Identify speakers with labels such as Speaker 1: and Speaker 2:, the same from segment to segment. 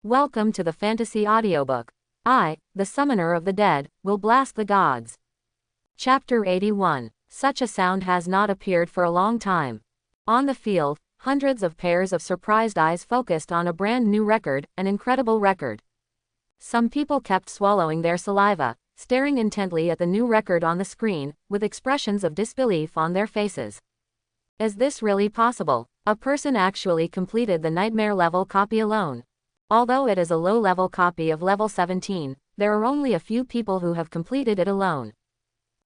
Speaker 1: Welcome to the fantasy audiobook. I, the summoner of the dead, will blast the gods. Chapter 81. Such a sound has not appeared for a long time. On the field, hundreds of pairs of surprised eyes focused on a brand new record, an incredible record. Some people kept swallowing their saliva, staring intently at the new record on the screen, with expressions of disbelief on their faces. Is this really possible? A person actually completed the nightmare level copy alone. Although it is a low-level copy of level 17, there are only a few people who have completed it alone.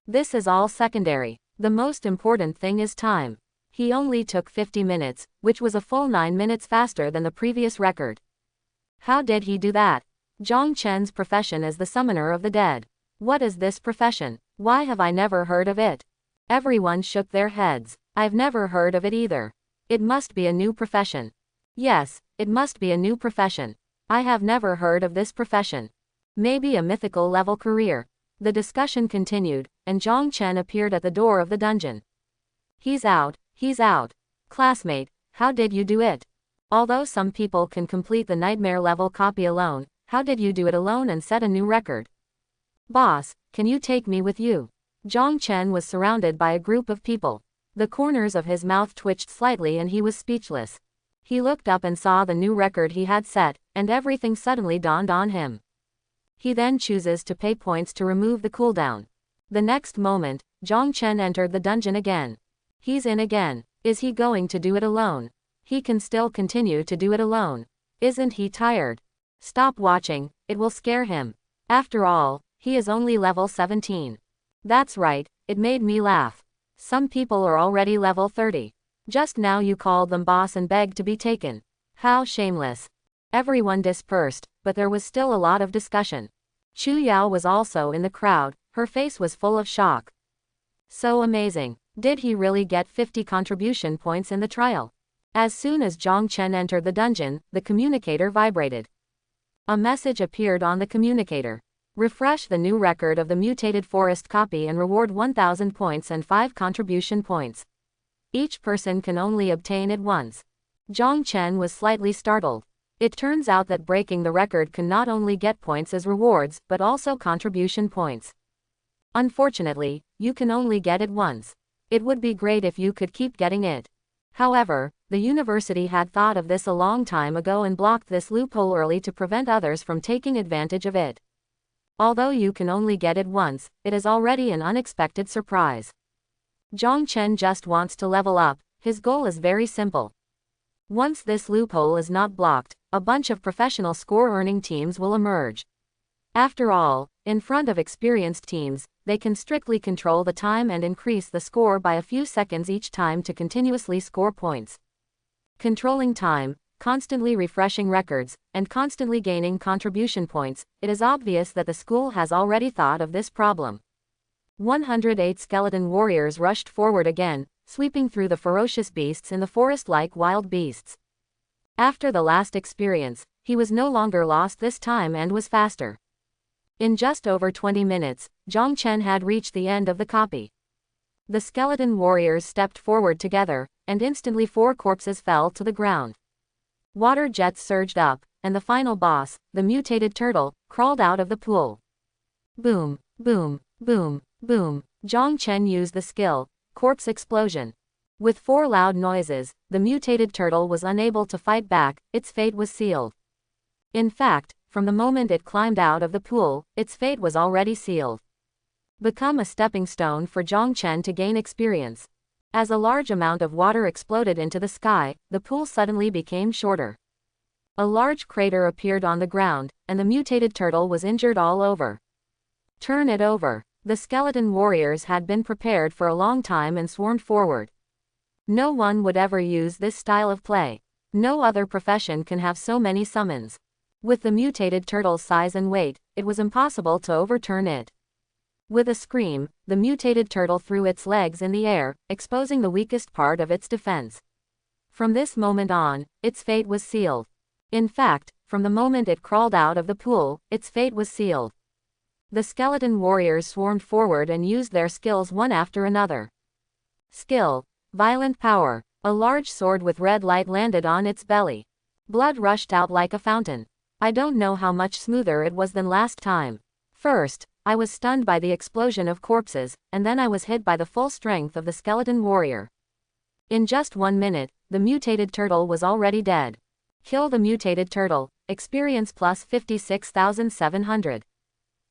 Speaker 1: This is all secondary. The most important thing is time. He only took 50 minutes, which was a full 9 minutes faster than the previous record. How did he do that? Zhang Chen's profession is the summoner of the dead. What is this profession? Why have I never heard of it? Everyone shook their heads. I've never heard of it either. It must be a new profession. Yes, it must be a new profession. I have never heard of this profession. Maybe a mythical level career. The discussion continued, and Zhang Chen appeared at the door of the dungeon. He's out, he's out. Classmate, how did you do it? Although some people can complete the nightmare level copy alone, how did you do it alone and set a new record? Boss, can you take me with you? Zhang Chen was surrounded by a group of people. The corners of his mouth twitched slightly and he was speechless. He looked up and saw the new record he had set, and everything suddenly dawned on him. He then chooses to pay points to remove the cooldown. The next moment, Zhang Chen entered the dungeon again. He's in again. Is he going to do it alone? He can still continue to do it alone. Isn't he tired? Stop watching, it will scare him. After all, he is only level 17. That's right, it made me laugh. Some people are already level 30. Just now you called them boss and begged to be taken. How shameless. Everyone dispersed, but there was still a lot of discussion. Chu Yao was also in the crowd, her face was full of shock. So amazing. Did he really get 50 contribution points in the trial? As soon as Zhang Chen entered the dungeon, the communicator vibrated. A message appeared on the communicator. Refresh the new record of the mutated forest copy and reward 1000 points and 5 contribution points. Each person can only obtain it once. Zhang Chen was slightly startled. It turns out that breaking the record can not only get points as rewards, but also contribution points. Unfortunately, you can only get it once. It would be great if you could keep getting it. However, the university had thought of this a long time ago and blocked this loophole early to prevent others from taking advantage of it. Although you can only get it once, it is already an unexpected surprise. Zhang Chen just wants to level up. His goal is very simple. Once this loophole is not blocked, a bunch of professional score-earning teams will emerge. After all, in front of experienced teams, they can strictly control the time and increase the score by a few seconds each time to continuously score points. Controlling time, constantly refreshing records, and constantly gaining contribution points, it is obvious that the school has already thought of this problem. 108 skeleton warriors rushed forward again, sweeping through the ferocious beasts in the forest like wild beasts. After the last experience, he was no longer lost this time and was faster. In just over 20 minutes, Zhang Chen had reached the end of the copy. The skeleton warriors stepped forward together, and instantly 4 corpses fell to the ground. Water jets surged up, and the final boss, the mutated turtle, crawled out of the pool. Boom, boom, boom, boom. Zhang Chen used the skill, corpse explosion. With 4 loud noises, the mutated turtle was unable to fight back, its fate was sealed. In fact, from the moment it climbed out of the pool, its fate was already sealed. Become a stepping stone for Zhang Chen to gain experience. As a large amount of water exploded into the sky, the pool suddenly became shorter. A large crater appeared on the ground, and the mutated turtle was injured all over. Turn it over. The skeleton warriors had been prepared for a long time and swarmed forward. No one would ever use this style of play. No other profession can have so many summons. With the mutated turtle's size and weight, it was impossible to overturn it. With a scream, the mutated turtle threw its legs in the air, exposing the weakest part of its defense. From this moment on, its fate was sealed. In fact, from the moment it crawled out of the pool, its fate was sealed. The skeleton warriors swarmed forward and used their skills one after another. Skill, violent power. A large sword with red light landed on its belly. Blood rushed out like a fountain. I don't know how much smoother it was than last time. First, I was stunned by the explosion of corpses, and then I was hit by the full strength of the skeleton warrior. In just 1 minute, the mutated turtle was already dead. Kill the mutated turtle. Experience plus 56,700.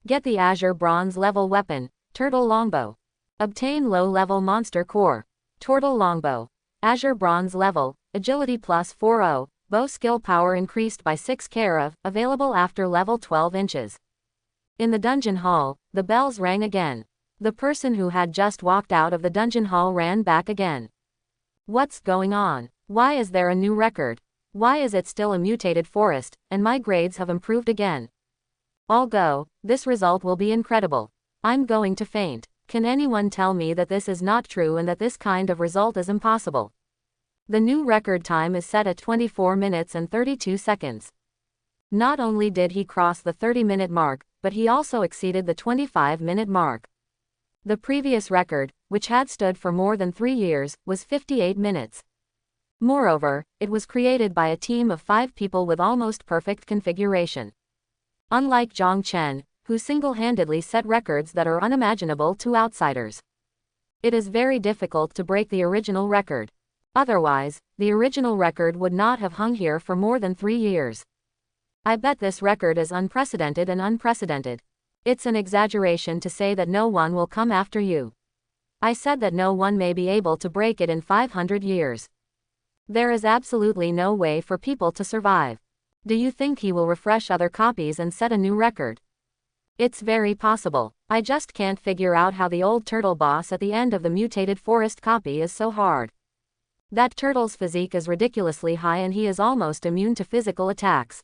Speaker 1: Get the Azure Bronze level weapon, Turtle Longbow. Obtain low-level monster core. Turtle Longbow. Azure Bronze level, Agility plus 40, bow skill power increased by 6 Kara, available after level 12 inches. In the dungeon hall, the bells rang again. The person who had just walked out of the dungeon hall ran back again. What's going on? Why is there a new record? Why is it still a mutated forest, and my grades have improved again? I'll go, this result will be incredible. I'm going to faint. Can anyone tell me that this is not true and that this kind of result is impossible? The new record time is set at 24 minutes and 32 seconds. Not only did he cross the 30-minute mark, but he also exceeded the 25-minute mark. The previous record, which had stood for more than 3 years, was 58 minutes. Moreover, it was created by a team of 5 people with almost perfect configuration. Unlike Zhang Chen, who single-handedly set records that are unimaginable to outsiders. It is very difficult to break the original record. Otherwise, the original record would not have hung here for more than 3 years. I bet this record is unprecedented and unprecedented. It's an exaggeration to say that no one will come after you. I said that no one may be able to break it in 500 years. There is absolutely no way for people to survive. Do you think he will refresh other copies and set a new record? It's very possible. I just can't figure out how the old turtle boss at the end of the mutated forest copy is so hard. That turtle's physique is ridiculously high and he is almost immune to physical attacks.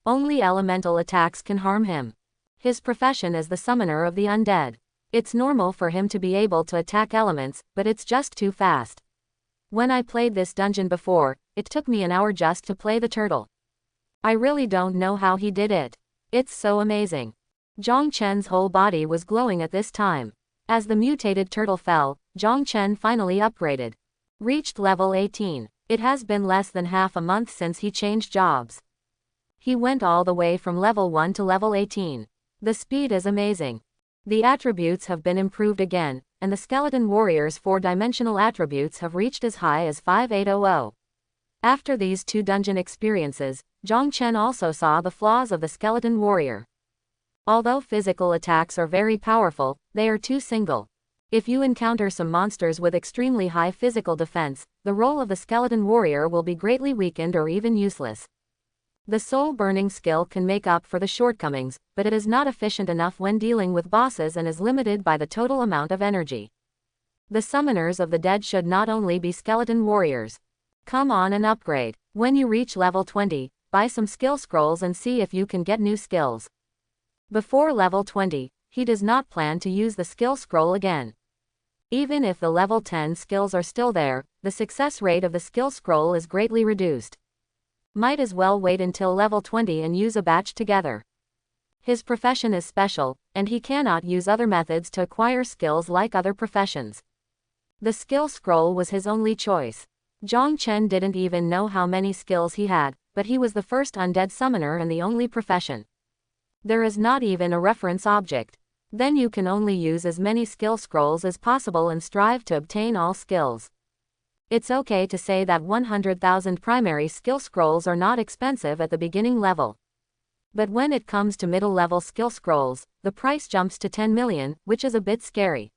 Speaker 1: Only elemental attacks can harm him. His profession is the summoner of the undead. It's normal for him to be able to attack elements, but it's just too fast. When I played this dungeon before, it took me an hour just to play the turtle. I really don't know how he did it. It's so amazing. Zhang Chen's whole body was glowing at this time. As the mutated turtle fell, Zhang Chen finally upgraded. Reached level 18. It has been less than half a month since he changed jobs. He went all the way from level 1 to level 18. The speed is amazing. The attributes have been improved again, and the skeleton warrior's 4-dimensional attributes have reached as high as 5800. After these 2 dungeon experiences, Zhang Chen also saw the flaws of the skeleton warrior. Although physical attacks are very powerful, they are too single. If you encounter some monsters with extremely high physical defense, the role of the skeleton warrior will be greatly weakened or even useless. The soul-burning skill can make up for the shortcomings, but it is not efficient enough when dealing with bosses and is limited by the total amount of energy. The summoners of the dead should not only be skeleton warriors. Come on and upgrade. When you reach level 20, buy some skill scrolls and see if you can get new skills. Before level 20, he does not plan to use the skill scroll again. Even if the level 10 skills are still there, the success rate of the skill scroll is greatly reduced. Might as well wait until level 20 and use a batch together. His profession is special, and he cannot use other methods to acquire skills like other professions. The skill scroll was his only choice. Zhang Chen didn't even know how many skills he had, but he was the first undead summoner and the only profession. There is not even a reference object. Then you can only use as many skill scrolls as possible and strive to obtain all skills. It's okay to say that 100,000 primary skill scrolls are not expensive at the beginning level. But when it comes to middle-level skill scrolls, the price jumps to 10 million, which is a bit scary.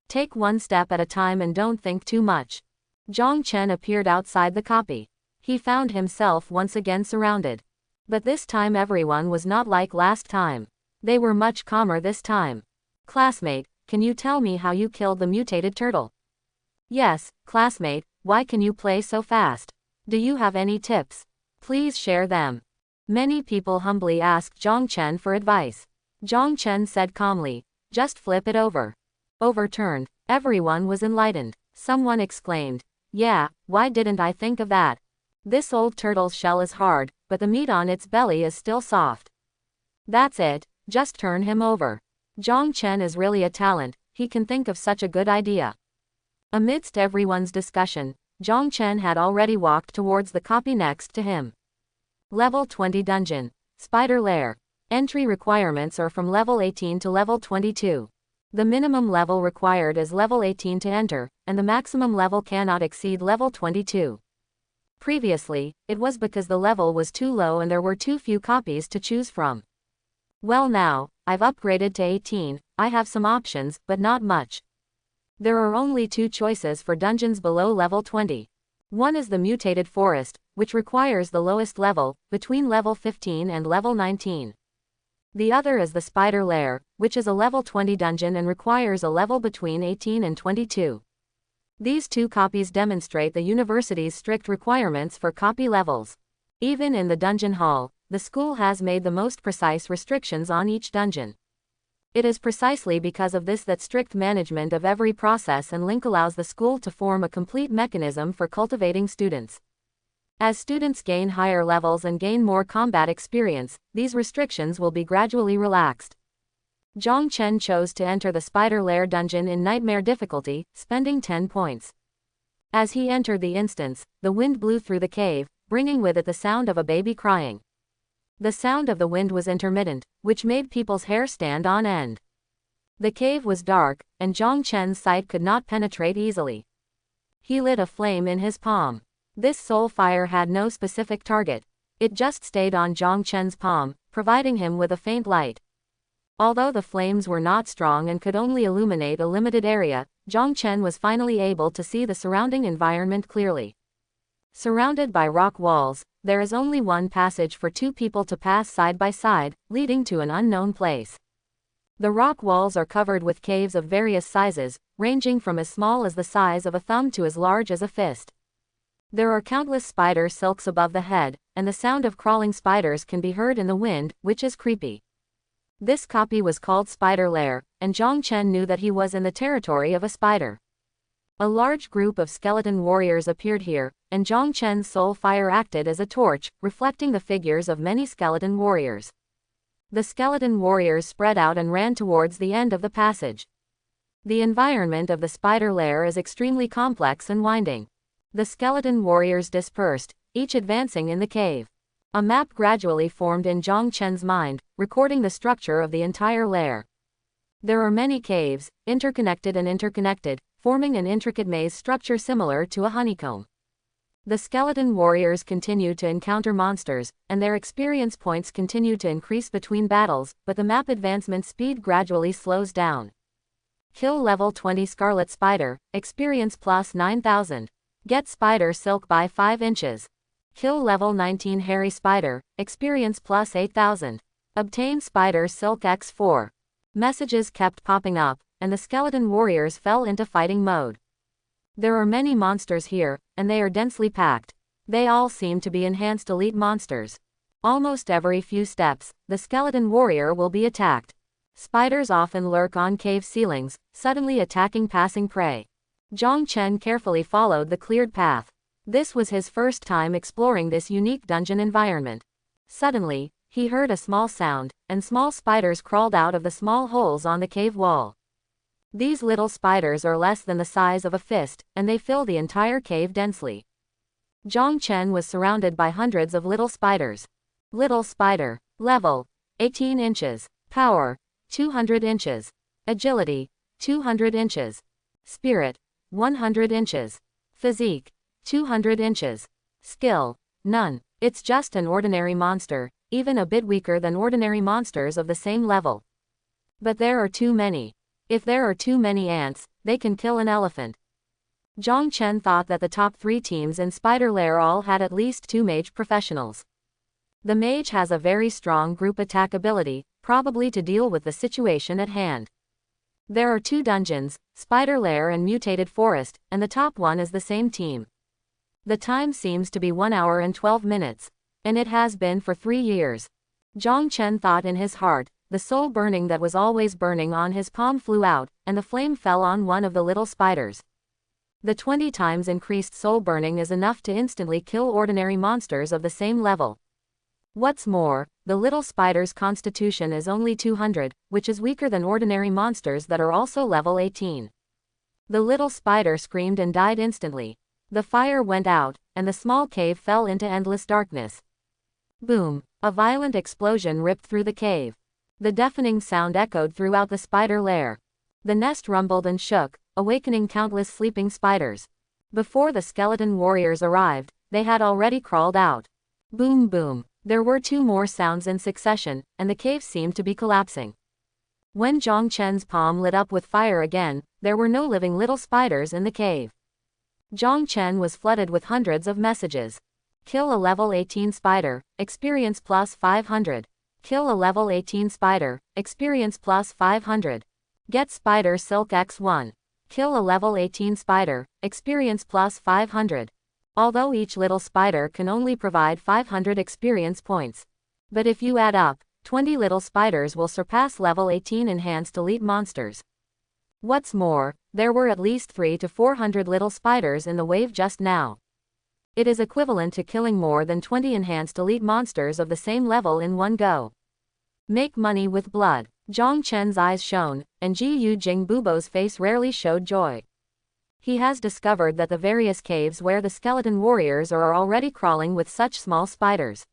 Speaker 1: Take one step at a time and don't think too much. Zhang Chen appeared outside the copy. He found himself once again surrounded. But this time everyone was not like last time. They were much calmer this time. Classmate, can you tell me how you killed the mutated turtle? Yes, classmate, why can you play so fast? Do you have any tips? Please share them. Many people humbly asked Zhang Chen for advice. Zhang Chen said calmly, just flip it over. Overturned. Everyone was enlightened. Someone exclaimed, yeah, why didn't I think of that? This old turtle's shell is hard, but the meat on its belly is still soft. That's it, just turn him over. Zhang Chen is really a talent, he can think of such a good idea. Amidst everyone's discussion, Zhang Chen had already walked towards the copy next to him. Level 20 dungeon. Spider Lair. Entry requirements are from level 18 to level 22. The minimum level required is level 18 to enter, and the maximum level cannot exceed level 22. Previously, it was because the level was too low and there were too few copies to choose from. Well, now, I've upgraded to 18, I have some options, but not much. There are only two choices for dungeons below level 20. One is the Mutated Forest, which requires the lowest level, between level 15 and level 19. The other is the Spider Lair, which is a level 20 dungeon and requires a level between 18 and 22. These two copies demonstrate the university's strict requirements for copy levels. Even in the dungeon hall, the school has made the most precise restrictions on each dungeon. It is precisely because of this that strict management of every process and link allows the school to form a complete mechanism for cultivating students. As students gain higher levels and gain more combat experience, these restrictions will be gradually relaxed. Zhang Chen chose to enter the Spider Lair dungeon in Nightmare difficulty, spending 10 points. As he entered the instance, the wind blew through the cave, bringing with it the sound of a baby crying. The sound of the wind was intermittent, which made people's hair stand on end. The cave was dark, and Zhang Chen's sight could not penetrate easily. He lit a flame in his palm. This soul fire had no specific target. It just stayed on Zhang Chen's palm, providing him with a faint light. Although the flames were not strong and could only illuminate a limited area, Zhang Chen was finally able to see the surrounding environment clearly. Surrounded by rock walls, there is only one passage for two people to pass side by side, leading to an unknown place. The rock walls are covered with caves of various sizes, ranging from as small as the size of a thumb to as large as a fist. There are countless spider silks above the head, and the sound of crawling spiders can be heard in the wind, which is creepy. This copy was called Spider Lair, and Zhang Chen knew that he was in the territory of a spider. A large group of skeleton warriors appeared here, and Zhang Chen's soul fire acted as a torch, reflecting the figures of many skeleton warriors. The skeleton warriors spread out and ran towards the end of the passage. The environment of the Spider Lair is extremely complex and winding. The skeleton warriors dispersed, each advancing in the cave. A map gradually formed in Zhang Chen's mind, recording the structure of the entire lair. There are many caves, interconnected, forming an intricate maze structure similar to a honeycomb. The skeleton warriors continue to encounter monsters, and their experience points continue to increase between battles, but the map advancement speed gradually slows down. Kill level 20 Scarlet Spider, experience plus 9,000. Get Spider Silk by 5 inches. Kill level 19 Hairy Spider, experience plus 8,000. Obtain Spider Silk X4. Messages kept popping up, and the skeleton warriors fell into fighting mode. There are many monsters here, and they are densely packed. They all seem to be enhanced elite monsters. Almost every few steps, the skeleton warrior will be attacked. Spiders often lurk on cave ceilings, suddenly attacking passing prey. Zhang Chen carefully followed the cleared path. This was his first time exploring this unique dungeon environment. Suddenly, he heard a small sound, and small spiders crawled out of the small holes on the cave wall. These little spiders are less than the size of a fist, and they fill the entire cave densely. Zhang Chen was surrounded by hundreds of little spiders. Little spider. Level. 18 inches. Power. 200 inches. Agility. 200 inches. Spirit. 100 inches. Physique. 200 inches. Skill. None. It's just an ordinary monster, even a bit weaker than ordinary monsters of the same level. But there are too many. If there are too many ants, they can kill an elephant. Zhang Chen thought that the top 3 teams in Spider Lair all had at least 2 mage professionals. The mage has a very strong group attack ability, probably to deal with the situation at hand. There are 2 dungeons, Spider Lair and Mutated Forest, and the top one is the same team. The time seems to be 1 hour and 12 minutes. And it has been for 3 years. Zhang Chen thought in his heart. The soul burning that was always burning on his palm flew out, and the flame fell on one of the little spiders. The 20 times increased soul burning is enough to instantly kill ordinary monsters of the same level. What's more, the little spider's constitution is only 200, which is weaker than ordinary monsters that are also level 18. The little spider screamed and died instantly. The fire went out, and the small cave fell into endless darkness. Boom! A violent explosion ripped through the cave. The deafening sound echoed throughout the spider lair. The nest rumbled and shook, awakening countless sleeping spiders. Before the skeleton warriors arrived, they had already crawled out. Boom boom. There were 2 more sounds in succession, and the cave seemed to be collapsing. When Zhang Chen's palm lit up with fire again, there were no living little spiders in the cave. Zhang Chen was flooded with hundreds of messages. Kill a level 18 spider, experience plus 500. Kill a level 18 spider, experience plus 500. Get spider silk X1. Kill a level 18 spider, experience plus 500. Although each little spider can only provide 500 experience points. But if you add up, 20 little spiders will surpass level 18 enhanced elite monsters. What's more, there were at least 300 to 400 little spiders in the wave just now. It is equivalent to killing more than 20 enhanced elite monsters of the same level in one go. Make money with blood. Zhang Chen's eyes shone, and Ji Yu Jing Bubo's face rarely showed joy. He has discovered that the various caves where the skeleton warriors are already crawling with such small spiders.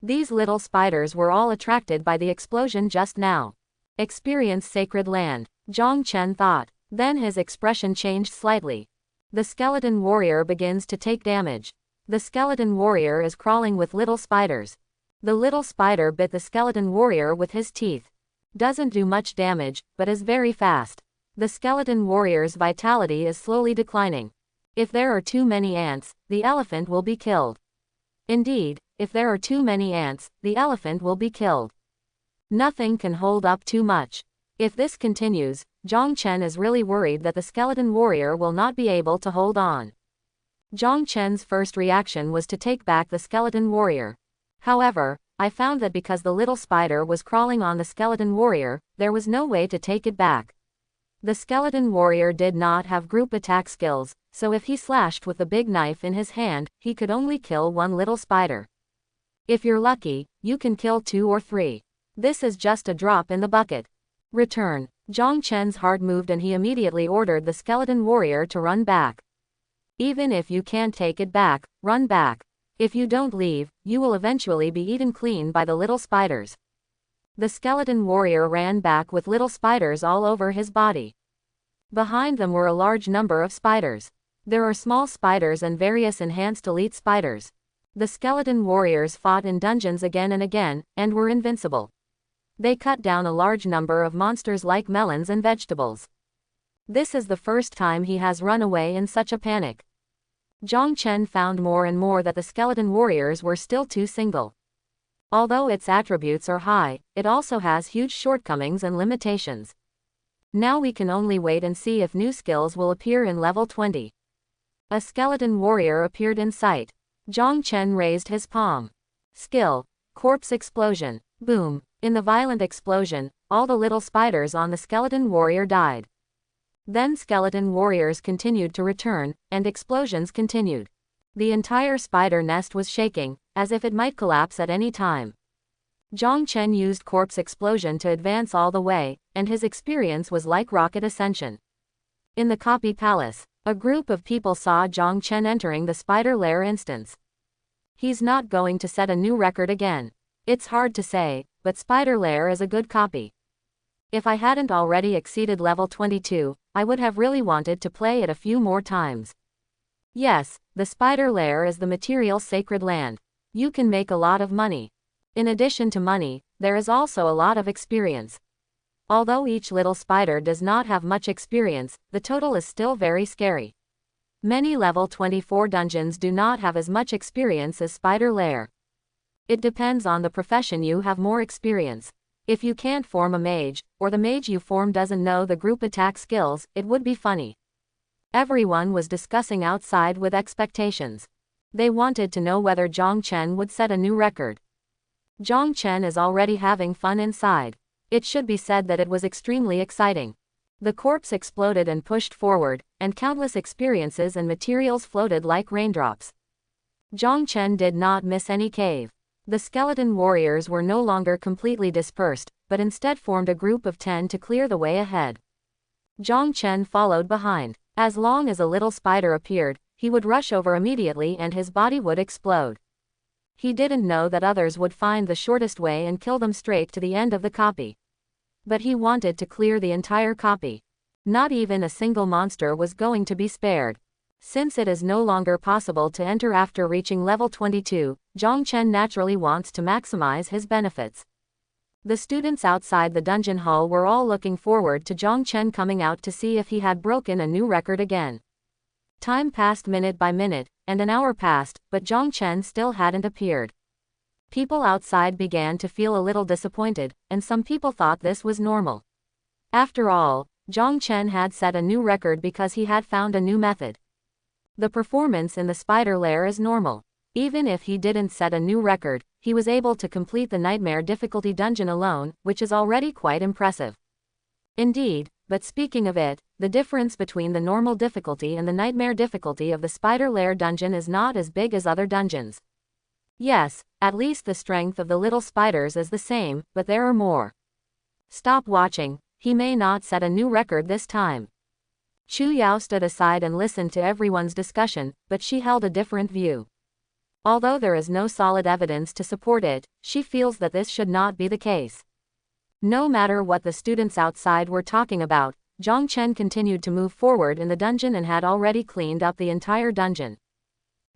Speaker 1: These little spiders were all attracted by the explosion just now. Experience sacred land, Zhang Chen thought. Then his expression changed slightly. The skeleton warrior begins to take damage. The skeleton warrior is crawling with little spiders. The little spider bit the skeleton warrior with his teeth. Doesn't do much damage, but is very fast. The skeleton warrior's vitality is slowly declining. If there are too many ants, the elephant will be killed. Indeed, if there are too many ants, the elephant will be killed. Nothing can hold up too much. If this continues, Zhang Chen is really worried that the skeleton warrior will not be able to hold on. Zhang Chen's first reaction was to take back the skeleton warrior. However, I found that because the little spider was crawling on the skeleton warrior, there was no way to take it back. The skeleton warrior did not have group attack skills, so if he slashed with the big knife in his hand, he could only kill one little spider. If you're lucky, you can kill 2 or 3. This is just a drop in the bucket. Return. Zhang Chen's heart moved and he immediately ordered the skeleton warrior to run back. Even if you can't take it back, run back. If you don't leave, you will eventually be eaten clean by the little spiders. The skeleton warrior ran back with little spiders all over his body. Behind them were a large number of spiders. There are small spiders and various enhanced elite spiders. The skeleton warriors fought in dungeons again and again, and were invincible. They cut down a large number of monsters like melons and vegetables. This is the first time he has run away in such a panic. Zhang Chen found more and more that the skeleton warriors were still too single. Although its attributes are high, it also has huge shortcomings and limitations. Now we can only wait and see if new skills will appear in level 20. A skeleton warrior appeared in sight. Zhang Chen raised his palm. Skill. Corpse explosion. Boom. In the violent explosion, all the little spiders on the skeleton warrior died. Then skeleton warriors continued to return, and explosions continued. The entire spider nest was shaking, as if it might collapse at any time. Zhang Chen used corpse explosion to advance all the way, and his experience was like rocket ascension. In the copy palace, a group of people saw Zhang Chen entering the spider lair instance. He's not going to set a new record again. It's hard to say, but spider lair is a good copy. If I hadn't already exceeded level 22, I would have really wanted to play it a few more times. Yes, the spider lair is the material sacred land. You can make a lot of money. In addition to money, there is also a lot of experience. Although each little spider does not have much experience, the total is still very scary. Many level 24 dungeons do not have as much experience as spider lair. It depends on the profession you have more experience. If you can't form a mage, or the mage you form doesn't know the group attack skills, it would be funny. Everyone was discussing outside with expectations. They wanted to know whether Zhang Chen would set a new record. Zhang Chen is already having fun inside. It should be said that it was extremely exciting. The corpse exploded and pushed forward, and countless experiences and materials floated like raindrops. Zhang Chen did not miss any cave. The skeleton warriors were no longer completely dispersed, but instead formed a group of 10 to clear the way ahead. Zhang Chen followed behind. As long as a little spider appeared, he would rush over immediately and his body would explode. He didn't know that others would find the shortest way and kill them straight to the end of the copy. But he wanted to clear the entire copy. Not even a single monster was going to be spared. Since it is no longer possible to enter after reaching level 22, Zhang Chen naturally wants to maximize his benefits. The students outside the dungeon hall were all looking forward to Zhang Chen coming out to see if he had broken a new record again. Time passed minute by minute, and an hour passed, but Zhang Chen still hadn't appeared. People outside began to feel a little disappointed, and some people thought this was normal. After all, Zhang Chen had set a new record because he had found a new method. The performance in the spider lair is normal. Even if he didn't set a new record, he was able to complete the nightmare difficulty dungeon alone, which is already quite impressive. Indeed, but speaking of it, the difference between the normal difficulty and the nightmare difficulty of the spider lair dungeon is not as big as other dungeons. Yes, at least the strength of the little spiders is the same, but there are more. Stop watching, he may not set a new record this time. Chu Yao stood aside and listened to everyone's discussion, but she held a different view. Although there is no solid evidence to support it, she feels that this should not be the case. No matter what the students outside were talking about, Zhang Chen continued to move forward in the dungeon and had already cleaned up the entire dungeon.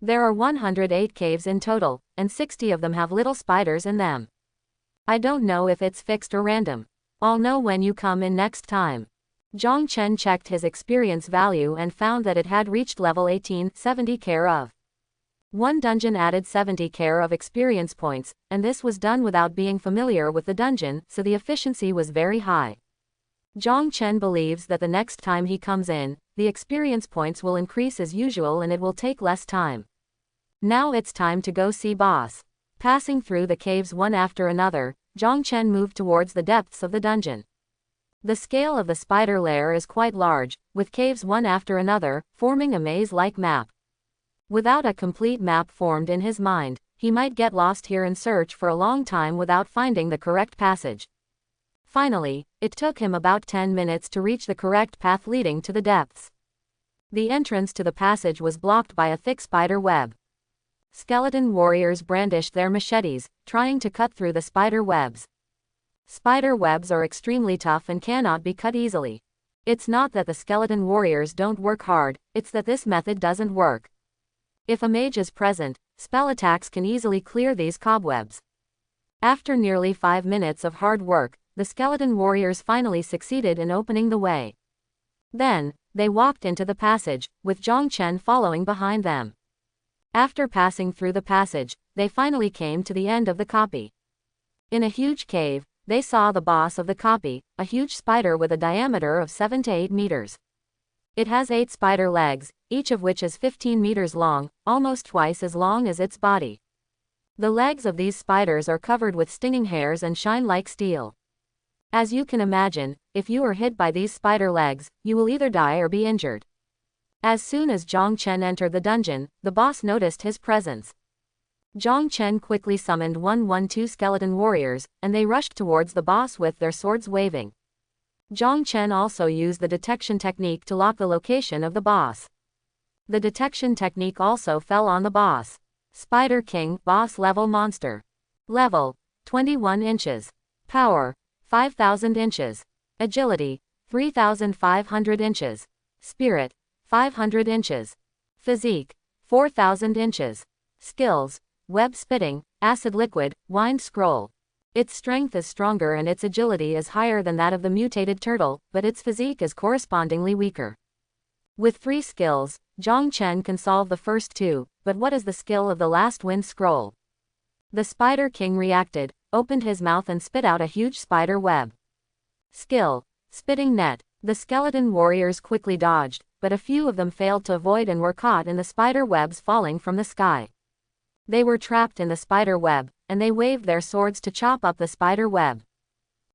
Speaker 1: There are 108 caves in total, and 60 of them have little spiders in them. I don't know if it's fixed or random. I'll know when you come in next time. Zhang Chen checked his experience value and found that it had reached level 18, 70 care of. One dungeon added 70 care of experience points, and this was done without being familiar with the dungeon, so the efficiency was very high. Zhang Chen believes that the next time he comes in, the experience points will increase as usual and it will take less time. Now it's time to go see boss. Passing through the caves one after another, Zhang Chen moved towards the depths of the dungeon. The scale of the spider lair is quite large, with caves one after another, forming a maze-like map. Without a complete map formed in his mind, he might get lost here and search for a long time without finding the correct passage. Finally, it took him about 10 minutes to reach the correct path leading to the depths. The entrance to the passage was blocked by a thick spider web. Skeleton warriors brandished their machetes, trying to cut through the spider webs. Spider webs are extremely tough and cannot be cut easily. It's not that the skeleton warriors don't work hard, it's that this method doesn't work. If a mage is present, spell attacks can easily clear these cobwebs. After nearly 5 minutes of hard work, the skeleton warriors finally succeeded in opening the way. Then, they walked into the passage, with Zhang Chen following behind them. After passing through the passage, they finally came to the end of the copy. In a huge cave, they saw the boss of the copy, a huge spider with a diameter of 7 to 8 meters. It has 8 spider legs, each of which is 15 meters long, almost twice as long as its body. The legs of these spiders are covered with stinging hairs and shine like steel. As you can imagine, if you are hit by these spider legs, you will either die or be injured. As soon as Zhang Chen entered the dungeon, the boss noticed his presence. Zhang Chen quickly summoned 112 skeleton warriors, and they rushed towards the boss with their swords waving. Zhang Chen also used the detection technique to lock the location of the boss. The detection technique also fell on the boss. Spider King, boss level monster. Level, 21 inches. Power, 5,000 inches. Agility, 3,500 inches. Spirit, 500 inches. Physique, 4,000 inches. Skills, web spitting, acid liquid, wind scroll. Its strength is stronger and its agility is higher than that of the mutated turtle, but its physique is correspondingly weaker. With 3 skills, Zhang Chen can solve the first 2, but what is the skill of the last wind scroll? The Spider King reacted, opened his mouth and spit out a huge spider web. Skill, spitting net. The skeleton warriors quickly dodged, but a few of them failed to avoid and were caught in the spider webs falling from the sky. They were trapped in the spider web, and they waved their swords to chop up the spider web.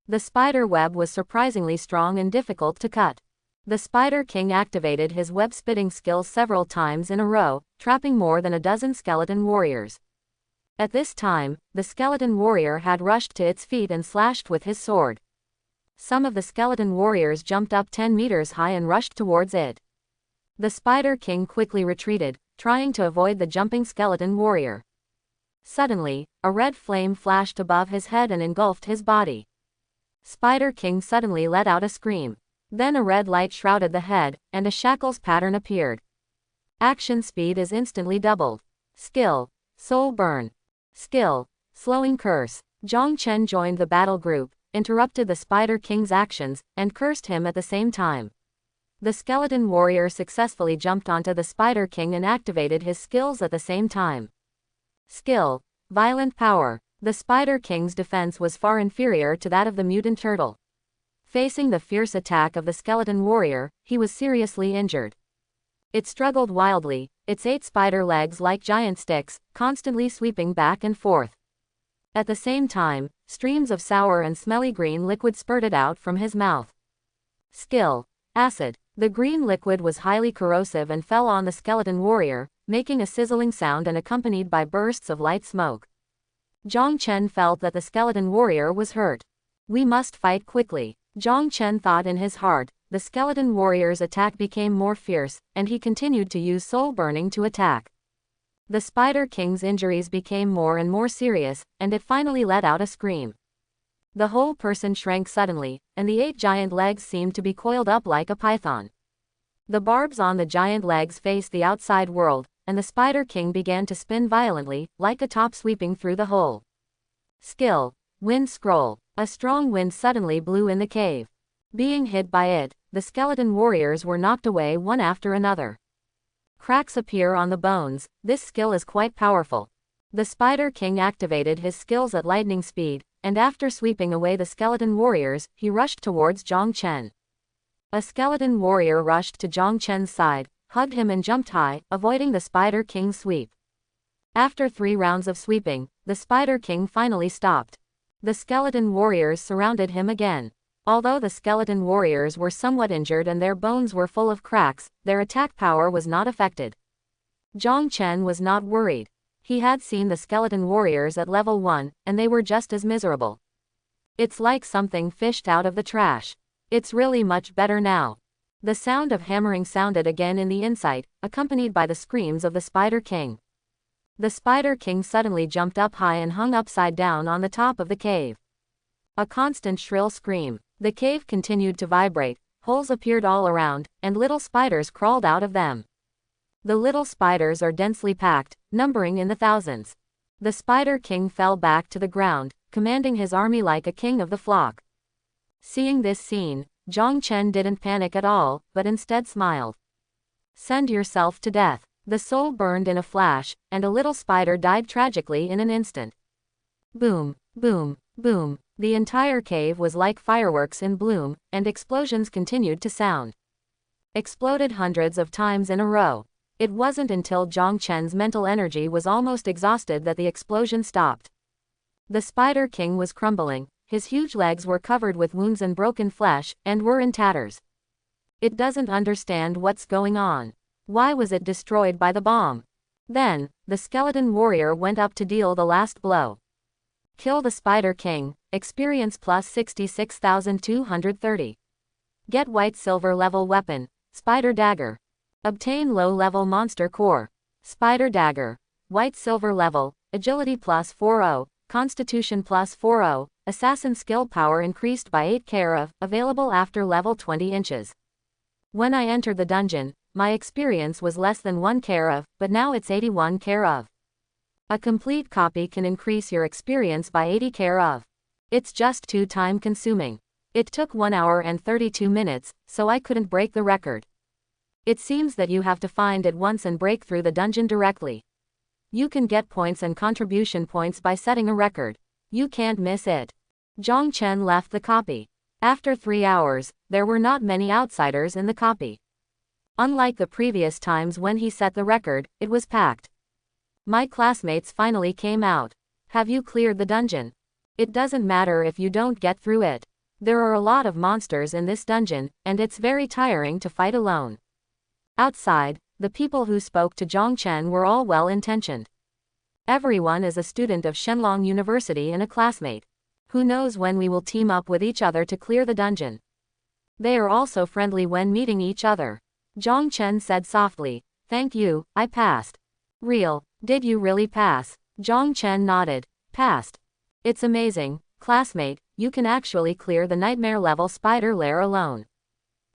Speaker 1: The spider web was surprisingly strong and difficult to cut. The Spider King activated his web-spitting skill several times in a row, trapping more than a dozen skeleton warriors. At this time, the skeleton warrior had rushed to its feet and slashed with his sword. Some of the skeleton warriors jumped up 10 meters high and rushed towards it. The Spider King quickly retreated, trying to avoid the jumping skeleton warrior. Suddenly, a red flame flashed above his head and engulfed his body. Spider King suddenly let out a scream. Then a red light shrouded the head, and a shackles pattern appeared. Action speed is instantly doubled. Skill, Soul Burn. Skill, Slowing Curse. Zhang Chen joined the battle group, interrupted the Spider King's actions, and cursed him at the same time. The skeleton warrior successfully jumped onto the Spider King and activated his skills at the same time. Skill, Violent Power. The Spider King's defense was far inferior to that of the mutant turtle. Facing the fierce attack of the skeleton warrior, he was seriously injured. It struggled wildly, its 8 spider legs like giant sticks, constantly sweeping back and forth. At the same time, streams of sour and smelly green liquid spurted out from his mouth. Skill, Acid. The green liquid was highly corrosive and fell on the skeleton warrior, making a sizzling sound and accompanied by bursts of light smoke. Zhang Chen felt that the skeleton warrior was hurt. We must fight quickly, Zhang Chen thought in his heart. The skeleton warrior's attack became more fierce, and he continued to use soul burning to attack. The Spider King's injuries became more and more serious, and it finally let out a scream. The whole person shrank suddenly, and the 8 giant legs seemed to be coiled up like a python. The barbs on the giant legs faced the outside world, and the Spider King began to spin violently, like a top sweeping through the hole. Skill, Wind Scroll. A strong wind suddenly blew in the cave. Being hit by it, the skeleton warriors were knocked away one after another. Cracks appear on the bones. This skill is quite powerful. The Spider King activated his skills at lightning speed, and after sweeping away the skeleton warriors, he rushed towards Zhang Chen. A skeleton warrior rushed to Zhang Chen's side, hugged him and jumped high, avoiding the Spider King's sweep. After 3 rounds of sweeping, the Spider King finally stopped. The skeleton warriors surrounded him again. Although the skeleton warriors were somewhat injured and their bones were full of cracks, their attack power was not affected. Zhang Chen was not worried. He had seen the skeleton warriors at level 1, and they were just as miserable. It's like something fished out of the trash. It's really much better now. The sound of hammering sounded again in the inside, accompanied by the screams of the Spider King. The Spider King suddenly jumped up high and hung upside down on the top of the cave. A constant shrill scream. The cave continued to vibrate, holes appeared all around, and little spiders crawled out of them. The little spiders are densely packed, numbering in the thousands. The Spider King fell back to the ground, commanding his army like a king of the flock. Seeing this scene, Zhang Chen didn't panic at all, but instead smiled. Send yourself to death. The soul burned in a flash, and a little spider died tragically in an instant. Boom, boom, boom. The entire cave was like fireworks in bloom, and explosions continued to sound. Exploded hundreds of times in a row. It wasn't until Zhang Chen's mental energy was almost exhausted that the explosion stopped. The Spider King was crumbling, his huge legs were covered with wounds and broken flesh, and were in tatters. It doesn't understand what's going on. Why was it destroyed by the bomb? Then, the skeleton warrior went up to deal the last blow. Kill the Spider King, experience plus 66,230. Get white silver level weapon, Spider Dagger. Obtain low level monster core, Spider Dagger. White silver level, agility plus 40, constitution plus 40, assassin skill power increased by 8 carat, available after level 20 inches. When I entered the dungeon, my experience was less than 1 carat, but now it's 81 carat. A complete copy can increase your experience by 80 carat. It's just too time consuming. It took 1 hour and 32 minutes, so I couldn't break the record. It seems that you have to find it once and break through the dungeon directly. You can get points and contribution points by setting a record. You can't miss it. Zhang Chen left the copy. After 3 hours, there were not many outsiders in the copy. Unlike the previous times when he set the record, it was packed. My classmates finally came out. Have you cleared the dungeon? It doesn't matter if you don't get through it. There are a lot of monsters in this dungeon, and it's very tiring to fight alone. Outside, the people who spoke to Zhang Chen were all well-intentioned. Everyone is a student of Shenlong University and a classmate. Who knows when we will team up with each other to clear the dungeon. They are also friendly when meeting each other. Zhang Chen said softly, "Thank you, I passed." Real, did you really pass? Zhang Chen nodded. Passed. It's amazing, classmate, you can actually clear the nightmare level spider lair alone.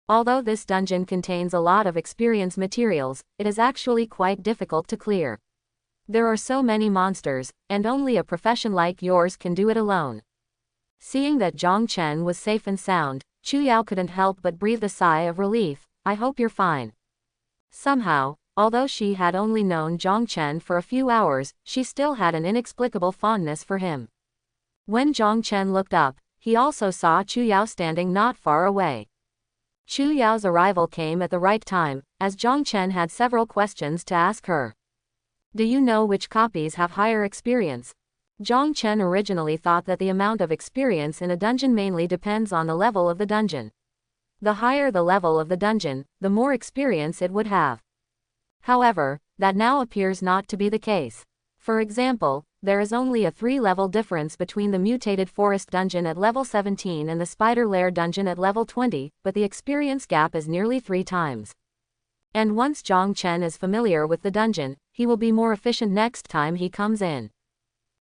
Speaker 1: Although this dungeon contains a lot of experience materials, it is actually quite difficult to clear. There are so many monsters, and only a profession like yours can do it alone. Seeing that Zhang Chen was safe and sound, Chu Yao couldn't help but breathe a sigh of relief. I hope you're fine. Somehow, although she had only known Zhang Chen for a few hours, she still had an inexplicable fondness for him. When Zhang Chen looked up, he also saw Chu Yao standing not far away. Chu Yao's arrival came at the right time, as Zhang Chen had several questions to ask her. Do you know which copies have higher experience? Zhang Chen originally thought that the amount of experience in a dungeon mainly depends on the level of the dungeon. The higher the level of the dungeon, the more experience it would have. However, that now appears not to be the case. For example, there is only a 3-level difference between the mutated forest dungeon at level 17 and the spider lair dungeon at level 20, but the experience gap is nearly 3 times. And once Zhang Chen is familiar with the dungeon, he will be more efficient next time he comes in.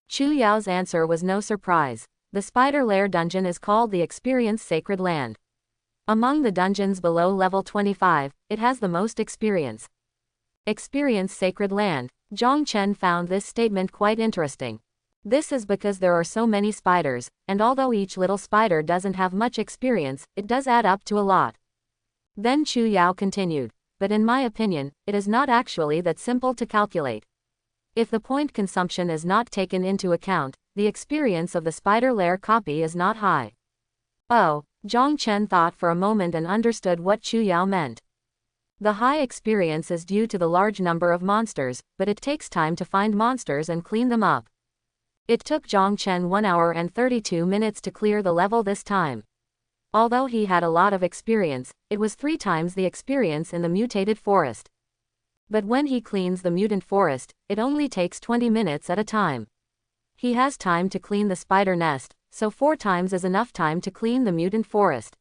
Speaker 1: Chu Yao's answer was no surprise. The spider lair dungeon is called the Experience Sacred Land. Among the dungeons below level 25, it has the most experience. Experience Sacred Land. Zhang Chen found this statement quite interesting. This is because there are so many spiders, and although each little spider doesn't have much experience, it does add up to a lot. Then Chu Yao continued, but in my opinion, it is not actually that simple to calculate. If the point consumption is not taken into account, the experience of the spider lair copy is not high. Oh, Zhang Chen thought for a moment and understood what Chu Yao meant. The high experience is due to the large number of monsters, but it takes time to find monsters and clean them up. It took Zhang Chen 1 hour and 32 minutes to clear the level this time. Although he had a lot of experience, it was 3 times the experience in the mutated forest. But when he cleans the mutant forest, it only takes 20 minutes at a time. He has time to clean the spider nest, so 4 times is enough time to clean the mutant forest.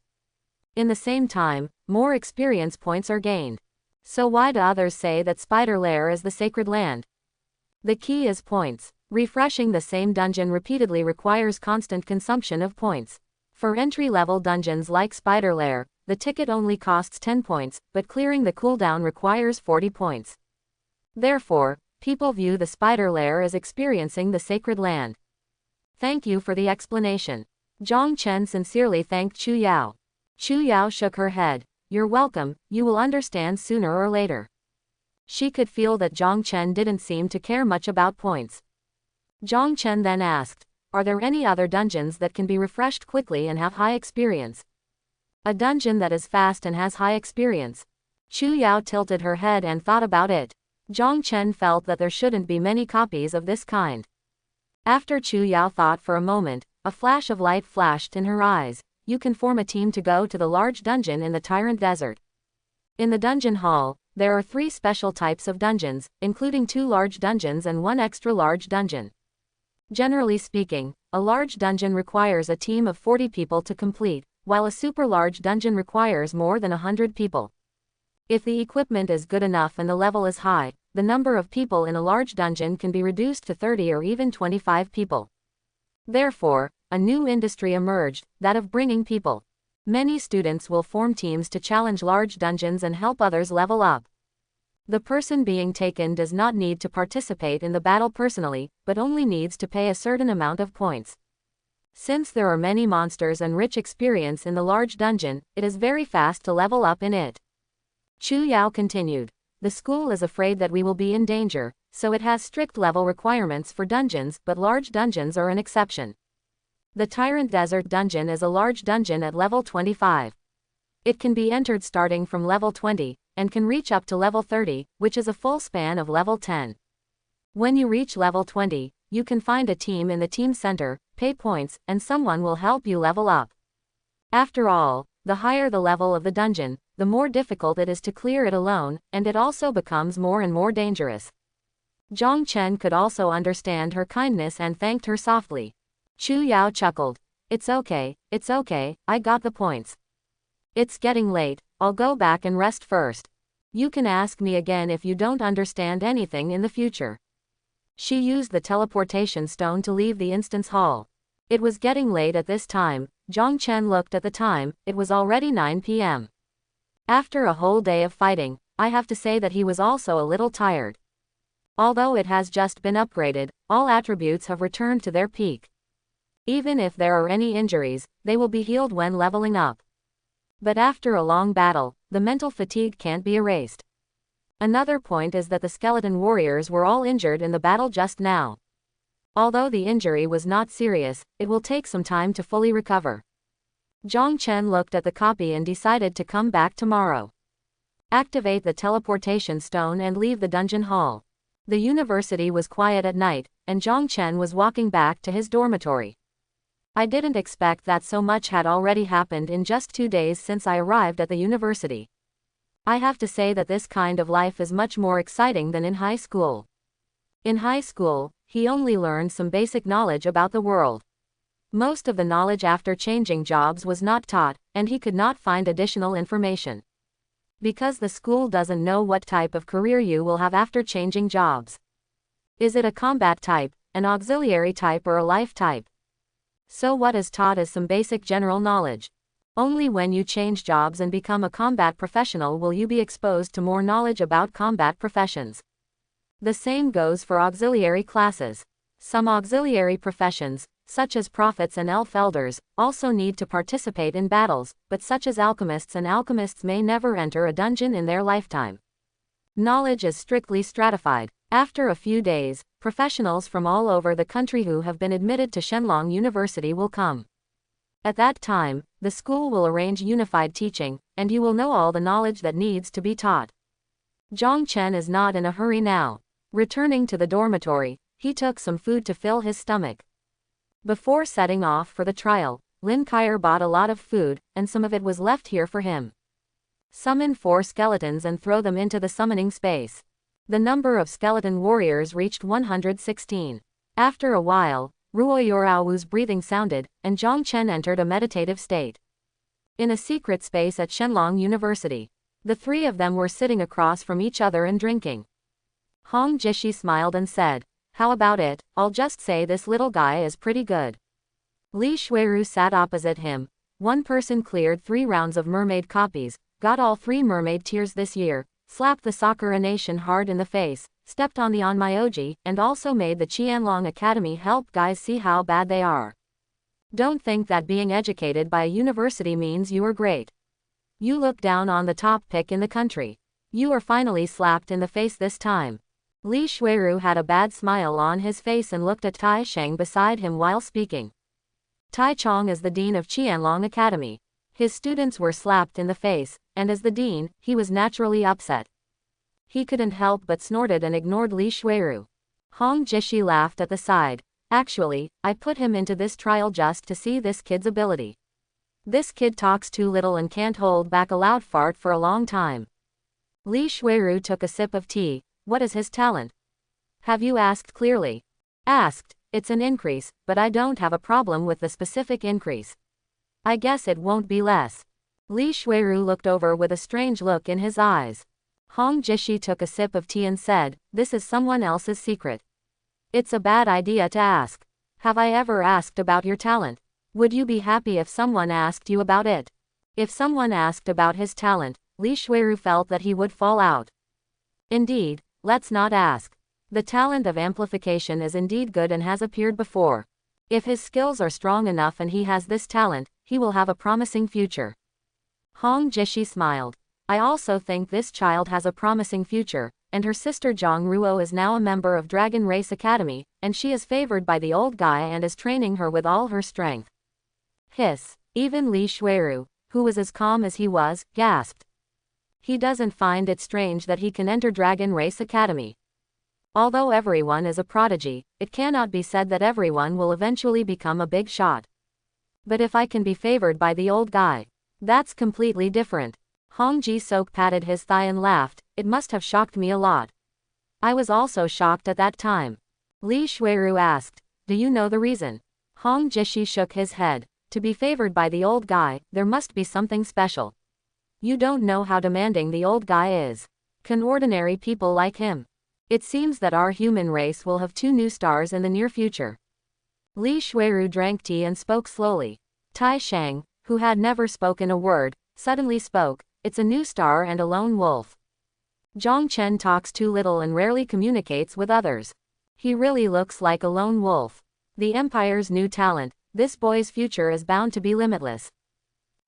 Speaker 1: In the same time, more experience points are gained. So why do others say that spider lair is the sacred land? The key is points. Refreshing the same dungeon repeatedly requires constant consumption of points. For entry-level dungeons like spider lair, the ticket only costs 10 points, but clearing the cooldown requires 40 points. Therefore, people view the spider lair as experiencing the sacred land. Thank you for the explanation. Zhang Chen sincerely thanked Chu Yao. Chu Yao shook her head. You're welcome, you will understand sooner or later. She could feel that Zhang Chen didn't seem to care much about points. Zhang Chen then asked, are there any other dungeons that can be refreshed quickly and have high experience? A dungeon that is fast and has high experience. Chu Yao tilted her head and thought about it. Zhang Chen felt that there shouldn't be many copies of this kind. After Chu Yao thought for a moment, a flash of light flashed in her eyes. You can form a team to go to the large dungeon in the Tyrant Desert. In the dungeon hall, there are 3 special types of dungeons, including 2 large dungeons and 1 extra large dungeon. Generally speaking, a large dungeon requires a team of 40 people to complete, while a super large dungeon requires more than 100 people. If the equipment is good enough and the level is high, the number of people in a large dungeon can be reduced to 30 or even 25 people. Therefore, a new industry emerged, that of bringing people. Many students will form teams to challenge large dungeons and help others level up. The person being taken does not need to participate in the battle personally, but only needs to pay a certain amount of points. Since there are many monsters and rich experience in the large dungeon, it is very fast to level up in it. Chu Yao continued. The school is afraid that we will be in danger, so it has strict level requirements for dungeons, but large dungeons are an exception. The Tyrant Desert dungeon is a large dungeon at level 25. It can be entered starting from level 20, and can reach up to level 30, which is a full span of level 10. When you reach level 20, you can find a team in the team center, pay points, and someone will help you level up. After all, the higher the level of the dungeon, the more difficult it is to clear it alone, and it also becomes more and more dangerous. Zhang Chen could also understand her kindness and thanked her softly. Chu Yao chuckled. It's okay, I got the points. It's getting late, I'll go back and rest first. You can ask me again if you don't understand anything in the future. She used the teleportation stone to leave the instance hall. It was getting late at this time. Zhang Chen looked at the time, it was already 9 p.m. After a whole day of fighting, I have to say that he was also a little tired. Although it has just been upgraded, all attributes have returned to their peak. Even if there are any injuries, they will be healed when leveling up. But after a long battle, the mental fatigue can't be erased. Another point is that the skeleton warriors were all injured in the battle just now. Although the injury was not serious, it will take some time to fully recover. Zhang Chen looked at the copy and decided to come back tomorrow. Activate the teleportation stone and leave the dungeon hall. The university was quiet at night, and Zhang Chen was walking back to his dormitory. I didn't expect that so much had already happened in just 2 days since I arrived at the university. I have to say that this kind of life is much more exciting than in high school. In high school, he only learned some basic knowledge about the world. Most of the knowledge after changing jobs was not taught, and he could not find additional information. Because the school doesn't know what type of career you will have after changing jobs. Is it a combat type, an auxiliary type, or a life type? So what is taught is some basic general knowledge. Only when you change jobs and become a combat professional will you be exposed to more knowledge about combat professions. The same goes for auxiliary classes. Some auxiliary professions, such as prophets and elf elders, also need to participate in battles, but such as alchemists may never enter a dungeon in their lifetime. Knowledge is strictly stratified. After a few days, professionals from all over the country who have been admitted to Shenlong University will come. At that time, the school will arrange unified teaching, and you will know all the knowledge that needs to be taught. Zhang Chen is not in a hurry now. Returning to the dormitory, he took some food to fill his stomach. Before setting off for the trial, Lin Kyer bought a lot of food, and some of it was left here for him. Summon 4 skeletons and throw them into the summoning space. The number of skeleton warriors reached 116. After a while, Ruo Yorao's breathing sounded, and Zhang Chen entered a meditative state. In a secret space at Shenlong University, the 3 of them were sitting across from each other and drinking. Hong Jishi smiled and said, "How about it? I'll just say this little guy is pretty good." Li Shuiru sat opposite him. One person cleared 3 rounds of mermaid copies, got all 3 mermaid tiers this year, slapped the Sakura Nation hard in the face, stepped on the Onmyoji, and also made the Qianlong Academy help guys see how bad they are. Don't think that being educated by a university means you are great. You look down on the top pick in the country. You are finally slapped in the face this time. Li Shuiru had a bad smile on his face and looked at Tai Sheng beside him while speaking. Tai Chong is the dean of Qianlong Academy. His students were slapped in the face, and as the dean, he was naturally upset. He couldn't help but snorted and ignored Li Shuiru. Hong Jishi laughed at the side. "Actually, I put him into this trial just to see this kid's ability. This kid talks too little and can't hold back a loud fart for a long time." Li Shuiru took a sip of tea. "What is his talent?" "Have you asked clearly?" "Asked. It's an increase, but I don't have a problem with the specific increase. I guess it won't be less." Li Shuiru looked over with a strange look in his eyes. Hong Jishi took a sip of tea and said, "This is someone else's secret. It's a bad idea to ask. Have I ever asked about your talent? Would you be happy if someone asked you about it?" If someone asked about his talent, Li Shuiru felt that he would fall out. "Indeed, let's not ask. The talent of amplification is indeed good and has appeared before. If his skills are strong enough and he has this talent, he will have a promising future." Hong Jishi smiled. "I also think this child has a promising future, and her sister Zhang Ruo is now a member of Dragon Race Academy, and she is favored by the old guy and is training her with all her strength." Hiss. Even Li Shuiru, who was as calm as he was, gasped. He doesn't find it strange that he can enter Dragon Race Academy. Although everyone is a prodigy, it cannot be said that everyone will eventually become a big shot. But if I can be favored by the old guy, that's completely different. Hong Ji-sok patted his thigh and laughed. "It must have shocked me a lot. I was also shocked at that time." Li Shuiru asked, "Do you know the reason?" Hong Jishi shook his head. "To be favored by the old guy, there must be something special. You don't know how demanding the old guy is. Can ordinary people like him It seems that our human race will have 2 new stars in the near future. Li Shuiru drank tea and spoke slowly. Tai Shang, who had never spoken a word, suddenly spoke, "It's a new star and a lone wolf. Zhang Chen talks too little and rarely communicates with others. He really looks like a lone wolf. The Empire's new talent, this boy's future is bound to be limitless."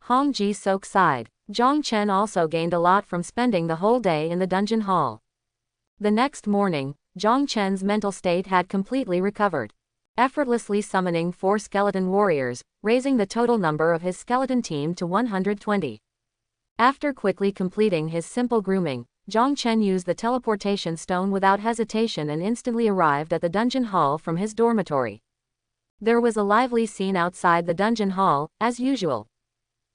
Speaker 1: Hong Ji-sok sighed. Zhang Chen also gained a lot from spending the whole day in the dungeon hall. The next morning, Zhang Chen's mental state had completely recovered, effortlessly summoning 4 skeleton warriors, raising the total number of his skeleton team to 120. After quickly completing his simple grooming, Zhang Chen used the teleportation stone without hesitation and instantly arrived at the dungeon hall from his dormitory. There was a lively scene outside the dungeon hall, as usual.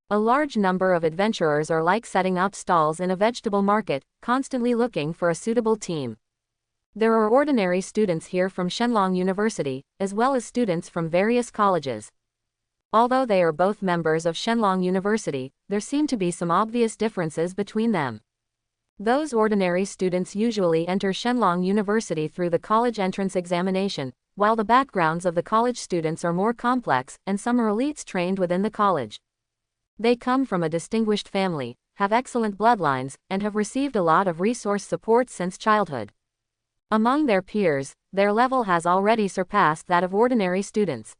Speaker 1: A large number of adventurers are like setting up stalls in a vegetable market, constantly looking for a suitable team. There are ordinary students here from Shenlong University, as well as students from various colleges. Although they are both members of Shenlong University, there seem to be some obvious differences between them. Those ordinary students usually enter Shenlong University through the college entrance examination, while the backgrounds of the college students are more complex, and some are elites trained within the college. They come from a distinguished family, have excellent bloodlines, and have received a lot of resource support since childhood. Among their peers, their level has already surpassed that of ordinary students.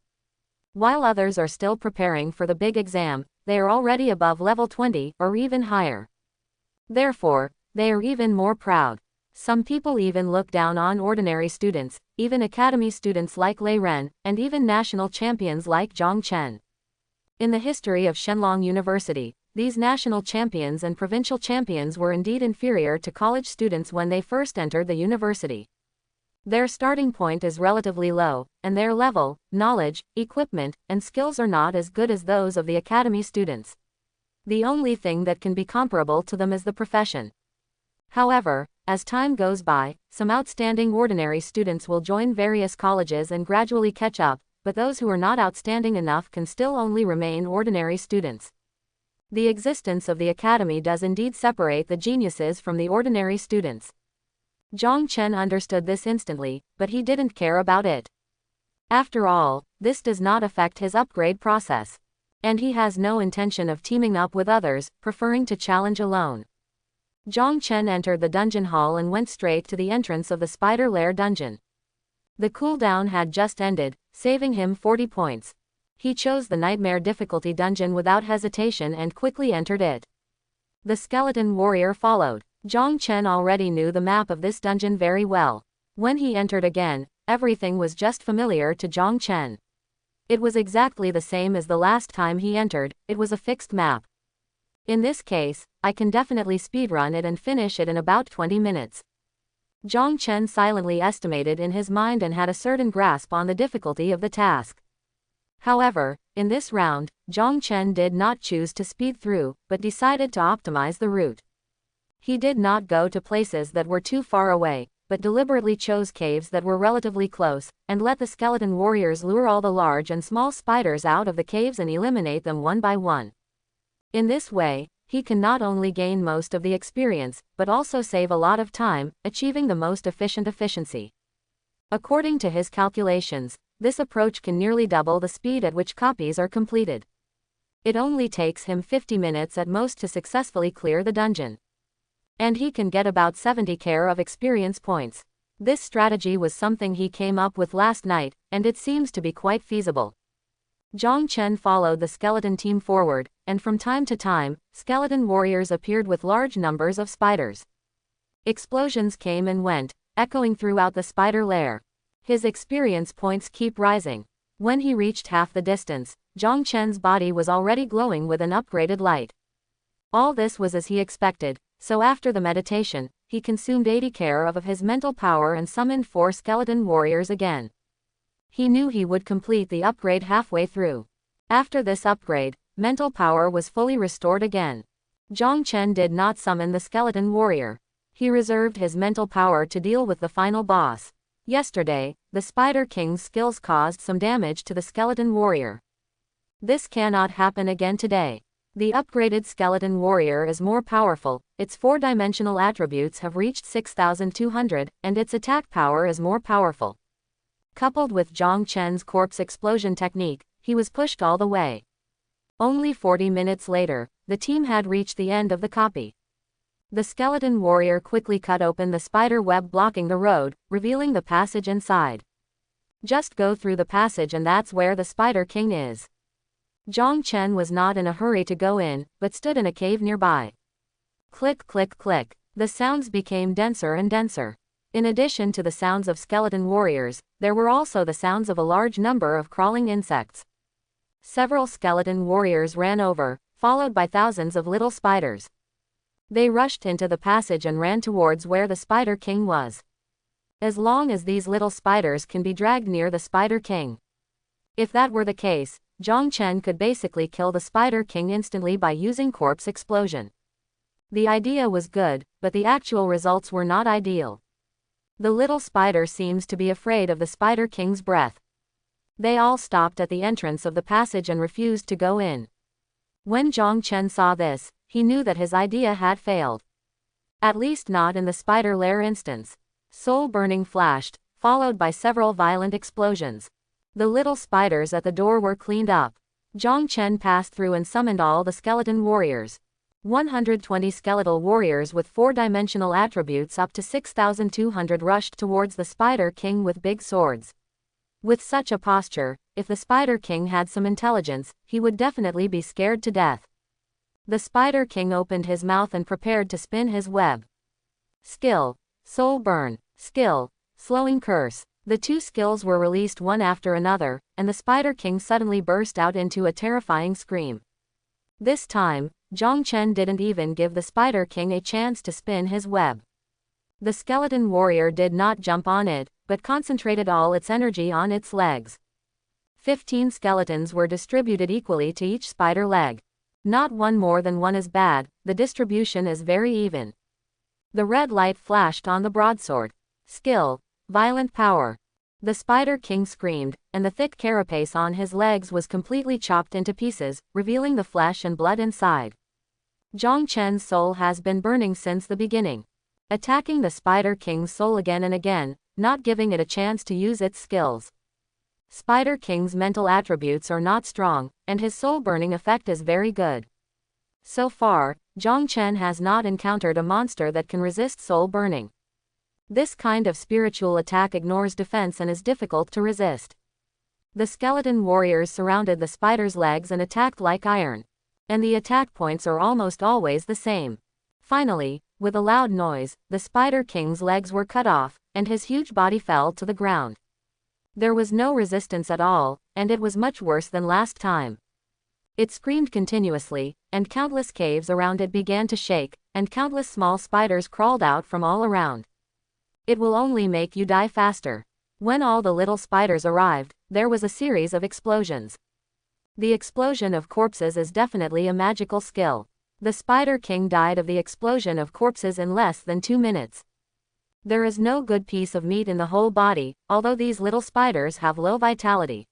Speaker 1: While others are still preparing for the big exam, they are already above level 20, or even higher. Therefore, they are even more proud. Some people even look down on ordinary students, even academy students like Lei Ren, and even national champions like Zhang Chen. In the history of Shenlong University, these national champions and provincial champions were indeed inferior to college students when they first entered the university. Their starting point is relatively low, and their level, knowledge, equipment, and skills are not as good as those of the academy students. The only thing that can be comparable to them is the profession. However, as time goes by, some outstanding ordinary students will join various colleges and gradually catch up, but those who are not outstanding enough can still only remain ordinary students. The existence of the academy does indeed separate the geniuses from the ordinary students. Zhang Chen understood this instantly, but he didn't care about it. After all, this does not affect his upgrade process. And he has no intention of teaming up with others, preferring to challenge alone. Zhang Chen entered the dungeon hall and went straight to the entrance of the spider lair dungeon. The cooldown had just ended, saving him 40 points. He chose the nightmare difficulty dungeon without hesitation and quickly entered it. The skeleton warrior followed. Zhang Chen already knew the map of this dungeon very well. When he entered again, everything was just familiar to Zhang Chen. It was exactly the same as the last time he entered, it was a fixed map. In this case, I can definitely speedrun it and finish it in about 20 minutes. Zhang Chen silently estimated in his mind and had a certain grasp on the difficulty of the task. However, in this round, Zhang Chen did not choose to speed through, but decided to optimize the route. He did not go to places that were too far away, but deliberately chose caves that were relatively close, and let the skeleton warriors lure all the large and small spiders out of the caves and eliminate them one by one. In this way, he can not only gain most of the experience, but also save a lot of time, achieving the most efficient efficiency. According to his calculations, this approach can nearly double the speed at which copies are completed. It only takes him 50 minutes at most to successfully clear the dungeon. And he can get about 70k of experience points. This strategy was something he came up with last night, and it seems to be quite feasible. Zhang Chen followed the skeleton team forward, and from time to time, skeleton warriors appeared with large numbers of spiders. Explosions came and went, echoing throughout the spider lair. His experience points keep rising. When he reached half the distance, Zhang Chen's body was already glowing with an upgraded light. All this was as he expected, so after the meditation, he consumed 80k of his mental power and summoned 4 skeleton warriors again. He knew he would complete the upgrade halfway through. After this upgrade, mental power was fully restored again. Zhang Chen did not summon the skeleton warrior. He reserved his mental power to deal with the final boss. Yesterday, the Spider King's skills caused some damage to the skeleton warrior. This cannot happen again today. The upgraded Skeleton Warrior is more powerful, its 4-dimensional attributes have reached 6,200, and its attack power is more powerful. Coupled with Zhang Chen's corpse explosion technique, he was pushed all the way. Only 40 minutes later, the team had reached the end of the copy. The Skeleton Warrior quickly cut open the spider web blocking the road, revealing the passage inside. Just go through the passage and that's where the Spider King is. Zhang Chen was not in a hurry to go in, but stood in a cave nearby. Click click click. The sounds became denser and denser. In addition to the sounds of skeleton warriors, there were also the sounds of a large number of crawling insects. Several skeleton warriors ran over, followed by thousands of little spiders. They rushed into the passage and ran towards where the Spider King was. As long as these little spiders can be dragged near the Spider King. If that were the case, Zhang Chen could basically kill the Spider King instantly by using corpse explosion. The idea was good, but the actual results were not ideal. The little spider seems to be afraid of the Spider King's breath. They all stopped at the entrance of the passage and refused to go in. When Zhang Chen saw this, he knew that his idea had failed. At least not in the spider lair instance. Soul burning flashed, followed by several violent explosions. The little spiders at the door were cleaned up. Zhang Chen passed through and summoned all the skeleton warriors. 120 skeletal warriors with 4-dimensional attributes up to 6,200 rushed towards the Spider King with big swords. With such a posture, if the Spider King had some intelligence, he would definitely be scared to death. The Spider King opened his mouth and prepared to spin his web. Skill. Soul burn. Skill. Slowing curse. The two skills were released one after another, and the Spider King suddenly burst out into a terrifying scream. This time, Zhang Chen didn't even give the Spider King a chance to spin his web. The skeleton warrior did not jump on it, but concentrated all its energy on its legs. 15 skeletons were distributed equally to each spider leg. Not one more than one is bad, the distribution is very even. The red light flashed on the broadsword. Skill. Violent power. The Spider King screamed, and the thick carapace on his legs was completely chopped into pieces, revealing the flesh and blood inside. Zhang Chen's soul has been burning since the beginning. Attacking the Spider King's soul again and again, not giving it a chance to use its skills. Spider King's mental attributes are not strong, and his soul burning effect is very good. So far, Zhang Chen has not encountered a monster that can resist soul burning. This kind of spiritual attack ignores defense and is difficult to resist. The skeleton warriors surrounded the spider's legs and attacked like iron. And the attack points are almost always the same. Finally, with a loud noise, the Spider King's legs were cut off, and his huge body fell to the ground. There was no resistance at all, and it was much worse than last time. It screamed continuously, and countless caves around it began to shake, and countless small spiders crawled out from all around. It will only make you die faster. When all the little spiders arrived, there was a series of explosions. The explosion of corpses is definitely a magical skill. The Spider King died of the explosion of corpses in less than 2 minutes. There is no good piece of meat in the whole body, although these little spiders have low vitality.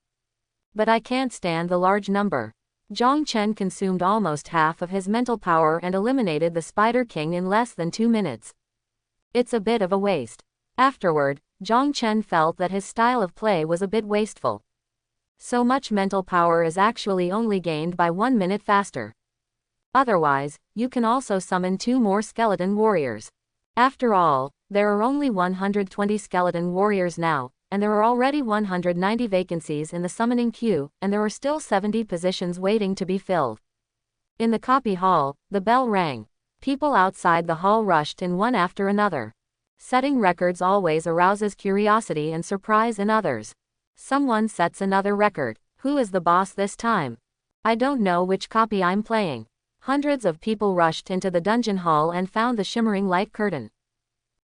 Speaker 1: But I can't stand the large number. Zhang Chen consumed almost half of his mental power and eliminated the Spider King in less than 2 minutes. It's a bit of a waste. Afterward, Zhang Chen felt that his style of play was a bit wasteful. So much mental power is actually only gained by 1 minute faster. Otherwise, you can also summon 2 more skeleton warriors. After all, there are only 120 skeleton warriors now, and there are already 190 vacancies in the summoning queue, and there are still 70 positions waiting to be filled. In the copy hall, the bell rang. People outside the hall rushed in one after another. Setting records always arouses curiosity and surprise in others. Someone sets another record. Who is the boss this time? I don't know which copy I'm playing. Hundreds of people rushed into the dungeon hall and found the shimmering light curtain.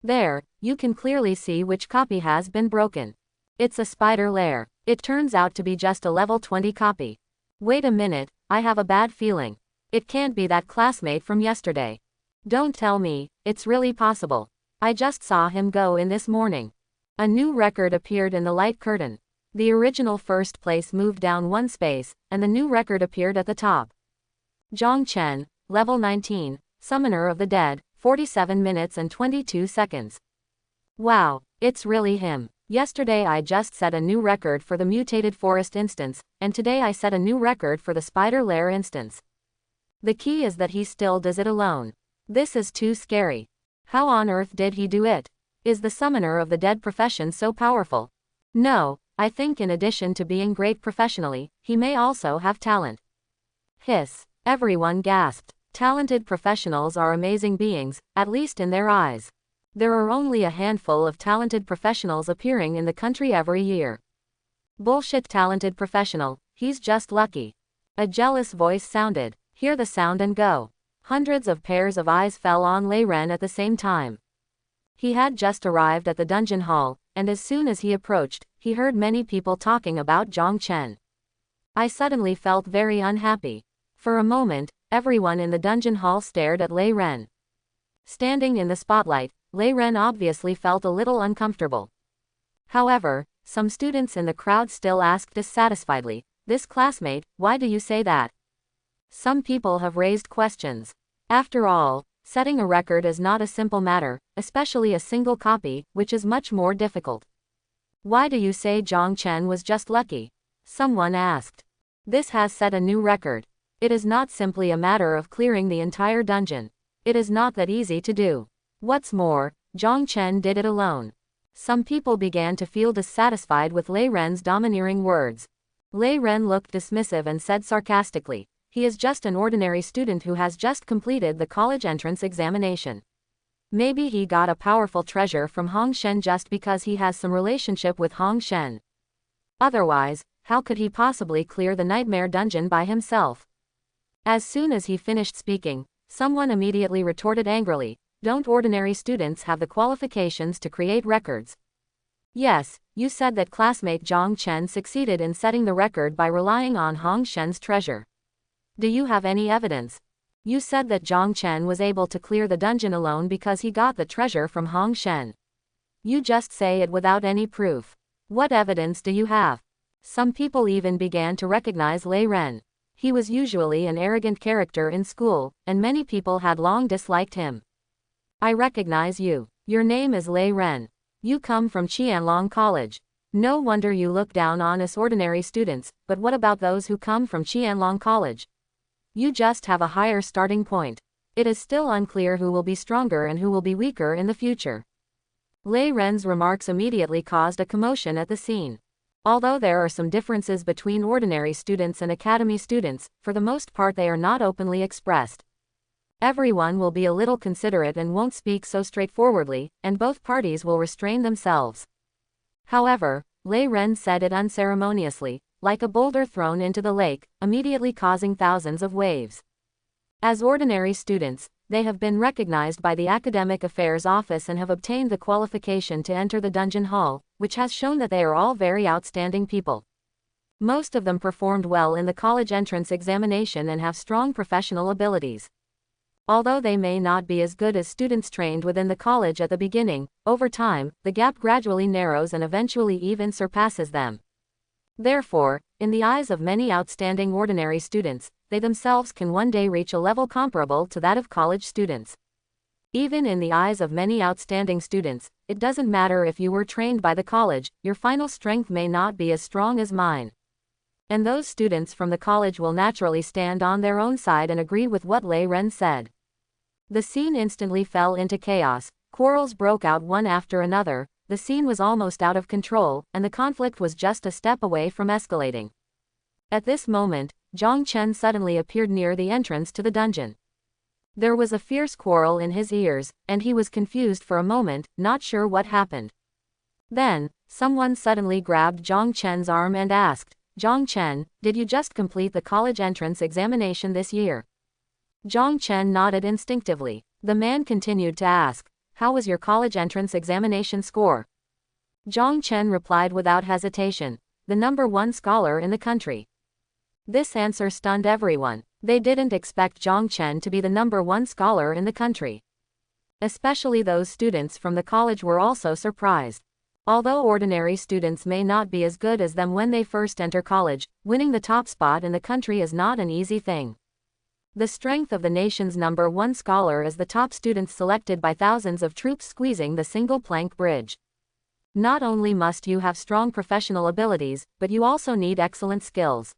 Speaker 1: There, you can clearly see which copy has been broken. It's a spider lair. It turns out to be just a level 20 copy. Wait a minute, I have a bad feeling. It can't be that classmate from yesterday. Don't tell me, it's really possible. I just saw him go in this morning. A new record appeared in the light curtain. The original first place moved down 1 space, and the new record appeared at the top. Zhang Chen, Level 19, Summoner of the Dead, 47 minutes and 22 seconds. Wow, it's really him. Yesterday I just set a new record for the mutated forest instance, and today I set a new record for the spider lair instance. The key is that he still does it alone. This is too scary. How on earth did he do it? Is the Summoner of the Dead profession so powerful? No, I think in addition to being great professionally, he may also have talent. Hiss. Everyone gasped. Talented professionals are amazing beings, at least in their eyes. There are only a handful of talented professionals appearing in the country every year. Bullshit talented professional, he's just lucky. A jealous voice sounded. Hear the sound and go. Hundreds of pairs of eyes fell on Lei Ren at the same time. He had just arrived at the dungeon hall, and as soon as he approached, he heard many people talking about Zhang Chen. I suddenly felt very unhappy. For a moment, everyone in the dungeon hall stared at Lei Ren. Standing in the spotlight, Lei Ren obviously felt a little uncomfortable. However, some students in the crowd still asked dissatisfiedly, "This classmate, why do you say that?" Some people have raised questions. After all, setting a record is not a simple matter, especially a single copy, which is much more difficult. Why do you say Zhang Chen was just lucky? Someone asked. This has set a new record. It is not simply a matter of clearing the entire dungeon. It is not that easy to do. What's more, Zhang Chen did it alone. Some people began to feel dissatisfied with Lei Ren's domineering words. Lei Ren looked dismissive and said sarcastically, "He is just an ordinary student who has just completed the college entrance examination. Maybe he got a powerful treasure from Hong Shen just because he has some relationship with Hong Shen. Otherwise, how could he possibly clear the nightmare dungeon by himself?" As soon as he finished speaking, someone immediately retorted angrily, "Don't ordinary students have the qualifications to create records?" Yes, you said that classmate Zhang Chen succeeded in setting the record by relying on Hong Shen's treasure. Do you have any evidence? You said that Zhang Chen was able to clear the dungeon alone because he got the treasure from Hong Shen. You just say it without any proof. What evidence do you have? Some people even began to recognize Lei Ren. He was usually an arrogant character in school, and many people had long disliked him. I recognize you. Your name is Lei Ren. You come from Qianlong College. No wonder you look down on us ordinary students, but what about those who come from Qianlong College? You just have a higher starting point. It is still unclear who will be stronger and who will be weaker in the future. Lei Ren's remarks immediately caused a commotion at the scene. Although there are some differences between ordinary students and academy students, for the most part they are not openly expressed. Everyone will be a little considerate and won't speak so straightforwardly, and both parties will restrain themselves. However, Lei Ren said it unceremoniously, like a boulder thrown into the lake, immediately causing thousands of waves. As ordinary students, they have been recognized by the Academic Affairs Office and have obtained the qualification to enter the dungeon hall, which has shown that they are all very outstanding people. Most of them performed well in the college entrance examination and have strong professional abilities. Although they may not be as good as students trained within the college at the beginning, over time, the gap gradually narrows and eventually even surpasses them. Therefore, in the eyes of many outstanding ordinary students, they themselves can one day reach a level comparable to that of college students. Even in the eyes of many outstanding students, it doesn't matter if you were trained by the college, your final strength may not be as strong as mine. And those students from the college will naturally stand on their own side and agree with what Lei Ren said. The scene instantly fell into chaos, quarrels broke out one after another, the scene was almost out of control, and the conflict was just a step away from escalating. At this moment, Zhang Chen suddenly appeared near the entrance to the dungeon. There was a fierce quarrel in his ears, and he was confused for a moment, not sure what happened. Then, someone suddenly grabbed Zhang Chen's arm and asked, "Zhang Chen, did you just complete the college entrance examination this year?" Zhang Chen nodded instinctively. The man continued to ask, "How was your college entrance examination score?" Zhang Chen replied without hesitation, "The #1 scholar in the country." This answer stunned everyone. They didn't expect Zhang Chen to be the #1 scholar in the country. Especially those students from the college were also surprised. Although ordinary students may not be as good as them when they first enter college, winning the top spot in the country is not an easy thing. The strength of the nation's #1 scholar is the top students selected by thousands of troops squeezing the single plank bridge. Not only must you have strong professional abilities, but you also need excellent skills.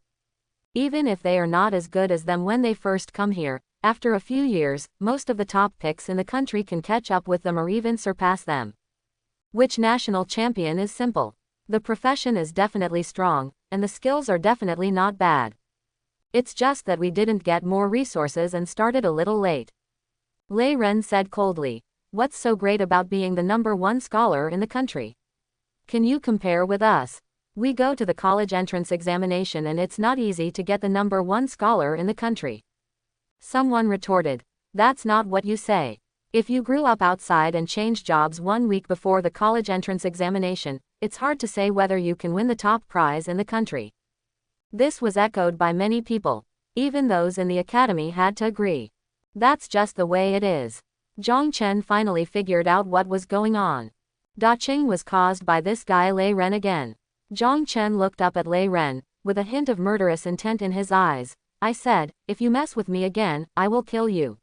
Speaker 1: Even if they are not as good as them when they first come here, after a few years, most of the top picks in the country can catch up with them or even surpass them. Which national champion is simple? The profession is definitely strong, and the skills are definitely not bad. It's just that we didn't get more resources and started a little late. Lei Ren said coldly. What's so great about being the #1 scholar in the country? Can you compare with us? We go to the college entrance examination and it's not easy to get the #1 scholar in the country. Someone retorted. That's not what you say. If you grew up outside and changed jobs 1 week before the college entrance examination, it's hard to say whether you can win the top prize in the country. This was echoed by many people. Even those in the academy had to agree. That's just the way it is. Zhang Chen finally figured out what was going on. Daching was caused by this guy Lei Ren again. Zhang Chen looked up at Lei Ren, with a hint of murderous intent in his eyes. I said, if you mess with me again, I will kill you.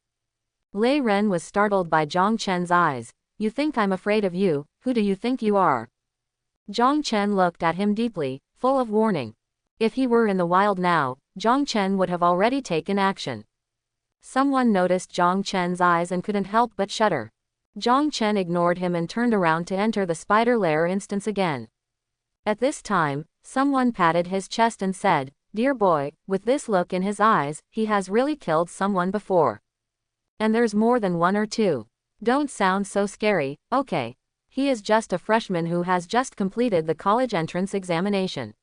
Speaker 1: Lei Ren was startled by Zhang Chen's eyes. You think I'm afraid of you? Who do you think you are? Zhang Chen looked at him deeply, full of warning. If he were in the wild now, Zhang Chen would have already taken action. Someone noticed Zhang Chen's eyes and couldn't help but shudder. Zhang Chen ignored him and turned around to enter the spider lair instance again. At this time, someone patted his chest and said, Dear boy, with this look in his eyes, he has really killed someone before. And there's more than one or two. Don't sound so scary, okay. He is just a freshman who has just completed the college entrance examination.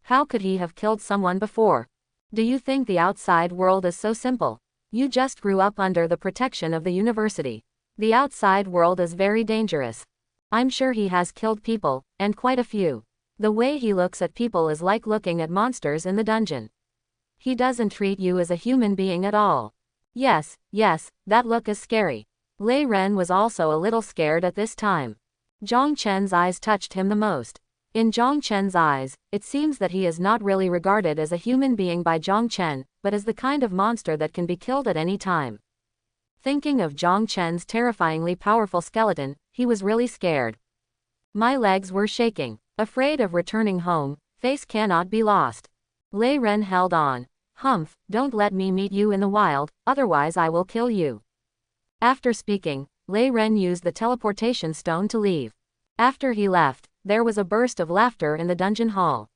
Speaker 1: How could he have killed someone before? Do you think the outside world is so simple? You just grew up under the protection of the university. The outside world is very dangerous. I'm sure he has killed people, and quite a few. The way he looks at people is like looking at monsters in the dungeon. He doesn't treat you as a human being at all. Yes, that look is scary. Lei Ren was also a little scared at this time. Zhang Chen's eyes touched him the most. In Zhang Chen's eyes, it seems that he is not really regarded as a human being by Zhang Chen, but as the kind of monster that can be killed at any time. Thinking of Zhang Chen's terrifyingly powerful skeleton, he was really scared. My legs were shaking. Afraid of returning home, face cannot be lost. Lei Ren held on. Humph, don't let me meet you in the wild, otherwise I will kill you. After speaking, Lei Ren used the teleportation stone to leave. After he left, there was a burst of laughter in the dungeon hall.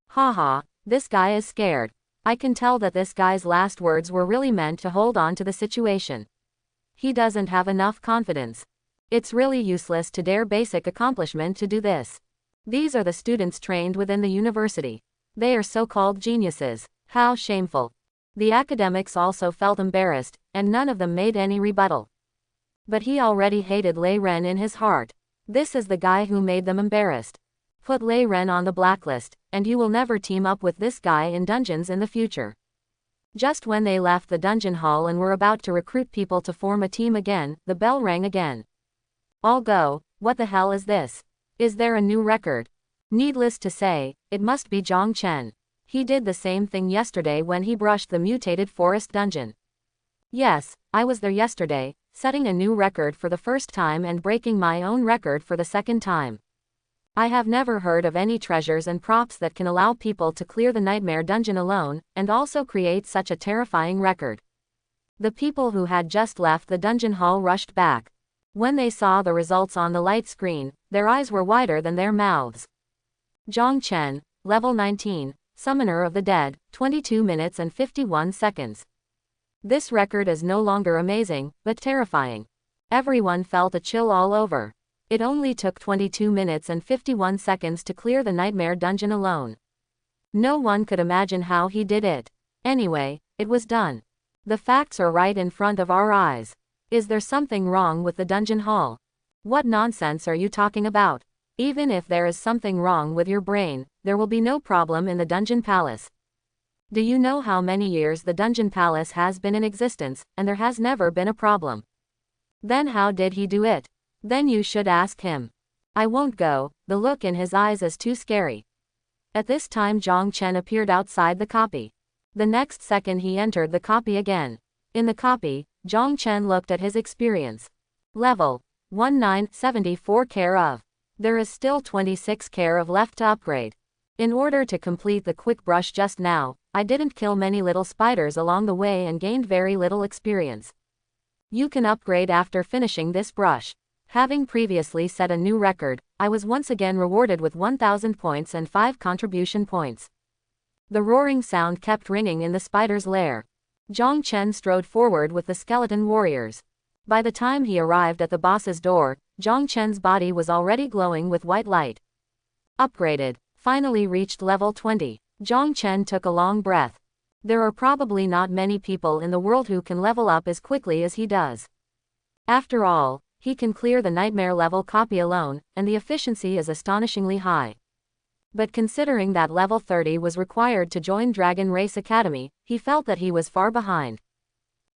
Speaker 1: Haha, this guy is scared. I can tell that this guy's last words were really meant to hold on to the situation. He doesn't have enough confidence. It's really useless to dare basic accomplishment to do this. These are the students trained within the university. They are so-called geniuses. How shameful. The academics also felt embarrassed, and none of them made any rebuttal. But he already hated Lei Ren in his heart. This is the guy who made them embarrassed. Put Lei Ren on the blacklist, and you will never team up with this guy in dungeons in the future. Just when they left the dungeon hall and were about to recruit people to form a team again, the bell rang again. All go, what the hell is this? Is there a new record? Needless to say, it must be Zhang Chen. He did the same thing yesterday when he brushed the mutated forest dungeon. Yes, I was there yesterday, setting a new record for the first time and breaking my own record for the second time. I have never heard of any treasures and props that can allow people to clear the nightmare dungeon alone, and also create such a terrifying record. The people who had just left the dungeon hall rushed back. When they saw the results on the light screen, their eyes were wider than their mouths. Zhang Chen, level 19, Summoner of the Dead, 22 minutes and 51 seconds. This record is no longer amazing, but terrifying. Everyone felt a chill all over. It only took 22 minutes and 51 seconds to clear the nightmare dungeon alone. No one could imagine how he did it. Anyway, it was done. The facts are right in front of our eyes. Is there something wrong with the dungeon hall? What nonsense are you talking about? Even if there is something wrong with your brain, there will be no problem in the dungeon palace. Do you know how many years the dungeon palace has been in existence, and there has never been a problem? Then how did he do it? Then you should ask him. I won't go, the look in his eyes is too scary. At this time Zhang Chen appeared outside the copy. The next second he entered the copy again. In the copy, Zhang Chen looked at his experience. Level 1974 care of. There is still 26 care of left to upgrade. In order to complete the quick brush just now, I didn't kill many little spiders along the way and gained very little experience. You can upgrade after finishing this brush. Having previously set a new record, I was once again rewarded with 1000 points and 5 contribution points. The roaring sound kept ringing in the spider's lair. Zhang Chen strode forward with the skeleton warriors. By the time he arrived at the boss's door, Zhang Chen's body was already glowing with white light. Upgraded. Finally reached level 20. Zhang Chen took a long breath. There are probably not many people in the world who can level up as quickly as he does. After all, he can clear the nightmare level copy alone, and the efficiency is astonishingly high. But considering that level 30 was required to join Dragon Race Academy, he felt that he was far behind.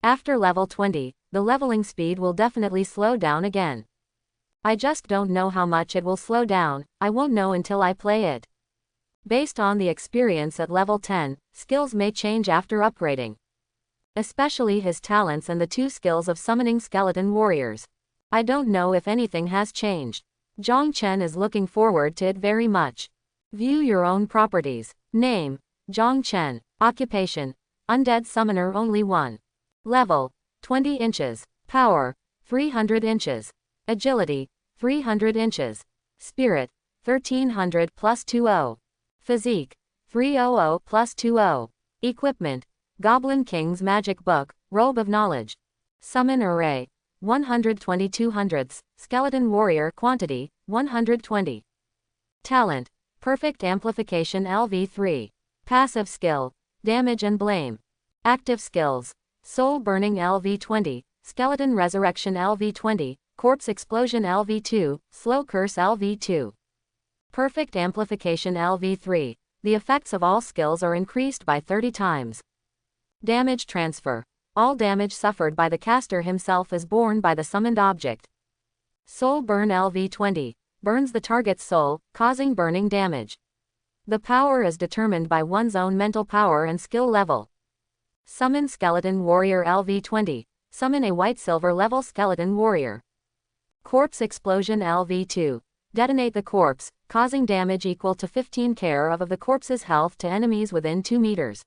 Speaker 1: After level 20, the leveling speed will definitely slow down again. I just don't know how much it will slow down, I won't know until I play it. Based on the experience at level 10, skills may change after upgrading. Especially his talents and the 2 skills of summoning skeleton warriors. I don't know if anything has changed. Zhang Chen is looking forward to it very much. View your own properties. Name: Zhang Chen. Occupation: Undead Summoner only 1. Level: 20 inches. Power: 300 inches. Agility: 300 inches. Spirit: 1300 plus 20. Physique: 300 plus 20. Equipment: Goblin King's Magic Book, Robe of Knowledge. Summon Array: 120 200ths, Skeleton Warrior Quantity, 120. Talent: Perfect Amplification LV3. Passive Skill: Damage and Blame. Active Skills: Soul Burning LV20, Skeleton Resurrection LV20, Corpse Explosion LV2, Slow Curse LV2. Perfect Amplification LV3. The effects of all skills are increased by 30 times. Damage Transfer: all damage suffered by the caster himself is borne by the summoned object. Soul Burn LV20. Burns the target's soul, causing burning damage. The power is determined by one's own mental power and skill level. Summon Skeleton Warrior LV20. Summon a white-silver level Skeleton Warrior. Corpse Explosion LV2. Detonate the corpse, causing damage equal to 15 care of the corpse's health to enemies within 2 meters.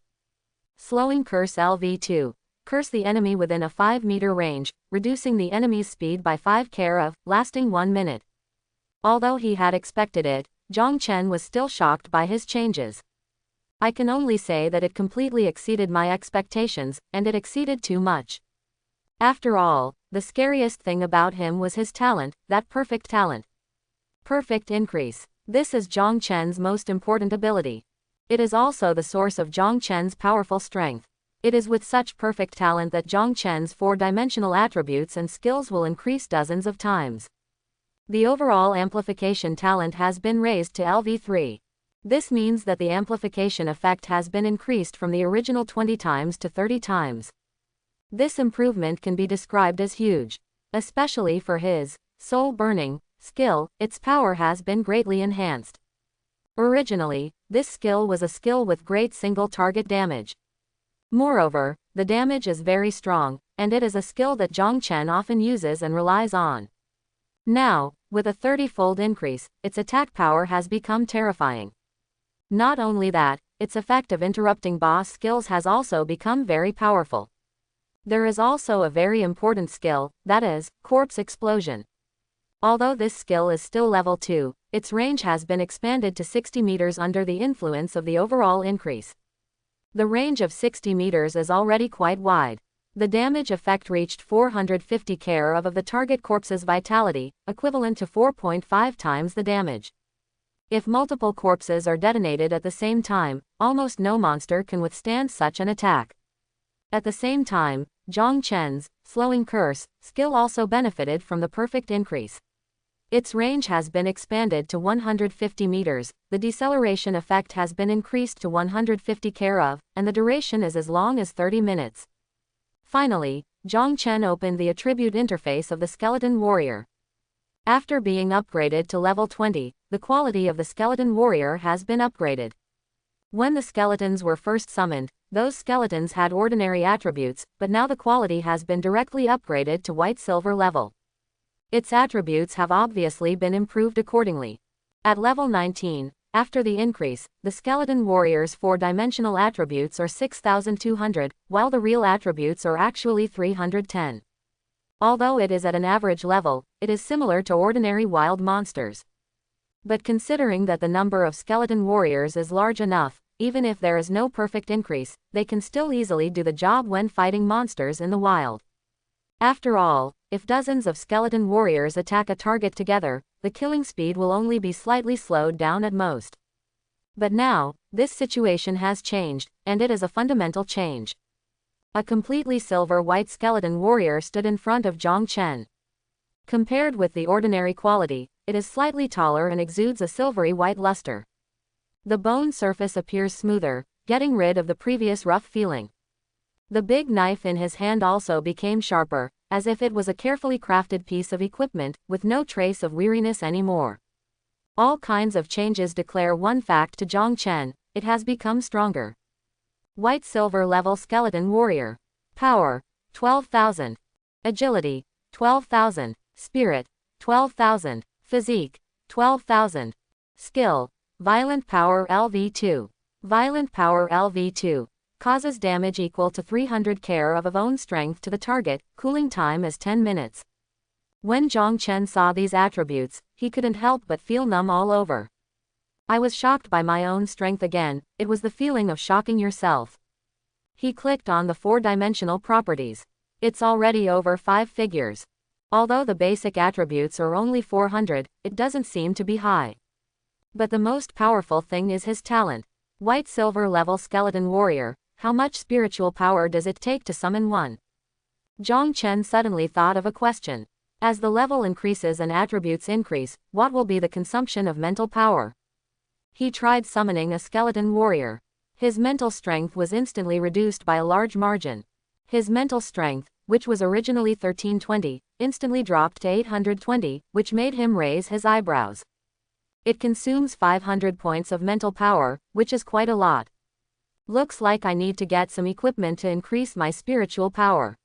Speaker 1: Slowing Curse LV2. Curse the enemy within a 5-meter range, reducing the enemy's speed by 5 care of, lasting 1 minute. Although he had expected it, Zhang Chen was still shocked by his changes. I can only say that it completely exceeded my expectations, and it exceeded too much. After all, the scariest thing about him was his talent, that perfect talent. Perfect Increase. This is Zhang Chen's most important ability. It is also the source of Zhang Chen's powerful strength. It is with such perfect talent that Zhang Chen's 4-dimensional attributes and skills will increase dozens of times. The overall amplification talent has been raised to LV3. This means that the amplification effect has been increased from the original 20 times to 30 times. This improvement can be described as huge. Especially for his soul burning skill, its power has been greatly enhanced. Originally, this skill was a skill with great single target damage. Moreover, the damage is very strong, and it is a skill that Zhang Chen often uses and relies on. Now, with a 30-fold increase, its attack power has become terrifying. Not only that, its effect of interrupting boss skills has also become very powerful. There is also a very important skill, that is, Corpse Explosion. Although this skill is still level 2, its range has been expanded to 60 meters under the influence of the overall increase. The range of 60 meters is already quite wide. The damage effect reached 450 care of the target corpse's vitality, equivalent to 4.5 times the damage. If multiple corpses are detonated at the same time, almost no monster can withstand such an attack. At the same time, Zhang Chen's Slowing Curse skill also benefited from the perfect increase. Its range has been expanded to 150 meters, the deceleration effect has been increased to 150 care of, and the duration is as long as 30 minutes. Finally, Zhang Chen opened the attribute interface of the Skeleton Warrior. After being upgraded to level 20, the quality of the Skeleton Warrior has been upgraded. When the skeletons were first summoned, those skeletons had ordinary attributes, but now the quality has been directly upgraded to white silver level. Its attributes have obviously been improved accordingly. At level 19, after the increase, the skeleton warrior's 4-dimensional attributes are 6,200, while the real attributes are actually 310. Although it is at an average level, it is similar to ordinary wild monsters. But considering that the number of skeleton warriors is large enough, even if there is no perfect increase, they can still easily do the job when fighting monsters in the wild. After all, if dozens of skeleton warriors attack a target together, the killing speed will only be slightly slowed down at most. But now, this situation has changed, and it is a fundamental change. A completely silver-white skeleton warrior stood in front of Zhang Chen. Compared with the ordinary quality, it is slightly taller and exudes a silvery white luster. The bone surface appears smoother, getting rid of the previous rough feeling. The big knife in his hand also became sharper, as if it was a carefully crafted piece of equipment, with no trace of weariness anymore. All kinds of changes declare one fact to Zhang Chen: it has become stronger. White silver level skeleton warrior. Power, 12,000. Agility, 12,000. Spirit, 12,000. Physique, 12,000. Skill, Violent Power LV2. Violent Power LV2. Causes damage equal to 300 care of own strength to the target, cooling time is 10 minutes. When Zhang Chen saw these attributes, he couldn't help but feel numb all over. I was shocked by my own strength again, it was the feeling of shocking yourself. He clicked on the 4-dimensional properties. It's already over 5 figures. Although the basic attributes are only 400, it doesn't seem to be high. But the most powerful thing is his talent. White silver level skeleton warrior. How much spiritual power does it take to summon one? Zhang Chen suddenly thought of a question. As the level increases and attributes increase, what will be the consumption of mental power? He tried summoning a skeleton warrior. His mental strength was instantly reduced by a large margin. His mental strength, which was originally 1320, instantly dropped to 820, which made him raise his eyebrows. It consumes 500 points of mental power, which is quite a lot. Looks like I need to get some equipment to increase my spiritual power.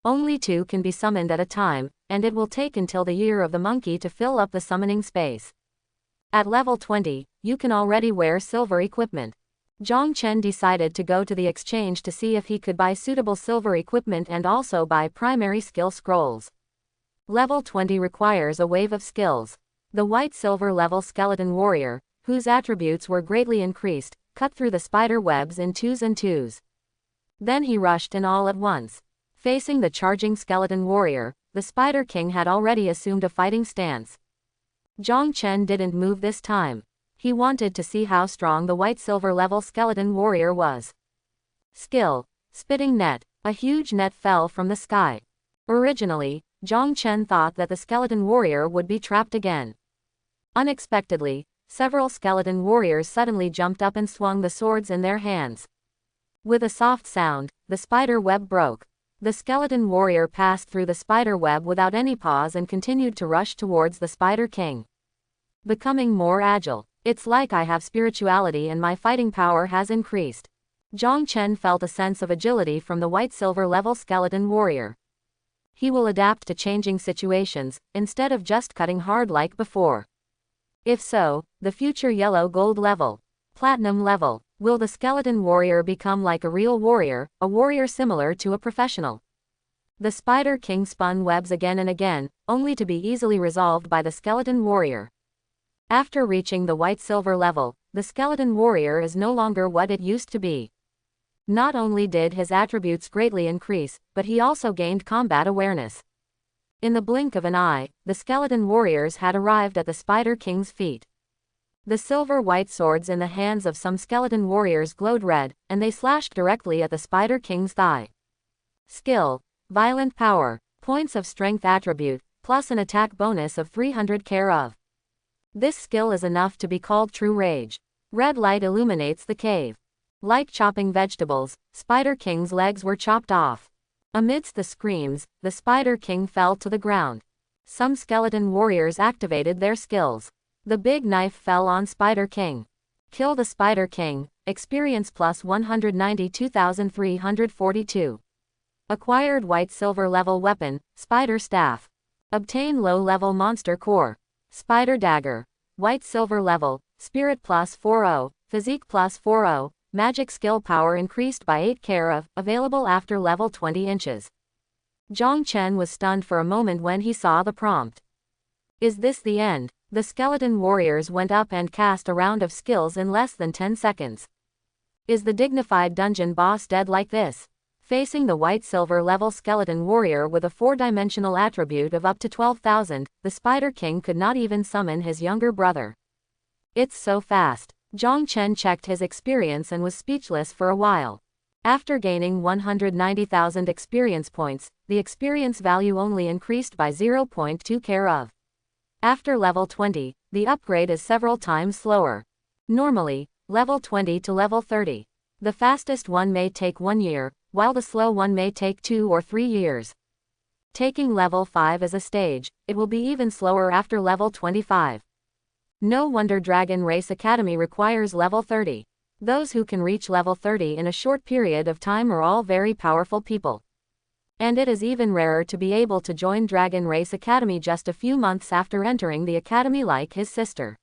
Speaker 1: Only 2 can be summoned at a time, and it will take until the year of the monkey to fill up the summoning space. At level 20, you can already wear silver equipment. Zhang Chen decided to go to the exchange to see if he could buy suitable silver equipment and also buy primary skill scrolls. Level 20 requires a wave of skills. The white silver level skeleton warrior, whose attributes were greatly increased, cut through the spider webs in 2s and 2s. Then he rushed in all at once. Facing the charging skeleton warrior, the Spider King had already assumed a fighting stance. Zhang Chen didn't move this time. He wanted to see how strong the white silver level skeleton warrior was. Skill, Spitting Net. A huge net fell from the sky. Originally, Zhang Chen thought that the skeleton warrior would be trapped again. Unexpectedly, several skeleton warriors suddenly jumped up and swung the swords in their hands. With a soft sound, the spider web broke. The skeleton warrior passed through the spider web without any pause and continued to rush towards the Spider King. Becoming more agile. It's like I have spirituality and my fighting power has increased. Zhang Chen felt a sense of agility from the white silver level skeleton warrior. He will adapt to changing situations, instead of just cutting hard like before. If so, the future yellow gold level, platinum level, will the skeleton warrior become like a real warrior, a warrior similar to a professional? The Spider King spun webs again and again, only to be easily resolved by the skeleton warrior. After reaching the white silver level, the skeleton warrior is no longer what it used to be. Not only did his attributes greatly increase, but he also gained combat awareness. In the blink of an eye, the skeleton warriors had arrived at the Spider King's feet. The silver-white swords in the hands of some skeleton warriors glowed red, and they slashed directly at the Spider King's thigh. Skill, Violent Power, points of strength attribute, plus an attack bonus of 300 care of. This skill is enough to be called true rage. Red light illuminates the cave. Like chopping vegetables, Spider King's legs were chopped off. Amidst the screams, the Spider King fell to the ground. Some skeleton warriors activated their skills. The big knife fell on Spider King. Kill the Spider King, experience plus 192,342. Acquired white silver level weapon, spider staff. Obtain low level monster core. Spider dagger. White silver level, spirit plus 40, physique plus 40, magic skill power increased by 8 care of, available after level 20 inches. Zhang Chen was stunned for a moment when he saw the prompt. Is this the end? The skeleton warriors went up and cast a round of skills in less than 10 seconds. Is the dignified dungeon boss dead like this? Facing the white silver level skeleton warrior with a 4-dimensional attribute of up to 12,000, the Spider King could not even summon his younger brother. It's so fast. Zhang Chen checked his experience and was speechless for a while. After gaining 190,000 experience points, the experience value only increased by 0.2 care of. After level 20, the upgrade is several times slower. Normally, level 20 to level 30. The fastest one may take 1 year, while the slow one may take 2 or 3 years. Taking level 5 as a stage, it will be even slower after level 25. No wonder Dragon Race Academy requires level 30. Those who can reach level 30 in a short period of time are all very powerful people. And it is even rarer to be able to join Dragon Race Academy just a few months after entering the academy like his sister.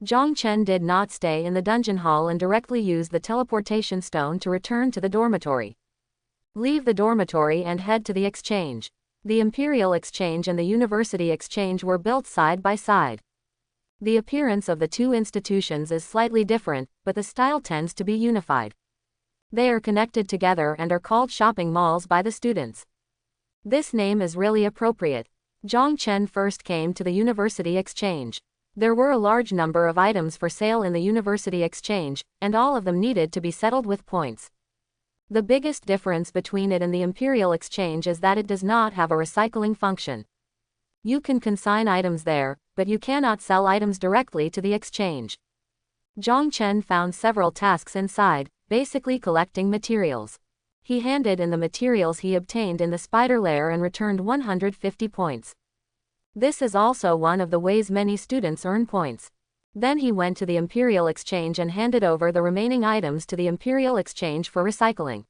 Speaker 1: Zhang Chen did not stay in the dungeon hall and directly used the teleportation stone to return to the dormitory. Leave the dormitory and head to the exchange. The Imperial Exchange and the University Exchange were built side by side. The appearance of the two institutions is slightly different, but the style tends to be unified. They are connected together and are called shopping malls by the students. This name is really appropriate. Zhang Chen first came to the University Exchange. There were a large number of items for sale in the University Exchange, and all of them needed to be settled with points. The biggest difference between it and the Imperial Exchange is that it does not have a recycling function. You can consign items there, but you cannot sell items directly to the exchange. Zhang Chen found several tasks inside, basically collecting materials. He handed in the materials he obtained in the spider lair and returned 150 points. This is also one of the ways many students earn points. Then he went to the Imperial Exchange and handed over the remaining items to the Imperial Exchange for recycling.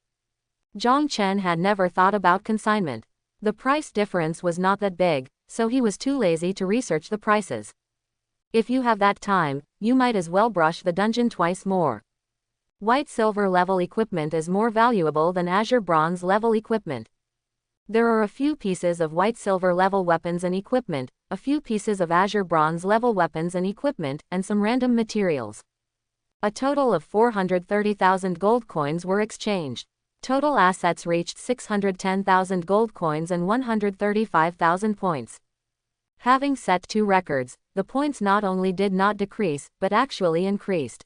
Speaker 1: Zhang Chen had never thought about consignment. The price difference was not that big, so he was too lazy to research the prices. If you have that time, you might as well brush the dungeon twice more. White silver level equipment is more valuable than azure bronze level equipment. There are a few pieces of white silver level weapons and equipment, a few pieces of azure bronze level weapons and equipment, and some random materials. A total of 430,000 gold coins were exchanged. Total assets reached 610,000 gold coins and 135,000 points. Having set 2 records, the points not only did not decrease, but actually increased.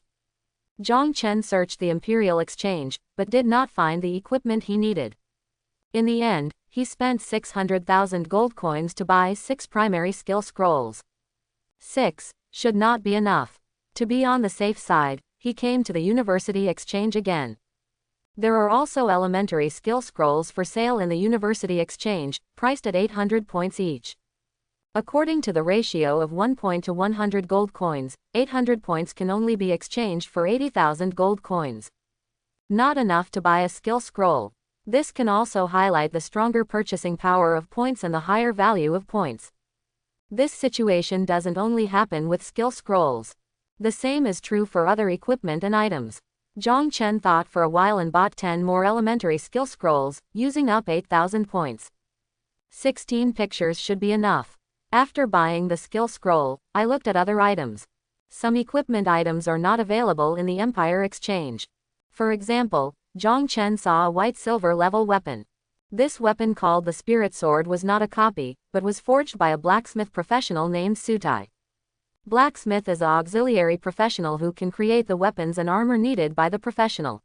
Speaker 1: Zhang Chen searched the Imperial Exchange, but did not find the equipment he needed. In the end, he spent 600,000 gold coins to buy 6 primary skill scrolls. 6 should not be enough. To be on the safe side, he came to the University Exchange again. There are also elementary skill scrolls for sale in the University Exchange, priced at 800 points each. According to the ratio of 1 point to 100 gold coins, 800 points can only be exchanged for 80,000 gold coins. Not enough to buy a skill scroll. This can also highlight the stronger purchasing power of points and the higher value of points. This situation doesn't only happen with skill scrolls. The same is true for other equipment and items. Zhang Chen thought for a while and bought 10 more elementary skill scrolls, using up 8,000 points. 16 pictures should be enough. After buying the skill scroll, I looked at other items. Some equipment items are not available in the Empire Exchange. For example, Zhang Chen saw a white silver level weapon. This weapon called the Spirit Sword was not a copy, but was forged by a blacksmith professional named Sutai. Blacksmith is an auxiliary professional who can create the weapons and armor needed by the professional.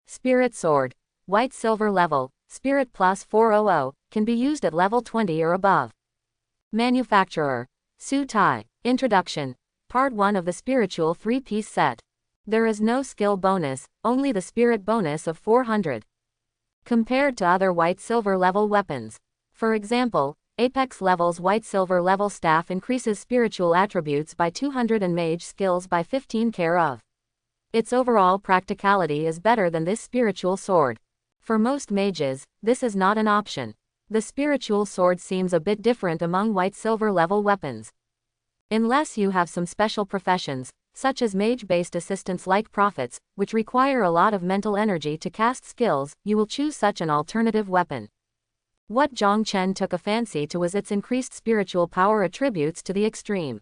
Speaker 1: Spirit Sword, white silver level, Spirit plus 400, can be used at level 20 or above. Manufacturer, Sutai. Introduction. Part 1 of the spiritual 3-piece set. There is no skill bonus, only the spirit bonus of 400. Compared to other white silver level weapons. For example, Apex Level's white silver level staff increases spiritual attributes by 200 and mage skills by 15 care of. Its overall practicality is better than this spiritual sword. For most mages, this is not an option. The spiritual sword seems a bit different among white-silver level weapons. Unless you have some special professions, such as mage-based assistants like prophets, which require a lot of mental energy to cast skills, you will choose such an alternative weapon. What Zhang Chen took a fancy to was its increased spiritual power attributes to the extreme.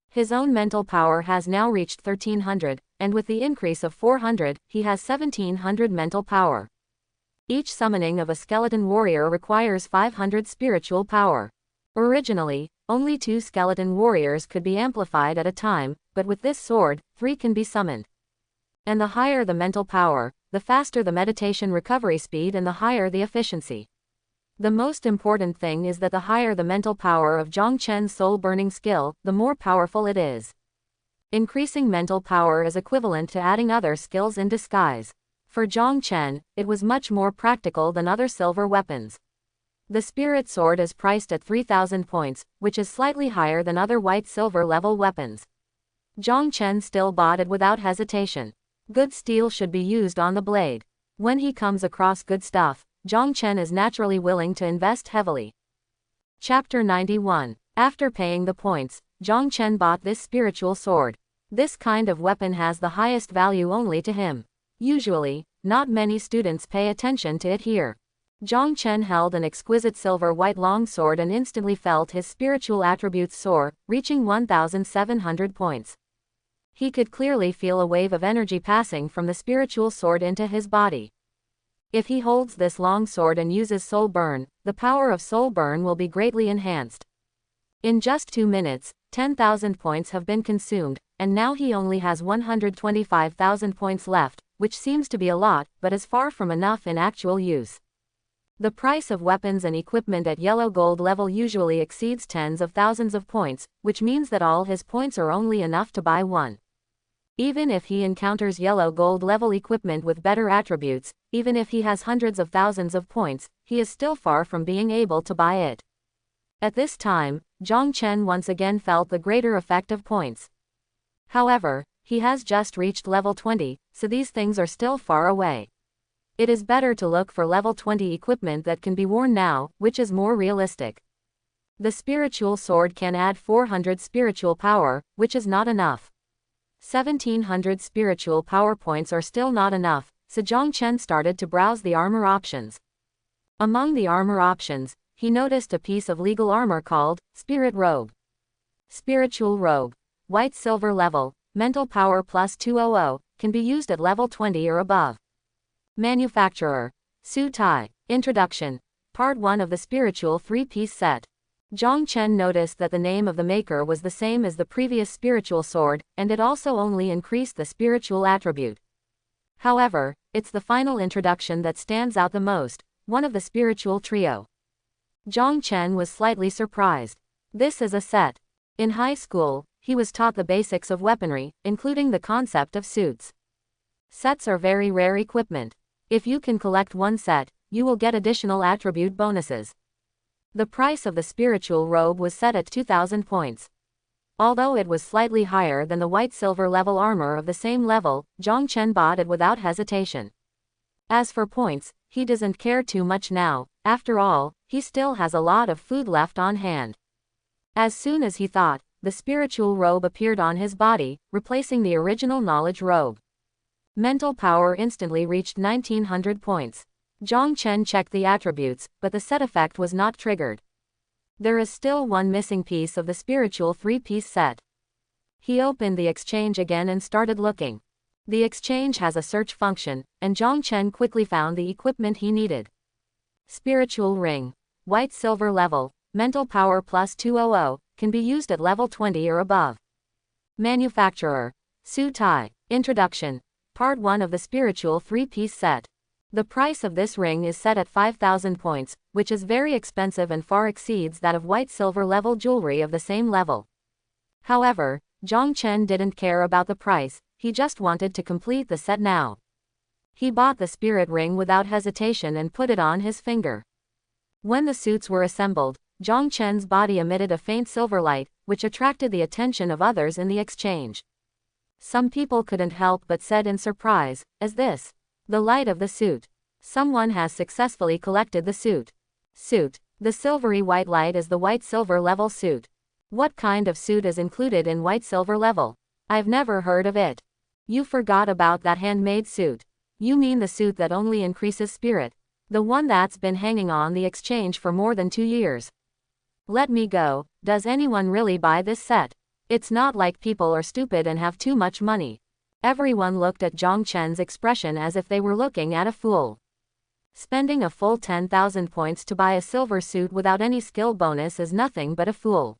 Speaker 1: His own mental power has now reached 1300, and with the increase of 400, he has 1700 mental power. Each summoning of a skeleton warrior requires 500 spiritual power. Originally, only 2 skeleton warriors could be amplified at a time, but with this sword, 3 can be summoned. And the higher the mental power, the faster the meditation recovery speed and the higher the efficiency. The most important thing is that the higher the mental power of Zhang Chen's soul-burning skill, the more powerful it is. Increasing mental power is equivalent to adding other skills in disguise. For Zhang Chen, it was much more practical than other silver weapons. The spirit sword is priced at 3,000 points, which is slightly higher than other white-silver level weapons. Zhang Chen still bought it without hesitation. Good steel should be used on the blade. When he comes across good stuff, Zhang Chen is naturally willing to invest heavily. Chapter 91. After paying the points, Zhang Chen bought this spiritual sword. This kind of weapon has the highest value only to him. Usually, not many students pay attention to it here. Zhang Chen held an exquisite silver-white longsword and instantly felt his spiritual attributes soar, reaching 1,700 points. He could clearly feel a wave of energy passing from the spiritual sword into his body. If he holds this long sword and uses Soul Burn, the power of Soul Burn will be greatly enhanced. In just 2 minutes, 10,000 points have been consumed, and now he only has 125,000 points left, which seems to be a lot, but is far from enough in actual use. The price of weapons and equipment at yellow gold level usually exceeds tens of thousands of points, which means that all his points are only enough to buy one. Even if he encounters yellow gold level equipment with better attributes, even if he has hundreds of thousands of points, he is still far from being able to buy it. At this time, Zhang Chen once again felt the greater effect of points. However, he has just reached level 20, so these things are still far away. It is better to look for level 20 equipment that can be worn now, which is more realistic. The spiritual sword can add 400 spiritual power, which is not enough. 1,700 spiritual power points are still not enough, so Zhang Chen started to browse the armor options. Among the armor options, he noticed a piece of legal armor called Spirit Robe. Spiritual Robe. White silver level, mental power plus 200, can be used at level 20 or above. Manufacturer. Su Tai. Introduction. Part 1 of the spiritual 3-piece set. Zhang Chen noticed that the name of the maker was the same as the previous spiritual sword, and it also only increased the spiritual attribute. However, it's the final introduction that stands out the most, one of the spiritual trio. Zhang Chen was slightly surprised. This is a set. In high school, he was taught the basics of weaponry, including the concept of suits. Sets are very rare equipment. If you can collect one set, you will get additional attribute bonuses. The price of the spiritual robe was set at 2,000 points. Although it was slightly higher than the white-silver level armor of the same level, Zhang Chen bought it without hesitation. As for points, he doesn't care too much now, after all, he still has a lot of food left on hand. As soon as he thought, the spiritual robe appeared on his body, replacing the original knowledge robe. Mental power instantly reached 1,900 points. Zhang Chen checked the attributes, but the set effect was not triggered. There is still one missing piece of the spiritual 3-piece set. He opened the exchange again and started looking. The exchange has a search function, and Zhang Chen quickly found the equipment he needed. Spiritual ring. White silver level, mental power plus 200, can be used at level 20 or above. Manufacturer. Su Tai. Introduction. Part 1 of the spiritual 3-piece set. The price of this ring is set at 5,000 points, which is very expensive and far exceeds that of white-silver level jewelry of the same level. However, Zhang Chen didn't care about the price, he just wanted to complete the set now. He bought the spirit ring without hesitation and put it on his finger. When the suits were assembled, Zhang Chen's body emitted a faint silver light, which attracted the attention of others in the exchange. Some people couldn't help but said in surprise, "Is this the light of the suit? Someone has successfully collected the suit." Suit. The silvery white light is the white silver level suit. What kind of suit is included in white silver level? I've never heard of it. You forgot about that handmade suit. You mean the suit that only increases spirit? The one that's been hanging on the exchange for more than 2 years. Let me go. Does anyone really buy this set? It's not like people are stupid and have too much money. Everyone looked at Zhang Chen's expression as if they were looking at a fool. Spending a full 10,000 points to buy a silver suit without any skill bonus is nothing but a fool.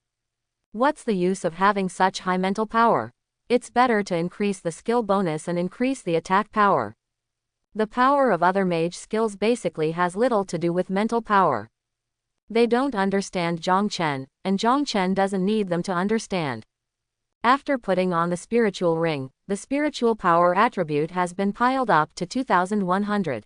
Speaker 1: What's the use of having such high mental power? It's better to increase the skill bonus and increase the attack power. The power of other mage skills basically has little to do with mental power. They don't understand Zhang Chen, and Zhang Chen doesn't need them to understand. After putting on the spiritual ring, the spiritual power attribute has been piled up to 2,100.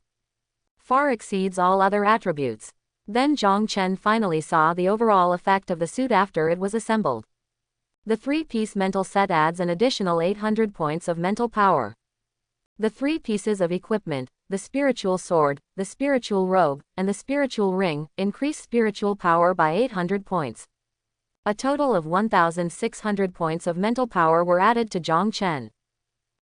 Speaker 1: Far exceeds all other attributes. Then Zhang Chen finally saw the overall effect of the suit after it was assembled. The 3-piece mental set adds an additional 800 points of mental power. The 3 pieces of equipment, the spiritual sword, the spiritual robe, and the spiritual ring, increase spiritual power by 800 points. A total of 1,600 points of mental power were added to Zhang Chen.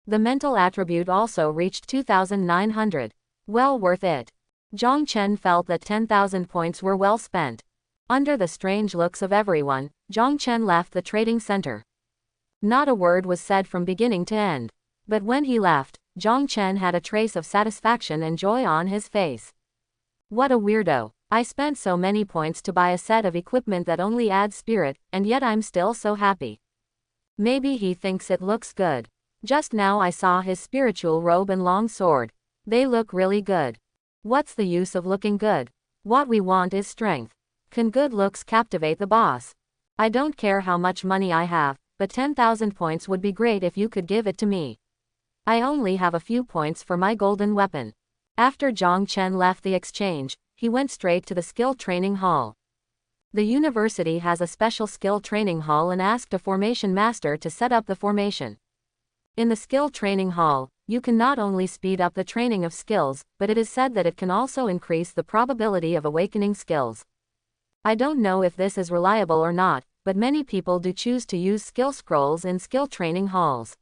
Speaker 1: The mental attribute also reached 2,900. Well worth it. Zhang Chen felt that 10,000 points were well spent. Under the strange looks of everyone, Zhang Chen left the trading center. Not a word was said from beginning to end. But when he left, Zhang Chen had a trace of satisfaction and joy on his face. What a weirdo. I spent so many points to buy a set of equipment that only adds spirit, and yet I'm still so happy. Maybe he thinks it looks good. Just now I saw his spiritual robe and long sword. They look really good. What's the use of looking good? What we want is strength. Can good looks captivate the boss? I don't care how much money I have, but 10,000 points would be great if you could give it to me. I only have a few points for my golden weapon. After Zhang Chen left the exchange, he went straight to the skill training hall. The university has a special skill training hall and asked a formation master to set up the formation. In the skill training hall, you can not only speed up the training of skills, but it is said that it can also increase the probability of awakening skills. I don't know if this is reliable or not, but many people do choose to use skill scrolls in skill training halls.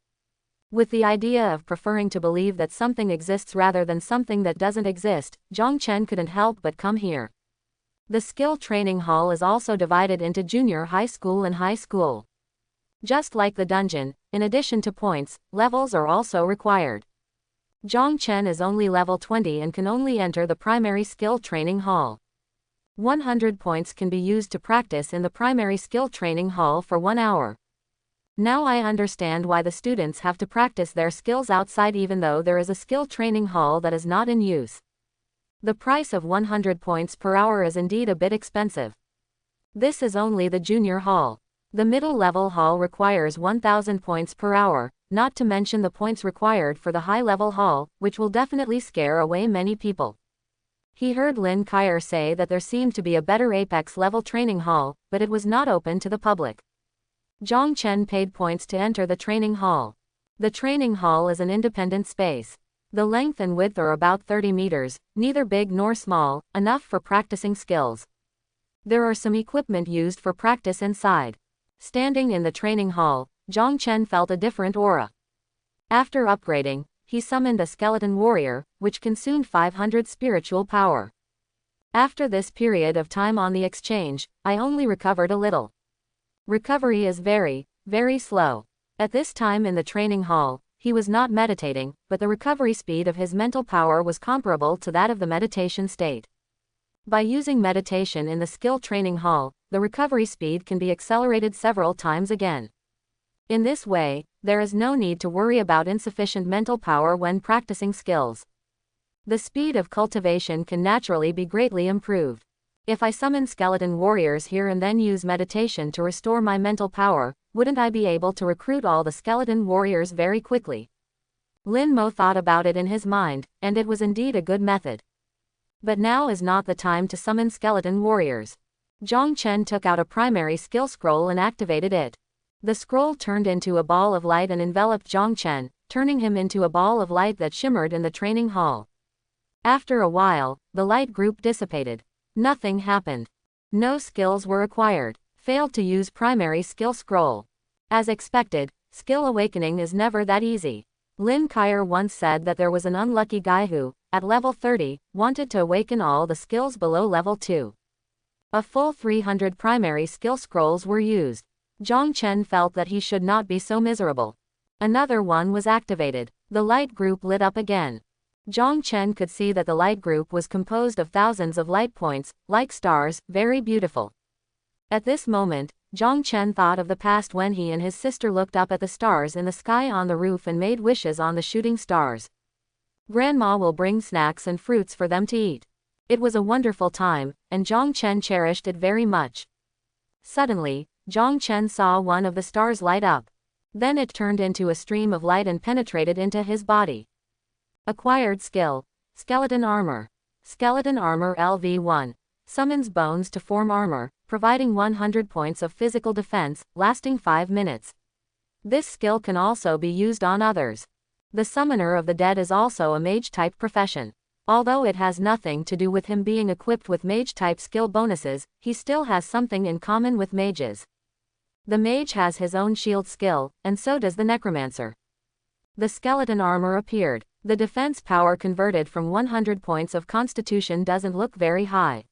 Speaker 1: With the idea of preferring to believe that something exists rather than something that doesn't exist, Zhang Chen couldn't help but come here. The skill training hall is also divided into junior high school and high school. Just like the dungeon, in addition to points, levels are also required. Zhang Chen is only level 20 and can only enter the primary skill training hall. 100 points can be used to practice in the primary skill training hall for 1 hour. Now I understand why the students have to practice their skills outside even though there is a skill training hall that is not in use. The price of 100 points per hour is indeed a bit expensive. This is only the junior hall. The middle level hall requires 1,000 points per hour, not to mention the points required for the high level hall, which will definitely scare away many people. He heard Lin Kyer say that there seemed to be a better Apex level training hall, but it was not open to the public. Zhang Chen paid points to enter the training hall. The training hall is an independent space. The length and width are about 30 meters, neither big nor small, enough for practicing skills. There are some equipment used for practice inside. Standing in the training hall, Zhang Chen felt a different aura. After upgrading, he summoned a skeleton warrior, which consumed 500 spiritual power. After this period of time on the exchange, I only recovered a little. Recovery is very, very slow. At this time in the training hall, he was not meditating, but the recovery speed of his mental power was comparable to that of the meditation state. By using meditation in the skill training hall, the recovery speed can be accelerated several times again. In this way, there is no need to worry about insufficient mental power when practicing skills. The speed of cultivation can naturally be greatly improved. If I summon skeleton warriors here and then use meditation to restore my mental power, wouldn't I be able to recruit all the skeleton warriors very quickly? Lin Mo thought about it in his mind, and it was indeed a good method. But now is not the time to summon skeleton warriors. Zhang Chen took out a primary skill scroll and activated it. The scroll turned into a ball of light and enveloped Zhang Chen, turning him into a ball of light that shimmered in the training hall. After a while, the light group dissipated. Nothing happened. No skills were acquired. Failed to use primary skill scroll. As expected, skill awakening is never that easy. Lin Kyer once said that there was an unlucky guy who, at level 30, wanted to awaken all the skills below level 2. A full 300 primary skill scrolls were used. Zhang Chen felt that he should not be so miserable. Another one was activated. The light group lit up again. Zhang Chen could see that the light group was composed of thousands of light points, like stars, very beautiful. At this moment, Zhang Chen thought of the past when he and his sister looked up at the stars in the sky on the roof and made wishes on the shooting stars. Grandma will bring snacks and fruits for them to eat. It was a wonderful time, and Zhang Chen cherished it very much. Suddenly, Zhang Chen saw one of the stars light up. Then it turned into a stream of light and penetrated into his body. Acquired skill. Skeleton armor. Skeleton armor LV1. Summons bones to form armor, providing 100 points of physical defense, lasting 5 minutes. This skill can also be used on others. The Summoner of the Dead is also a mage-type profession. Although it has nothing to do with him being equipped with mage-type skill bonuses, he still has something in common with mages. The mage has his own shield skill, and so does the necromancer. The skeleton armor appeared. The defense power converted from 100 points of constitution doesn't look very high.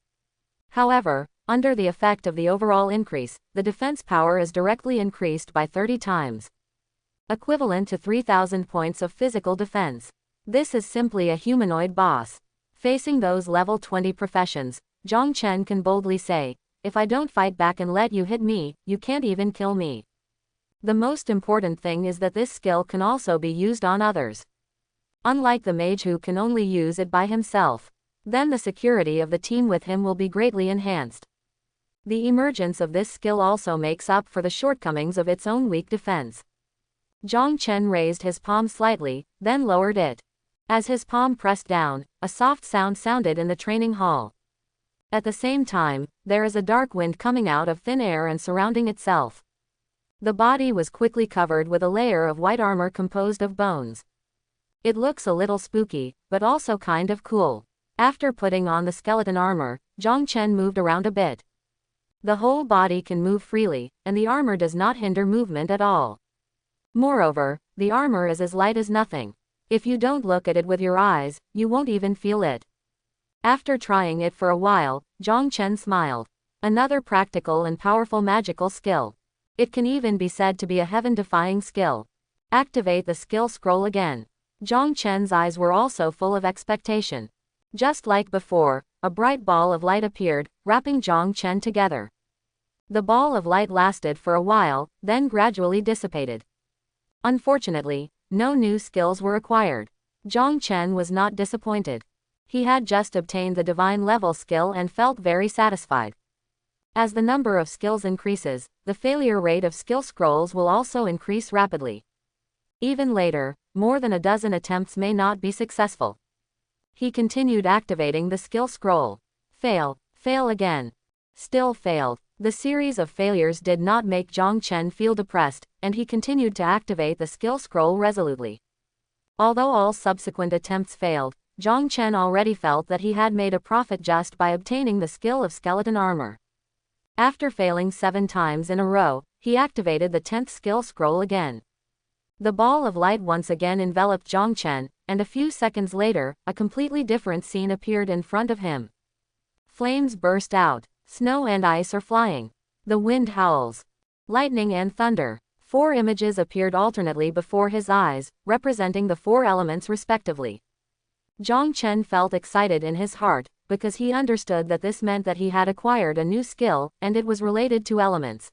Speaker 1: However, under the effect of the overall increase, the defense power is directly increased by 30 times. Equivalent to 3,000 points of physical defense. This is simply a humanoid boss. Facing those level 20 professions, Zhang Chen can boldly say, "If I don't fight back and let you hit me, you can't even kill me." The most important thing is that this skill can also be used on others. Unlike the mage who can only use it by himself, then the security of the team with him will be greatly enhanced. The emergence of this skill also makes up for the shortcomings of its own weak defense. Zhang Chen raised his palm slightly, then lowered it. As his palm pressed down, a soft sound sounded in the training hall. At the same time, there is a dark wind coming out of thin air and surrounding itself. The body was quickly covered with a layer of white armor composed of bones. It looks a little spooky, but also kind of cool. After putting on the skeleton armor, Zhang Chen moved around a bit. The whole body can move freely, and the armor does not hinder movement at all. Moreover, the armor is as light as nothing. If you don't look at it with your eyes, you won't even feel it. After trying it for a while, Zhang Chen smiled. Another practical and powerful magical skill. It can even be said to be a heaven-defying skill. Activate the skill scroll again. Zhang Chen's eyes were also full of expectation. Just like before, a bright ball of light appeared, wrapping Zhang Chen together. The ball of light lasted for a while, then gradually dissipated. Unfortunately, no new skills were acquired. Zhang Chen was not disappointed. He had just obtained the divine level skill and felt very satisfied. As the number of skills increases, the failure rate of skill scrolls will also increase rapidly. Even later, more than a dozen attempts may not be successful. He continued activating the skill scroll. Fail, fail again. Still failed. The series of failures did not make Zhang Chen feel depressed, and he continued to activate the skill scroll resolutely. Although all subsequent attempts failed, Zhang Chen already felt that he had made a profit just by obtaining the skill of skeleton armor. After failing 7 times in a row, he activated the 10th skill scroll again. The ball of light once again enveloped Zhang Chen, and a few seconds later, a completely different scene appeared in front of him. Flames burst out. Snow and ice are flying. The wind howls. Lightning and thunder. 4 images appeared alternately before his eyes, representing the 4 elements respectively. Zhang Chen felt excited in his heart, because he understood that this meant that he had acquired a new skill, and it was related to elements.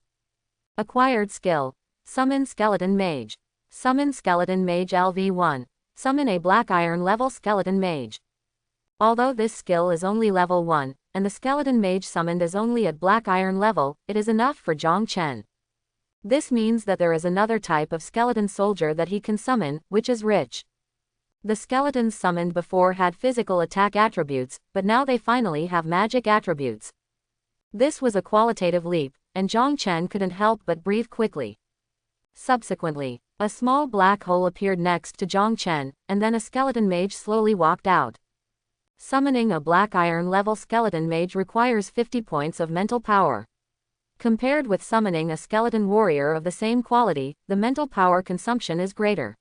Speaker 1: Acquired skill. Summon Skeleton Mage. Summon Skeleton Mage LV1. Summon a Black Iron level Skeleton Mage. Although this skill is only level 1, and the Skeleton Mage summoned is only at Black Iron level, it is enough for Zhang Chen. This means that there is another type of skeleton soldier that he can summon, which is rich. The skeletons summoned before had physical attack attributes, but now they finally have magic attributes. This was a qualitative leap, and Zhang Chen couldn't help but breathe quickly. Subsequently, a small black hole appeared next to Zhang Chen, and then a skeleton mage slowly walked out. Summoning a black iron level skeleton mage requires 50 points of mental power. Compared with summoning a skeleton warrior of the same quality, the mental power consumption is greater.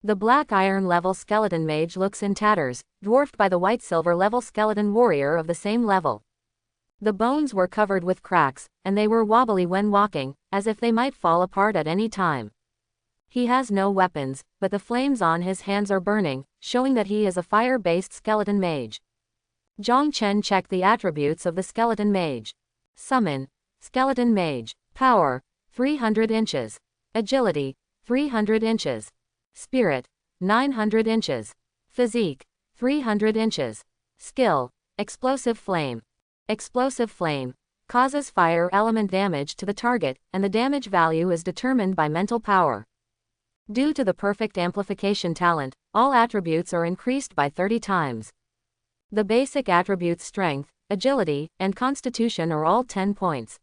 Speaker 1: The black iron level skeleton mage looks in tatters, dwarfed by the white silver level skeleton warrior of the same level. The bones were covered with cracks, and they were wobbly when walking, as if they might fall apart at any time. He has no weapons, but the flames on his hands are burning, showing that he is a fire-based skeleton mage. Zhang Chen checked the attributes of the skeleton mage. Summon. Skeleton mage. Power. 300 inches. Agility. 300 inches. Spirit. 900 inches. Physique. 300 inches. Skill. Explosive flame. Explosive flame causes fire element damage to the target, and the damage value is determined by mental power. Due to the perfect amplification talent, all attributes are increased by 30 times. The basic attributes strength, agility, and constitution are all 10 points.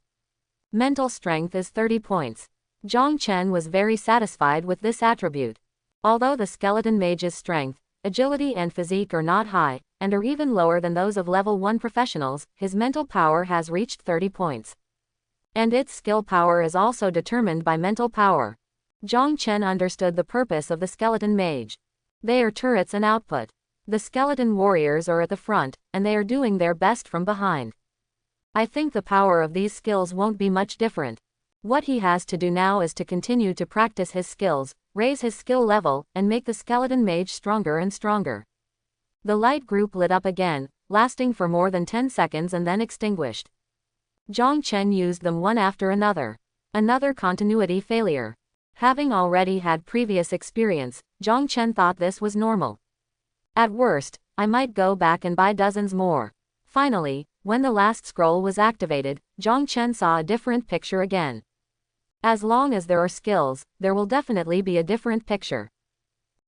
Speaker 1: Mental strength is 30 points. Zhang Chen was very satisfied with this attribute. Although the skeleton mage's strength, agility and physique are not high, and are even lower than those of level 1 professionals, his mental power has reached 30 points. And its skill power is also determined by mental power. Zhang Chen understood the purpose of the skeleton mage. They are turrets and output. The skeleton warriors are at the front, and they are doing their best from behind. I think the power of these skills won't be much different. What he has to do now is to continue to practice his skills, raise his skill level, and make the skeleton mage stronger and stronger. The light group lit up again, lasting for more than 10 seconds and then extinguished. Zhang Chen used them one after another. Another continuity failure. Having already had previous experience, Zhang Chen thought this was normal. At worst, I might go back and buy dozens more. Finally, when the last scroll was activated, Zhang Chen saw a different picture again. As long as there are skills, there will definitely be a different picture.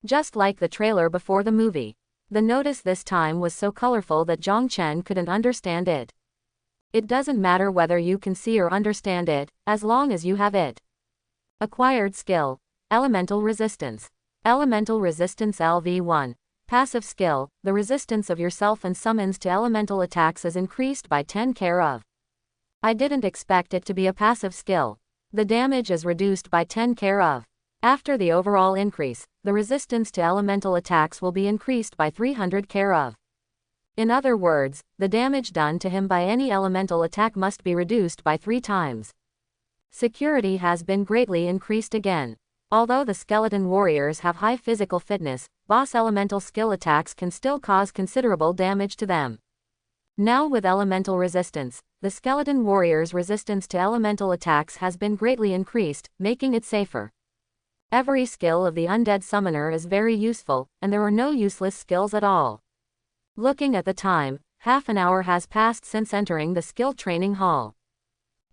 Speaker 1: Just like the trailer before the movie. The notice this time was so colorful that Zhang Chen couldn't understand it. It doesn't matter whether you can see or understand it, as long as you have it. Acquired skill. Elemental resistance. Elemental resistance LV1. Passive skill. The resistance of yourself and summons to elemental attacks is increased by 10 care of. I didn't expect it to be a passive skill. The damage is reduced by 10 care of. After the overall increase, the resistance to elemental attacks will be increased by 300 care of. In other words, the damage done to him by any elemental attack must be reduced by 3 times. Security has been greatly increased again. Although the skeleton warriors have high physical fitness, boss elemental skill attacks can still cause considerable damage to them. Now with elemental resistance, the skeleton warrior's resistance to elemental attacks has been greatly increased, making it safer. Every skill of the undead summoner is very useful, and there are no useless skills at all. Looking at the time, half an hour has passed since entering the skill training hall.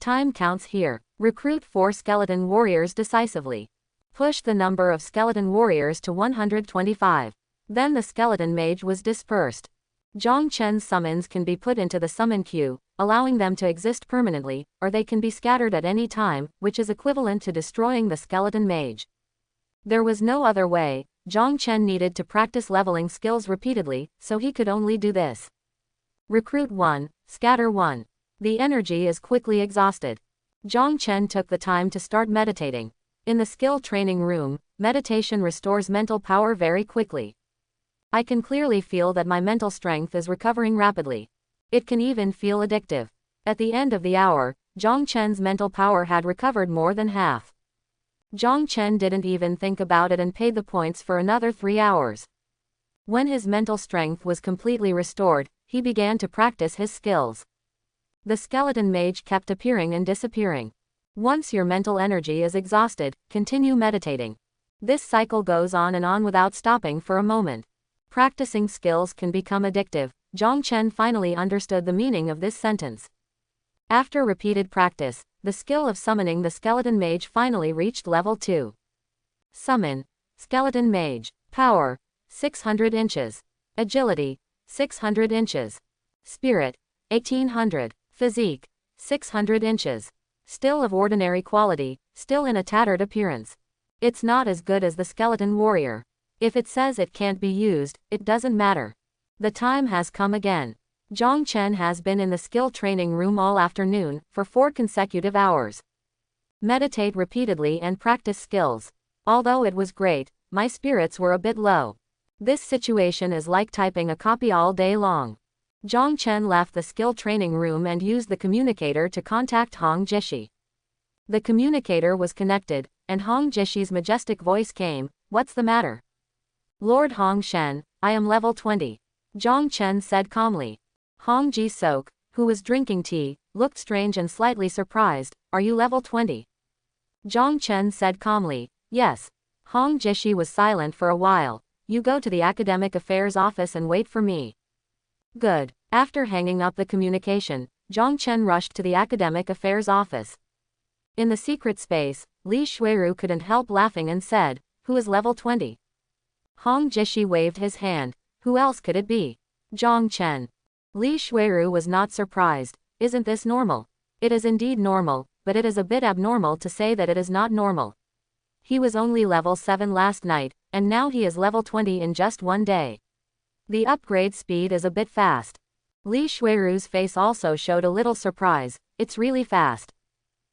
Speaker 1: Time counts here. Recruit 4 skeleton warriors decisively. Push the number of skeleton warriors to 125. Then the skeleton mage was dispersed. Zhang Chen's summons can be put into the summon queue, allowing them to exist permanently, or they can be scattered at any time, which is equivalent to destroying the skeleton mage. There was no other way. Zhang Chen needed to practice leveling skills repeatedly, so he could only do this. Recruit 1, scatter 1. The energy is quickly exhausted. Zhang Chen took the time to start meditating. In the skill training room, meditation restores mental power very quickly. I can clearly feel that my mental strength is recovering rapidly. It can even feel addictive. At the end of the hour, Zhang Chen's mental power had recovered more than half. Zhang Chen didn't even think about it and paid the points for another 3 hours. When his mental strength was completely restored, he began to practice his skills. The skeleton mage kept appearing and disappearing. Once your mental energy is exhausted, continue meditating. This cycle goes on and on without stopping for a moment. Practicing skills can become addictive. Zhang Chen finally understood the meaning of this sentence. After repeated practice, the skill of summoning the skeleton mage finally reached level 2. Summon. Skeleton mage. Power. 600 inches. Agility. 600 inches. Spirit. 1800. Physique. 600 inches. still of ordinary quality, still in a tattered appearance. It's not as good as the skeleton warrior. If it says it can't be used, it doesn't matter. The time has come again. Zhang Chen has been in the skill training room all afternoon, for 4 consecutive hours. Meditate repeatedly and practice skills. Although it was great, my spirits were a bit low. This situation is like typing a copy all day long. Zhang Chen left the skill training room and used the communicator to contact Hong Jishi. The communicator was connected, and Hong Jishi's majestic voice came, "What's the matter?" "Lord Hong Shen, I am level 20. Zhang Chen said calmly. Hong Ji Sok, who was drinking tea, looked strange and slightly surprised. "Are you level 20? Zhang Chen said calmly, "Yes." Hong Jishi was silent for a while. "You go to the academic affairs office and wait for me." "Good." After hanging up the communication, Zhang Chen rushed to the academic affairs office. In the secret space, Li Shuiru couldn't help laughing and said, "Who is level 20? Hong Jishi waved his hand. "Who else could it be? Zhang Chen." Li Shuiru was not surprised. "Isn't this normal?" "It is indeed normal, but it is a bit abnormal to say that it is not normal. He was only level 7 last night, and now he is level 20 in just one day. The upgrade speed is a bit fast." Li Shuiru's face also showed a little surprise. "It's really fast.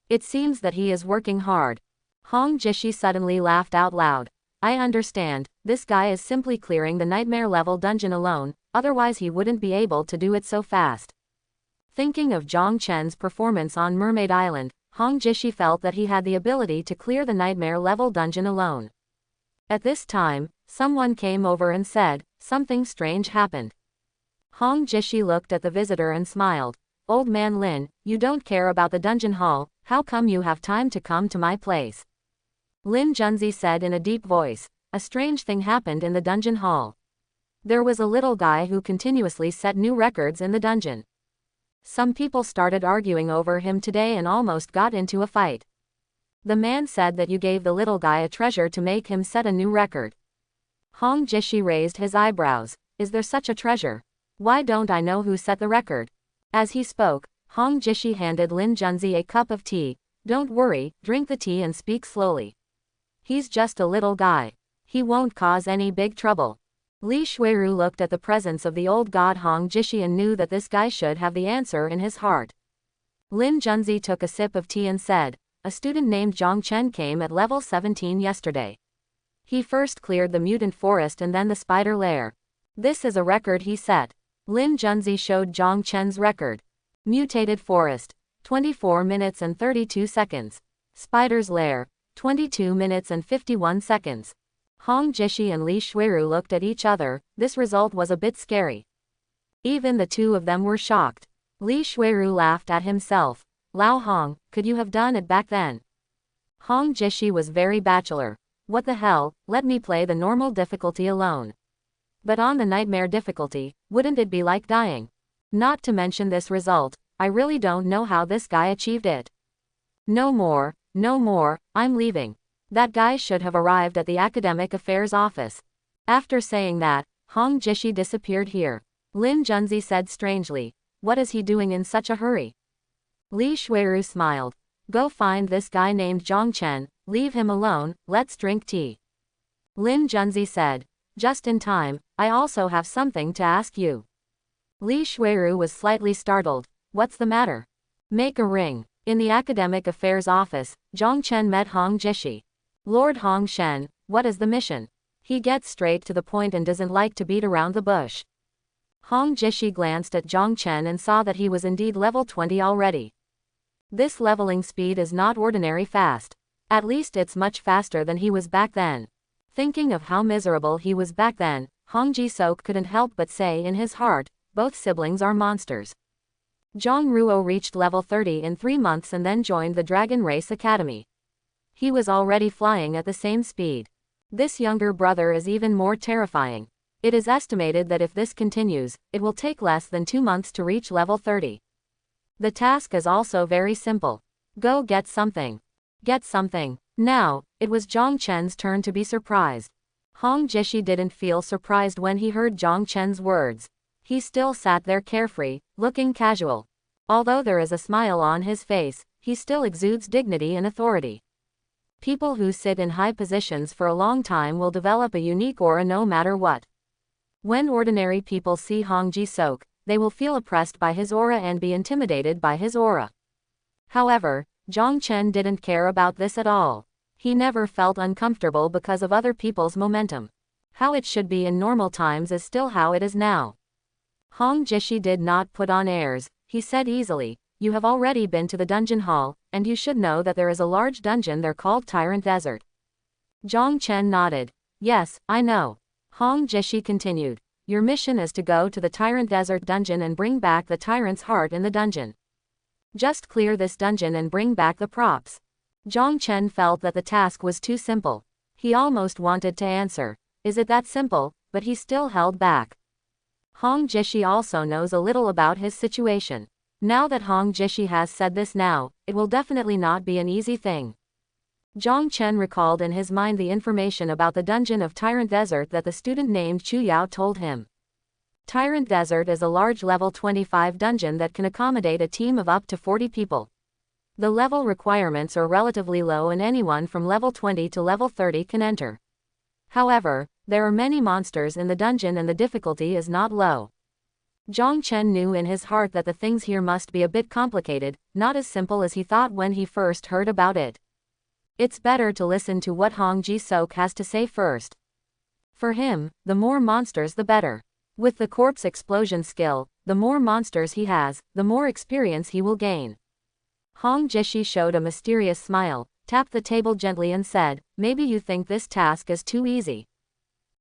Speaker 1: It seems that he is working hard." Hong Jishi suddenly laughed out loud. "I understand, this guy is simply clearing the nightmare level dungeon alone, otherwise he wouldn't be able to do it so fast." Thinking of Zhang Chen's performance on Mermaid Island, Hong Jishi felt that he had the ability to clear the nightmare level dungeon alone. At this time, someone came over and said, "Something strange happened." Hong Jishi looked at the visitor and smiled. "Old man Lin, you don't care about the dungeon hall, how come you have time to come to my place?" Lin Junzi said in a deep voice. "A strange thing happened in the dungeon hall. There was a little guy who continuously set new records in the dungeon. Some people started arguing over him today and almost got into a fight. The man said that you gave the little guy a treasure to make him set a new record." Hong Jishi raised his eyebrows. "Is there such a treasure? Why don't I know who set the record?" As he spoke, Hong Jishi handed Lin Junzi a cup of tea. "Don't worry, drink the tea and speak slowly. He's just a little guy. He won't cause any big trouble." Li Shuiru looked at the presence of the old god Hong Jishi and knew that this guy should have the answer in his heart. Lin Junzi took a sip of tea and said, "A student named Zhang Chen came at level 17 yesterday. He first cleared the mutant forest and then the spider lair. This is a record he set." Lin Junzi showed Zhang Chen's record. Mutated forest, 24 minutes and 32 seconds. Spider's lair, 22 minutes and 51 seconds. Hong Jishi and Li Shuiru looked at each other. This result was a bit scary. Even the two of them were shocked. Li Shuiru laughed at himself. "Lao Hong, could you have done it back then?" Hong Jishi was very bachelor. "What the hell, let me play the normal difficulty alone. But on the nightmare difficulty, wouldn't it be like dying? Not to mention this result, I really don't know how this guy achieved it. No more, no more, I'm leaving. That guy should have arrived at the academic affairs office." After saying that, Hong Jishi disappeared here. Lin Junzi said strangely, "What is he doing in such a hurry?" Li Shuiru smiled. "Go find this guy named Zhang Chen, leave him alone, let's drink tea." Lin Junzi said, "Just in time, I also have something to ask you." Li Shuiru was slightly startled. "What's the matter?" "Make a ring." In the academic affairs office, Zhang Chen met Hong Jishi. "Lord Hong Shen, what is the mission?" He gets straight to the point and doesn't like to beat around the bush. Hong Jishi glanced at Zhang Chen and saw that he was indeed level 20 already. This leveling speed is not ordinary fast. At least it's much faster than he was back then. Thinking of how miserable he was back then, Hong Ji Sok couldn't help but say in his heart, both siblings are monsters. Zhang Ruo reached level 30 in 3 months and then joined the Dragon Race Academy. He was already flying at the same speed. This younger brother is even more terrifying. It is estimated that if this continues, it will take less than 2 months to reach level 30. The task is also very simple. Go get something. Get something. Now, it was Zhang Chen's turn to be surprised. Hong Jishi didn't feel surprised when he heard Zhang Chen's words. He still sat there carefree, looking casual. Although there is a smile on his face, he still exudes dignity and authority. People who sit in high positions for a long time will develop a unique aura no matter what. When ordinary people see Hong Ji-sok, they will feel oppressed by his aura and be intimidated by his aura. However, Zhang Chen didn't care about this at all. He never felt uncomfortable because of other people's momentum. How it should be in normal times is still how it is now. Hong Jishi did not put on airs. He said easily, "You have already been to the dungeon hall, and you should know that there is a large dungeon there called Tyrant Desert." Zhang Chen nodded. "Yes, I know." Hong Jishi continued, "Your mission is to go to the Tyrant Desert dungeon and bring back the tyrant's heart in the dungeon. Just clear this dungeon and bring back the props." Zhang Chen felt that the task was too simple. He almost wanted to answer, "Is it that simple?" but he still held back. Hong Jishi also knows a little about his situation. Now that Hong Jishi has said this now, it will definitely not be an easy thing. Zhang Chen recalled in his mind the information about the dungeon of Tyrant Desert that the student named Chu Yao told him. Tyrant Desert is a large level 25 dungeon that can accommodate a team of up to 40 people. The level requirements are relatively low and anyone from level 20 to level 30 can enter. However, there are many monsters in the dungeon and the difficulty is not low. Zhang Chen knew in his heart that the things here must be a bit complicated, not as simple as he thought when he first heard about it. It's better to listen to what Hong Ji-sok has to say first. For him, the more monsters the better. With the corpse explosion skill, the more monsters he has, the more experience he will gain. Hong Jishi showed a mysterious smile, tapped the table gently and said, "Maybe you think this task is too easy."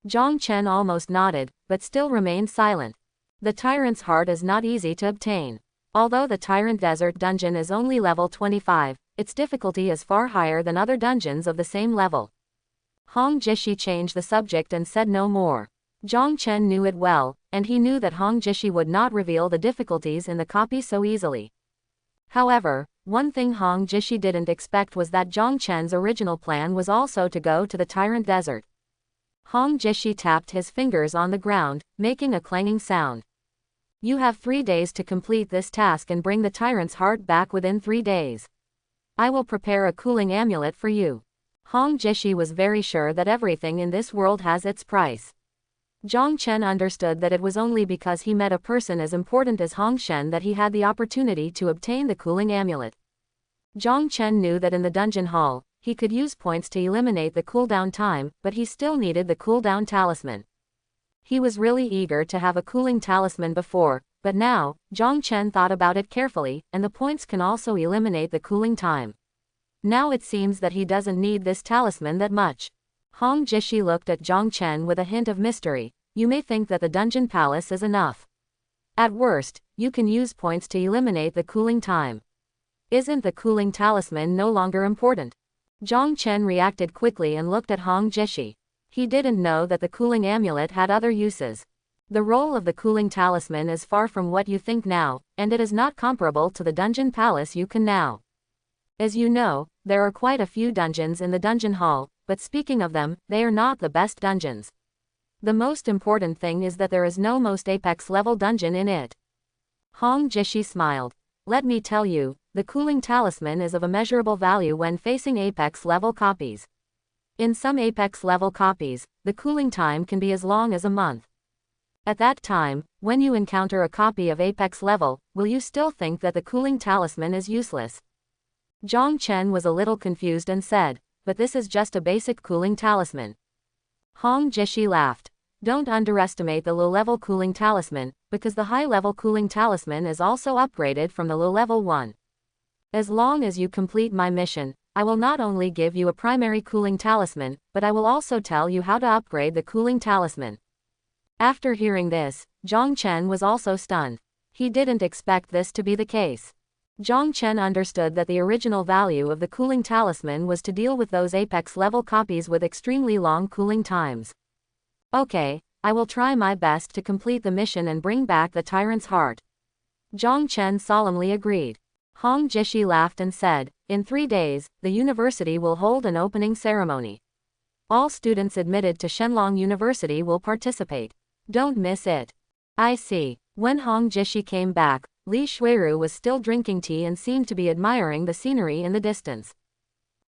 Speaker 1: Zhang Chen almost nodded, but still remained silent. The tyrant's heart is not easy to obtain. Although the Tyrant Desert dungeon is only level 25, its difficulty is far higher than other dungeons of the same level. Hong Jishi changed the subject and said no more. Zhang Chen knew it well, and he knew that Hong Jishi would not reveal the difficulties in the copy so easily. However, one thing Hong Jishi didn't expect was that Zhang Chen's original plan was also to go to the Tyrant Desert. Hong Jishi tapped his fingers on the ground, making a clanging sound. "You have 3 days to complete this task and bring the tyrant's heart back within 3 days. I will prepare a cooling amulet for you." Hong Jishi was very sure that everything in this world has its price. Zhang Chen understood that it was only because he met a person as important as Hong Shen that he had the opportunity to obtain the cooling amulet. Zhang Chen knew that in the dungeon hall, he could use points to eliminate the cooldown time, but he still needed the cooldown talisman. He was really eager to have a cooling talisman before, but now, Zhang Chen thought about it carefully, and the points can also eliminate the cooling time. Now it seems that he doesn't need this talisman that much. Hong Jishi looked at Zhang Chen with a hint of mystery. "You may think that the dungeon palace is enough. At worst, you can use points to eliminate the cooling time. Isn't the cooling talisman no longer important?" Zhang Chen reacted quickly and looked at Hong Jishi. He didn't know that the cooling amulet had other uses. The role of the cooling talisman is far from what you think now, and it is not comparable to the dungeon palace you can now. As you know, there are quite a few dungeons in the dungeon hall, but speaking of them, they are not the best dungeons. The most important thing is that there is no most apex level dungeon in it. Hong Jishi smiled. "Let me tell you, the cooling talisman is of immeasurable value when facing apex level copies. In some apex level copies, the cooling time can be as long as a month. At that time, when you encounter a copy of apex level, will you still think that the cooling talisman is useless?" Zhang Chen was a little confused and said, "But this is just a basic cooling talisman." Hong Jishi laughed. "Don't underestimate the low-level cooling talisman, because the high-level cooling talisman is also upgraded from the low-level one. As long as you complete my mission, I will not only give you a primary cooling talisman, but I will also tell you how to upgrade the cooling talisman." After hearing this, Zhang Chen was also stunned. He didn't expect this to be the case. Zhang Chen understood that the original value of the cooling talisman was to deal with those apex level copies with extremely long cooling times. "Okay, I will try my best to complete the mission and bring back the tyrant's heart." Zhang Chen solemnly agreed. Hong Jishi laughed and said, "In 3 days, the university will hold an opening ceremony. All students admitted to Shenlong University will participate. Don't miss it." "I see." When Hong Jishi came back, Li Shuiru was still drinking tea and seemed to be admiring the scenery in the distance.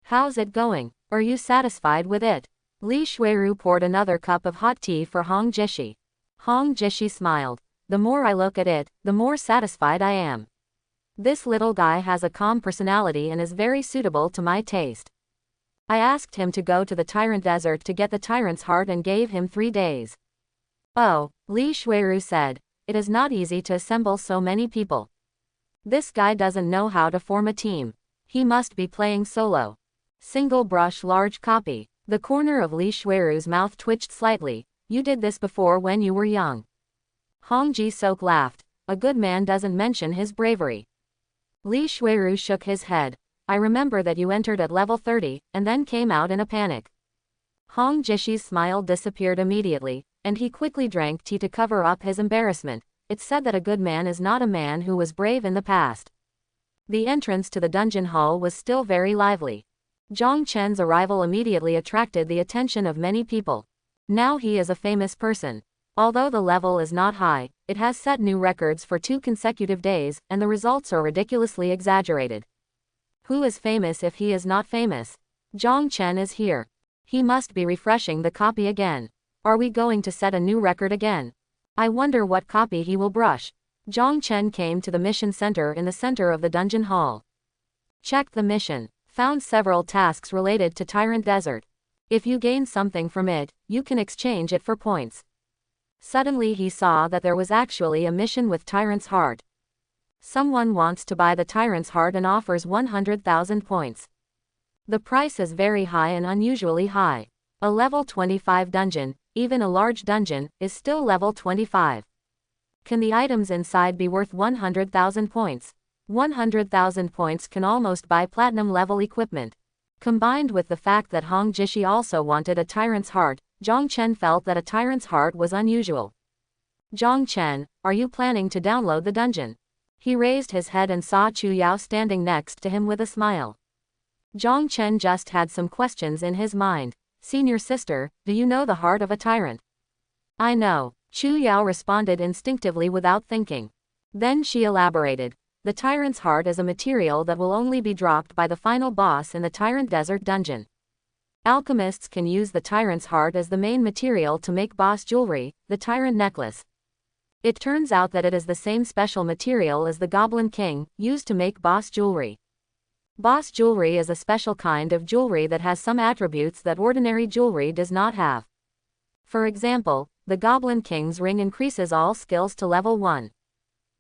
Speaker 1: How's it going? Are you satisfied with it? Li Shuiru poured another cup of hot tea for Hong Jishi. Hong Jishi smiled. The more I look at it, the more satisfied I am. This little guy has a calm personality and is very suitable to my taste. I asked him to go to the Tyrant Desert to get the tyrant's heart and gave him 3 days. Oh, Li Shuiru said. It is not easy to assemble so many people. This guy doesn't know how to form a team. He must be playing solo. Single brush large copy. The corner of Li Shuiru's mouth twitched slightly. You did this before when you were young. Hong Ji-sok laughed. A good man doesn't mention his bravery. Li Shuiru shook his head. I remember that you entered at level 30, and then came out in a panic. Hong Jishi's smile disappeared immediately, and he quickly drank tea to cover up his embarrassment. It's said that a good man is not a man who was brave in the past. The entrance to the dungeon hall was still very lively. Zhang Chen's arrival immediately attracted the attention of many people. Now he is a famous person. Although the level is not high, it has set new records for 2 consecutive days, and the results are ridiculously exaggerated. Who is famous if he is not famous? Zhang Chen is here. He must be refreshing the copy again. Are we going to set a new record again? I wonder what copy he will brush. Zhang Chen came to the mission center in the center of the dungeon hall. Checked the mission. Found several tasks related to Tyrant Desert. If you gain something from it, you can exchange it for points. Suddenly he saw that there was actually a mission with Tyrant's Heart. Someone wants to buy the Tyrant's Heart and offers 100,000 points. The price is very high and unusually high. A level 25 dungeon, even a large dungeon, is still level 25. Can the items inside be worth 100,000 points? 100,000 points can almost buy platinum level equipment. Combined with the fact that Hong Jishi also wanted a Tyrant's Heart, Zhang Chen felt that a Tyrant's Heart was unusual. Zhang Chen, are you planning to download the dungeon? He raised his head and saw Chu Yao standing next to him with a smile. Zhang Chen just had some questions in his mind. Senior sister, do you know the heart of a tyrant? I know. Chu Yao responded instinctively without thinking. Then she elaborated. The tyrant's heart is a material that will only be dropped by the final boss in the Tyrant Desert dungeon. Alchemists can use the tyrant's heart as the main material to make boss jewelry, the tyrant necklace. It turns out that it is the same special material as the Goblin King, used to make boss jewelry. Boss jewelry is a special kind of jewelry that has some attributes that ordinary jewelry does not have. For example, the Goblin King's ring increases all skills to level 1.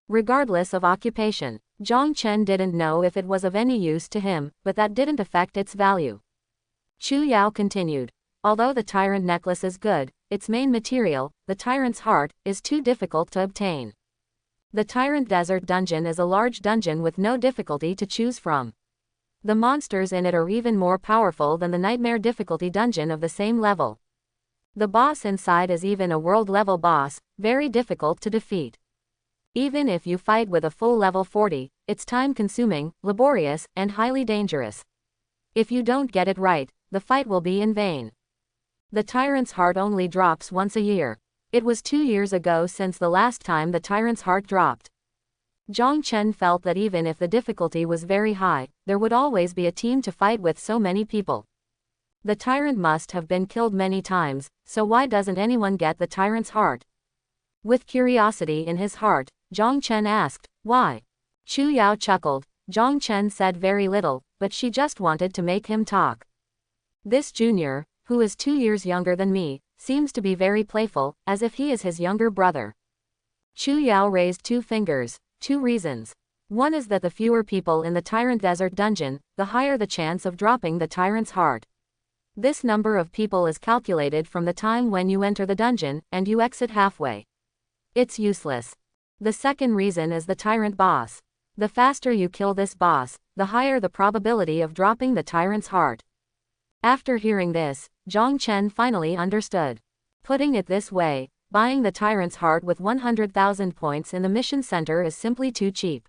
Speaker 1: Regardless of occupation. Zhang Chen didn't know if it was of any use to him, but that didn't affect its value. Chu Yao continued. Although the tyrant necklace is good, its main material, the tyrant's heart, is too difficult to obtain. The Tyrant Desert dungeon is a large dungeon with no difficulty to choose from. The monsters in it are even more powerful than the Nightmare difficulty dungeon of the same level. The boss inside is even a world-level boss, very difficult to defeat. Even if you fight with a full level 40, it's time-consuming, laborious, and highly dangerous. If you don't get it right, the fight will be in vain. The Tyrant's Heart only drops once a year. It was 2 years ago since the last time the Tyrant's Heart dropped. Zhang Chen felt that even if the difficulty was very high, there would always be a team to fight with so many people. The tyrant must have been killed many times, so why doesn't anyone get the Tyrant's Heart? With curiosity in his heart, Zhang Chen asked, why? Chu Yao chuckled. Zhang Chen said very little, but she just wanted to make him talk. This junior, who is 2 years younger than me, seems to be very playful, as if he is his younger brother. Chu Yao raised 2 fingers. 2 reasons. One is that the fewer people in the Tyrant Desert dungeon, the higher the chance of dropping the Tyrant's Heart. This number of people is calculated from the time when you enter the dungeon, and you exit halfway. It's useless. The second reason is the Tyrant boss. The faster you kill this boss, the higher the probability of dropping the Tyrant's Heart. After hearing this, Zhang Chen finally understood. Putting it this way, buying the Tyrant's Heart with 100,000 points in the mission center is simply too cheap.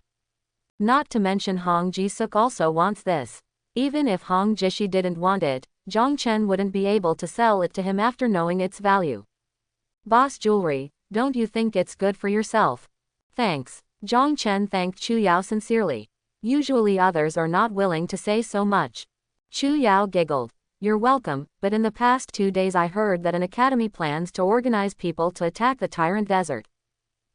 Speaker 1: Not to mention Hong Ji-suk also wants this. Even if Hong Jishi didn't want it, Zhang Chen wouldn't be able to sell it to him after knowing its value. Boss jewelry, don't you think it's good for yourself? Thanks. Zhang Chen thanked Chu Yao sincerely. Usually others are not willing to say so much. Chu Yao giggled. You're welcome, but in the past 2 days I heard that an academy plans to organize people to attack the Tyrant Desert.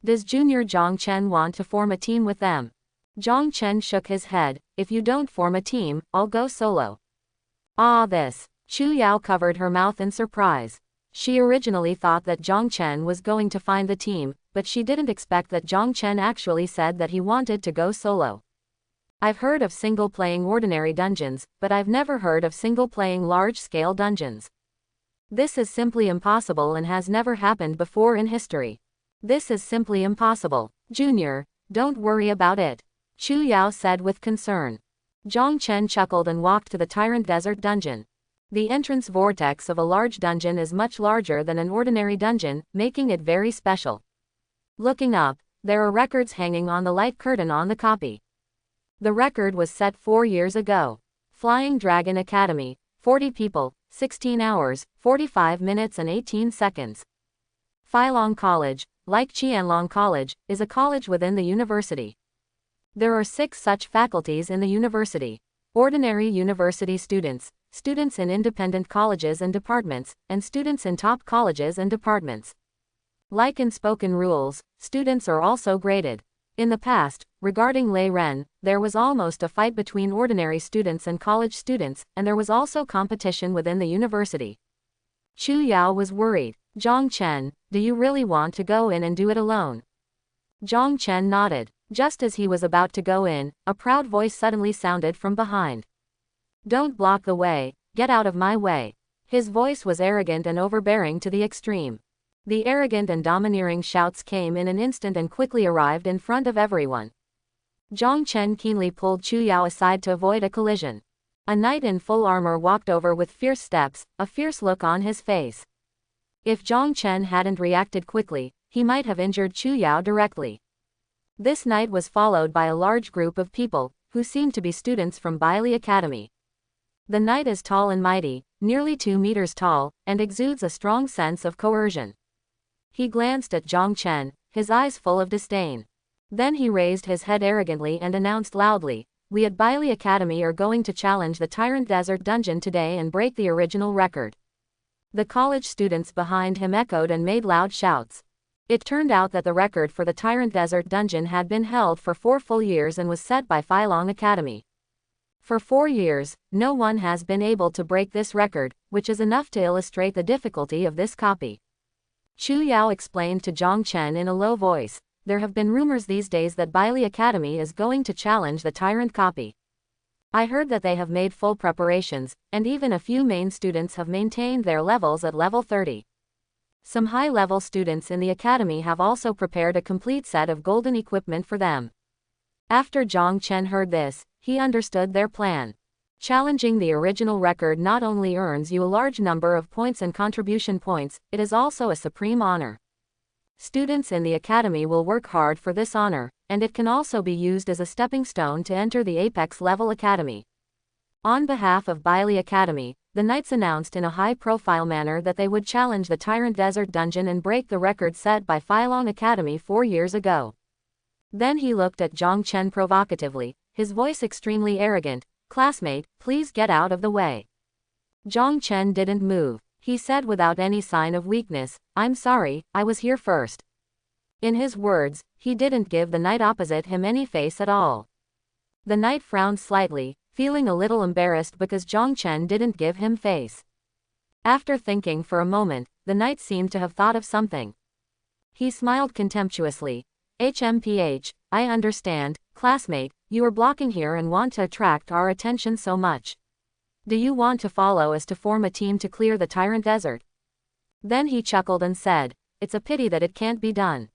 Speaker 1: Does Junior Zhang Chen want to form a team with them? Zhang Chen shook his head. If you don't form a team, I'll go solo. Ah, this. Chu Yao covered her mouth in surprise. She originally thought that Zhang Chen was going to find the team, but she didn't expect that Zhang Chen actually said that he wanted to go solo. I've heard of single-playing ordinary dungeons, but I've never heard of single-playing large-scale dungeons. This is simply impossible and has never happened before in history. This is simply impossible. Junior, don't worry about it, Chu Yao said with concern. Zhang Chen chuckled and walked to the Tyrant Desert dungeon. The entrance vortex of a large dungeon is much larger than an ordinary dungeon, making it very special. Looking up, there are records hanging on the light curtain on the copy. The record was set 4 years ago. Flying Dragon Academy, 40 people, 16 hours, 45 minutes and 18 seconds. Phylong College, like Qianlong College, is a college within the university. There are 6 such faculties in the university. Ordinary university students, students in independent colleges and departments, and students in top colleges and departments. Like in spoken rules, students are also graded. In the past, regarding Lei Ren, there was almost a fight between ordinary students and college students, and there was also competition within the university. Chu Yao was worried. Zhang Chen, do you really want to go in and do it alone? Zhang Chen nodded. Just as he was about to go in, a proud voice suddenly sounded from behind. Don't block the way, get out of my way. His voice was arrogant and overbearing to the extreme. The arrogant and domineering shouts came in an instant and quickly arrived in front of everyone. Zhang Chen keenly pulled Chu Yao aside to avoid a collision. A knight in full armor walked over with fierce steps, a fierce look on his face. If Zhang Chen hadn't reacted quickly, he might have injured Chu Yao directly. This knight was followed by a large group of people, who seemed to be students from Bailey Academy. The knight is tall and mighty, nearly 2 meters tall, and exudes a strong sense of coercion. He glanced at Zhang Chen, his eyes full of disdain. Then he raised his head arrogantly and announced loudly, we at Bailey Academy are going to challenge the Tyrant Desert dungeon today and break the original record. The college students behind him echoed and made loud shouts. It turned out that the record for the Tyrant Desert dungeon had been held for 4 full years and was set by Phylong Academy. For 4 years, no one has been able to break this record, which is enough to illustrate the difficulty of this copy. Chu Yao explained to Zhang Chen in a low voice, there have been rumors these days that Bailey Academy is going to challenge the Tyrant copy. I heard that they have made full preparations, and even a few main students have maintained their levels at level 30. Some high-level students in the academy have also prepared a complete set of golden equipment for them. After Zhang Chen heard this, he understood their plan. Challenging the original record not only earns you a large number of points and contribution points, it is also a supreme honor. Students in the academy will work hard for this honor, and it can also be used as a stepping stone to enter the Apex level academy. On behalf of Bailey Academy, the knights announced in a high-profile manner that they would challenge the Tyrant Desert dungeon and break the record set by Phylong Academy 4 years ago. Then he looked at Zhang Chen provocatively, his voice extremely arrogant, classmate, please get out of the way. Zhang Chen didn't move. He said without any sign of weakness, I'm sorry, I was here first. In his words, he didn't give the knight opposite him any face at all. The knight frowned slightly, feeling a little embarrassed because Zhang Chen didn't give him face. After thinking for a moment, the knight seemed to have thought of something. He smiled contemptuously. HMPH, I understand, classmate, you are blocking here and want to attract our attention so much. Do you want to follow us to form a team to clear the Tyrant Desert? Then he chuckled and said, it's a pity that it can't be done.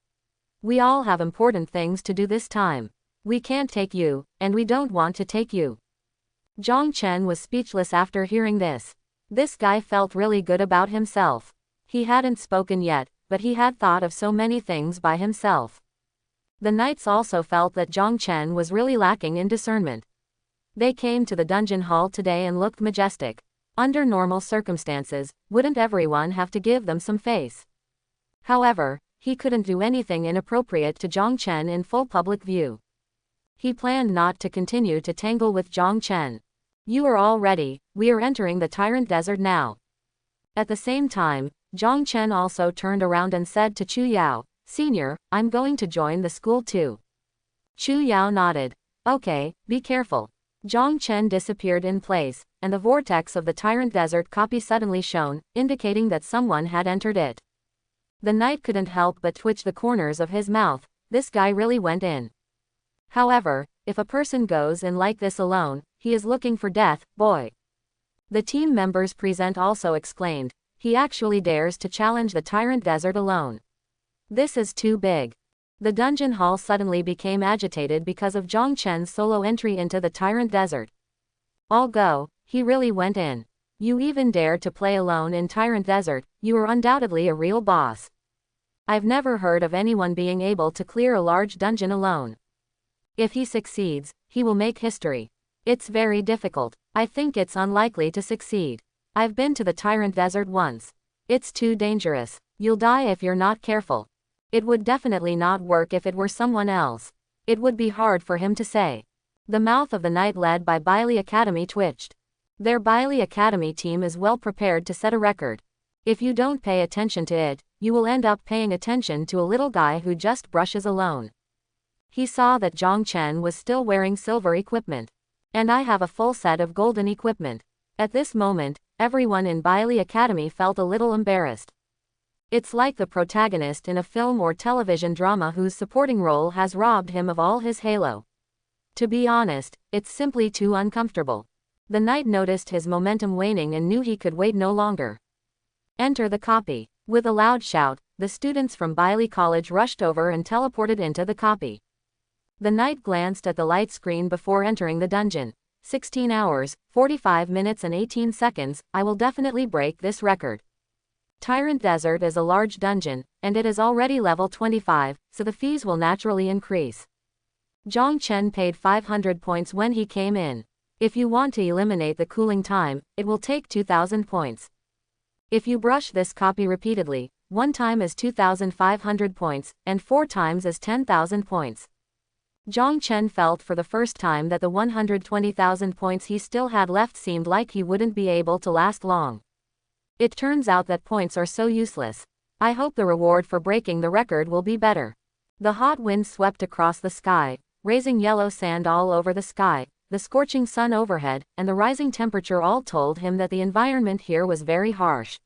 Speaker 1: We all have important things to do this time. We can't take you, and we don't want to take you. Zhang Chen was speechless after hearing this. This guy felt really good about himself. He hadn't spoken yet, but he had thought of so many things by himself. The knights also felt that Zhang Chen was really lacking in discernment. They came to the dungeon hall today and looked majestic. Under normal circumstances, wouldn't everyone have to give them some face? However, he couldn't do anything inappropriate to Zhang Chen in full public view. He planned not to continue to tangle with Zhang Chen. You are all ready, we are entering the Tyrant Desert now. At the same time, Zhang Chen also turned around and said to Chu Yao, Senior, I'm going to join the school too. Chu Yao nodded. Okay, be careful. Zhang Chen disappeared in place, and the vortex of the Tyrant Desert copy suddenly shone, indicating that someone had entered it. The knight couldn't help but twitch the corners of his mouth. This guy really went in. However, if a person goes in like this alone, he is looking for death, boy. The team members present also exclaimed, he actually dares to challenge the Tyrant Desert alone. This is too big. The dungeon hall suddenly became agitated because of Zhang Chen's solo entry into the Tyrant Desert. All go, he really went in. You even dare to play alone in Tyrant Desert, you are undoubtedly a real boss. I've never heard of anyone being able to clear a large dungeon alone. If he succeeds, he will make history. It's very difficult. I think it's unlikely to succeed. I've been to the Tyrant Desert once. It's too dangerous. You'll die if you're not careful. It would definitely not work if it were someone else. It would be hard for him to say. The mouth of the knight led by Bailey Academy twitched. Their Bailey Academy team is well prepared to set a record. If you don't pay attention to it, you will end up paying attention to a little guy who just brushes alone. He saw that Zhang Chen was still wearing silver equipment. And I have a full set of golden equipment. At this moment, everyone in Bailey Academy felt a little embarrassed. It's like the protagonist in a film or television drama whose supporting role has robbed him of all his halo. To be honest, it's simply too uncomfortable. The knight noticed his momentum waning and knew he could wait no longer. Enter the copy. With a loud shout, the students from Bailey College rushed over and teleported into the copy. The knight glanced at the light screen before entering the dungeon. 16 hours, 45 minutes and 18 seconds, I will definitely break this record. Tyrant Desert is a large dungeon, and it is already level 25, so the fees will naturally increase. Zhang Chen paid 500 points when he came in. If you want to eliminate the cooling time, it will take 2,000 points. If you brush this copy repeatedly, 1 time is 2,500 points, and 4 times is 10,000 points. Zhang Chen felt for the first time that the 120,000 points he still had left seemed like he wouldn't be able to last long. It turns out that points are so useless. I hope the reward for breaking the record will be better. The hot wind swept across the sky, raising yellow sand all over the sky, the scorching sun overhead, and the rising temperature all told him that the environment here was very harsh.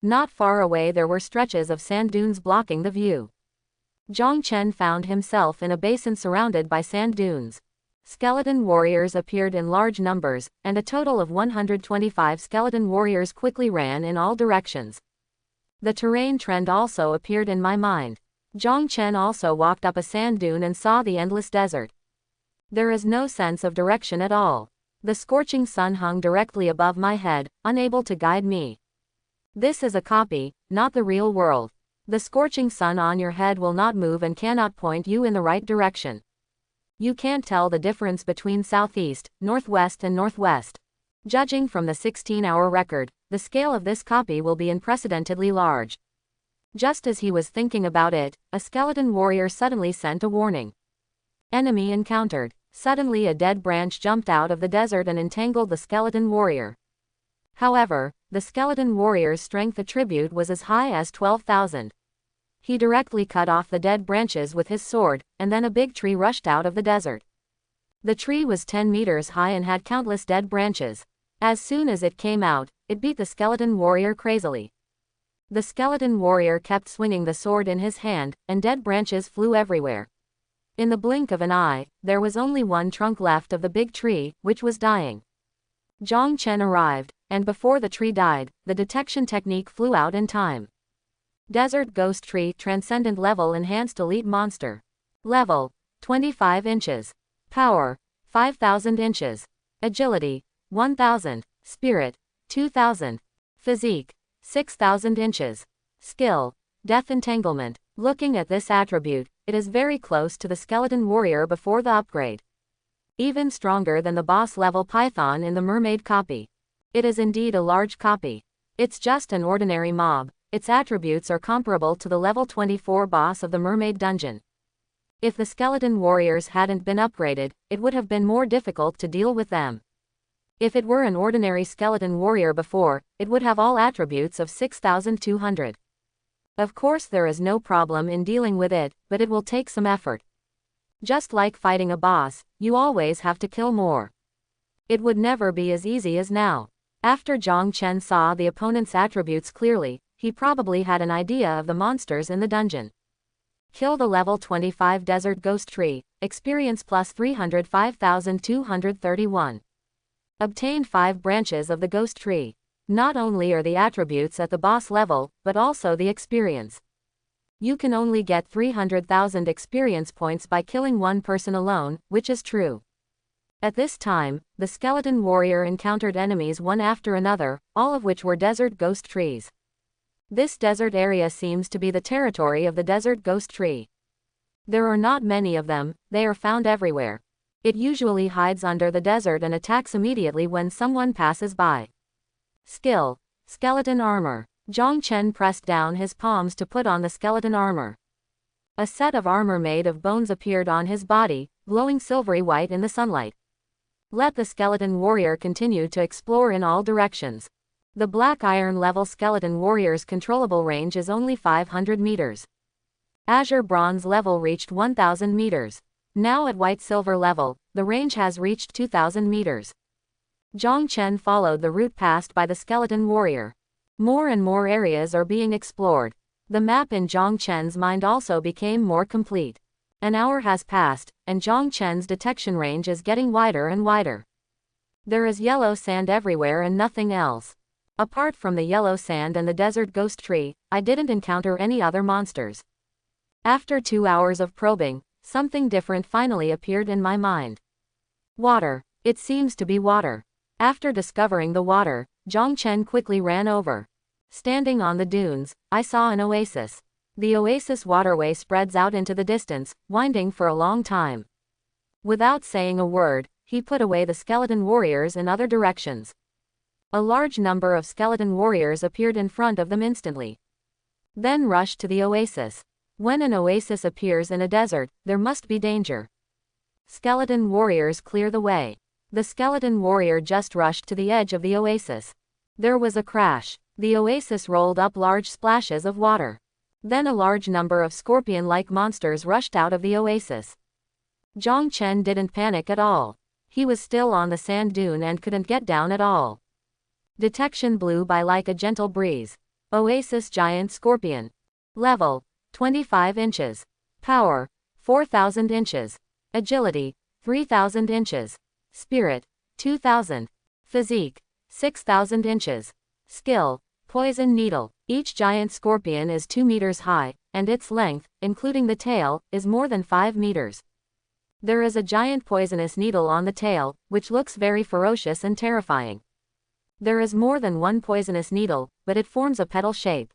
Speaker 1: Not far away there were stretches of sand dunes blocking the view. Zhang Chen found himself in a basin surrounded by sand dunes. Skeleton warriors appeared in large numbers, and a total of 125 skeleton warriors quickly ran in all directions. The terrain trend also appeared in my mind. Zhang Chen also walked up a sand dune and saw the endless desert. There is no sense of direction at all. The scorching sun hung directly above my head, unable to guide me. This is a copy, not the real world. The scorching sun on your head will not move and cannot point you in the right direction. You can't tell the difference between southeast, northwest and northwest. Judging from the 16-hour record, the scale of this copy will be unprecedentedly large. Just as he was thinking about it, a skeleton warrior suddenly sent a warning. Enemy encountered. Suddenly a dead branch jumped out of the desert and entangled the skeleton warrior. However, the skeleton warrior's strength attribute was as high as 12,000. He directly cut off the dead branches with his sword, and then a big tree rushed out of the desert. The tree was 10 meters high and had countless dead branches. As soon as it came out, it beat the skeleton warrior crazily. The skeleton warrior kept swinging the sword in his hand, and dead branches flew everywhere. In the blink of an eye, there was only one trunk left of the big tree, which was dying. Zhang Chen arrived, and before the tree died, the detection technique flew out in time. Desert Ghost Tree Transcendent Level Enhanced Elite Monster. Level, 25 inches. Power, 5,000 inches. Agility, 1,000. Spirit, 2,000. Physique, 6,000 inches. Skill, Death Entanglement. Looking at this attribute, it is very close to the skeleton warrior before the upgrade. Even stronger than the boss level Python in the mermaid copy. It is indeed a large copy. It's just an ordinary mob, its attributes are comparable to the level 24 boss of the Mermaid Dungeon. If the skeleton warriors hadn't been upgraded, it would have been more difficult to deal with them. If it were an ordinary skeleton warrior before, it would have all attributes of 6,200. Of course there is no problem in dealing with it, but it will take some effort. Just like fighting a boss, you always have to kill more. It would never be as easy as now. After Zhang Chen saw the opponent's attributes clearly, he probably had an idea of the monsters in the dungeon. Kill the level 25 desert ghost tree, experience plus 305,231. Obtained 5 branches of the ghost tree. Not only are the attributes at the boss level, but also the experience. You can only get 300,000 experience points by killing one person alone, which is true. At this time, the skeleton warrior encountered enemies one after another, all of which were desert ghost trees. This desert area seems to be the territory of the desert ghost tree. There are not many of them, they are found everywhere. It usually hides under the desert and attacks immediately when someone passes by. Skill: skeleton armor. Zhang Chen pressed down his palms to put on the skeleton armor. A set of armor made of bones appeared on his body, glowing silvery white in the sunlight. Let the skeleton warrior continue to explore in all directions. The black iron level skeleton warrior's controllable range is only 500 meters. Azure bronze level reached 1000 meters. Now at white silver level, the range has reached 2000 meters. Zhang Chen followed the route passed by the skeleton warrior. More and more areas are being explored. The map in Zhang Chen's mind also became more complete. An hour has passed, and Zhang Chen's detection range is getting wider and wider. There is yellow sand everywhere and nothing else. Apart from the yellow sand and the desert ghost tree, I didn't encounter any other monsters. After 2 hours of probing, something different finally appeared in my mind. Water. It seems to be water. After discovering the water, Zhang Chen quickly ran over. Standing on the dunes, I saw an oasis. The oasis waterway spreads out into the distance, winding for a long time. Without saying a word, he put away the skeleton warriors in other directions. A large number of skeleton warriors appeared in front of them instantly. Then rushed to the oasis. When an oasis appears in a desert, there must be danger. Skeleton warriors clear the way. The skeleton warrior just rushed to the edge of the oasis. There was a crash. The oasis rolled up large splashes of water. Then a large number of scorpion-like monsters rushed out of the oasis. Zhang Chen didn't panic at all. He was still on the sand dune and couldn't get down at all. Detection blew by like a gentle breeze. Oasis giant scorpion. Level: 25 inches. Power: 4000 inches. Agility: 3000 inches. Spirit: 2000. Physique: 6000 inches. Skill: Poison Needle. Each giant scorpion is 2 meters high, and its length, including the tail, is more than 5 meters. There is a giant poisonous needle on the tail, which looks very ferocious and terrifying. There is more than one poisonous needle, but it forms a petal shape.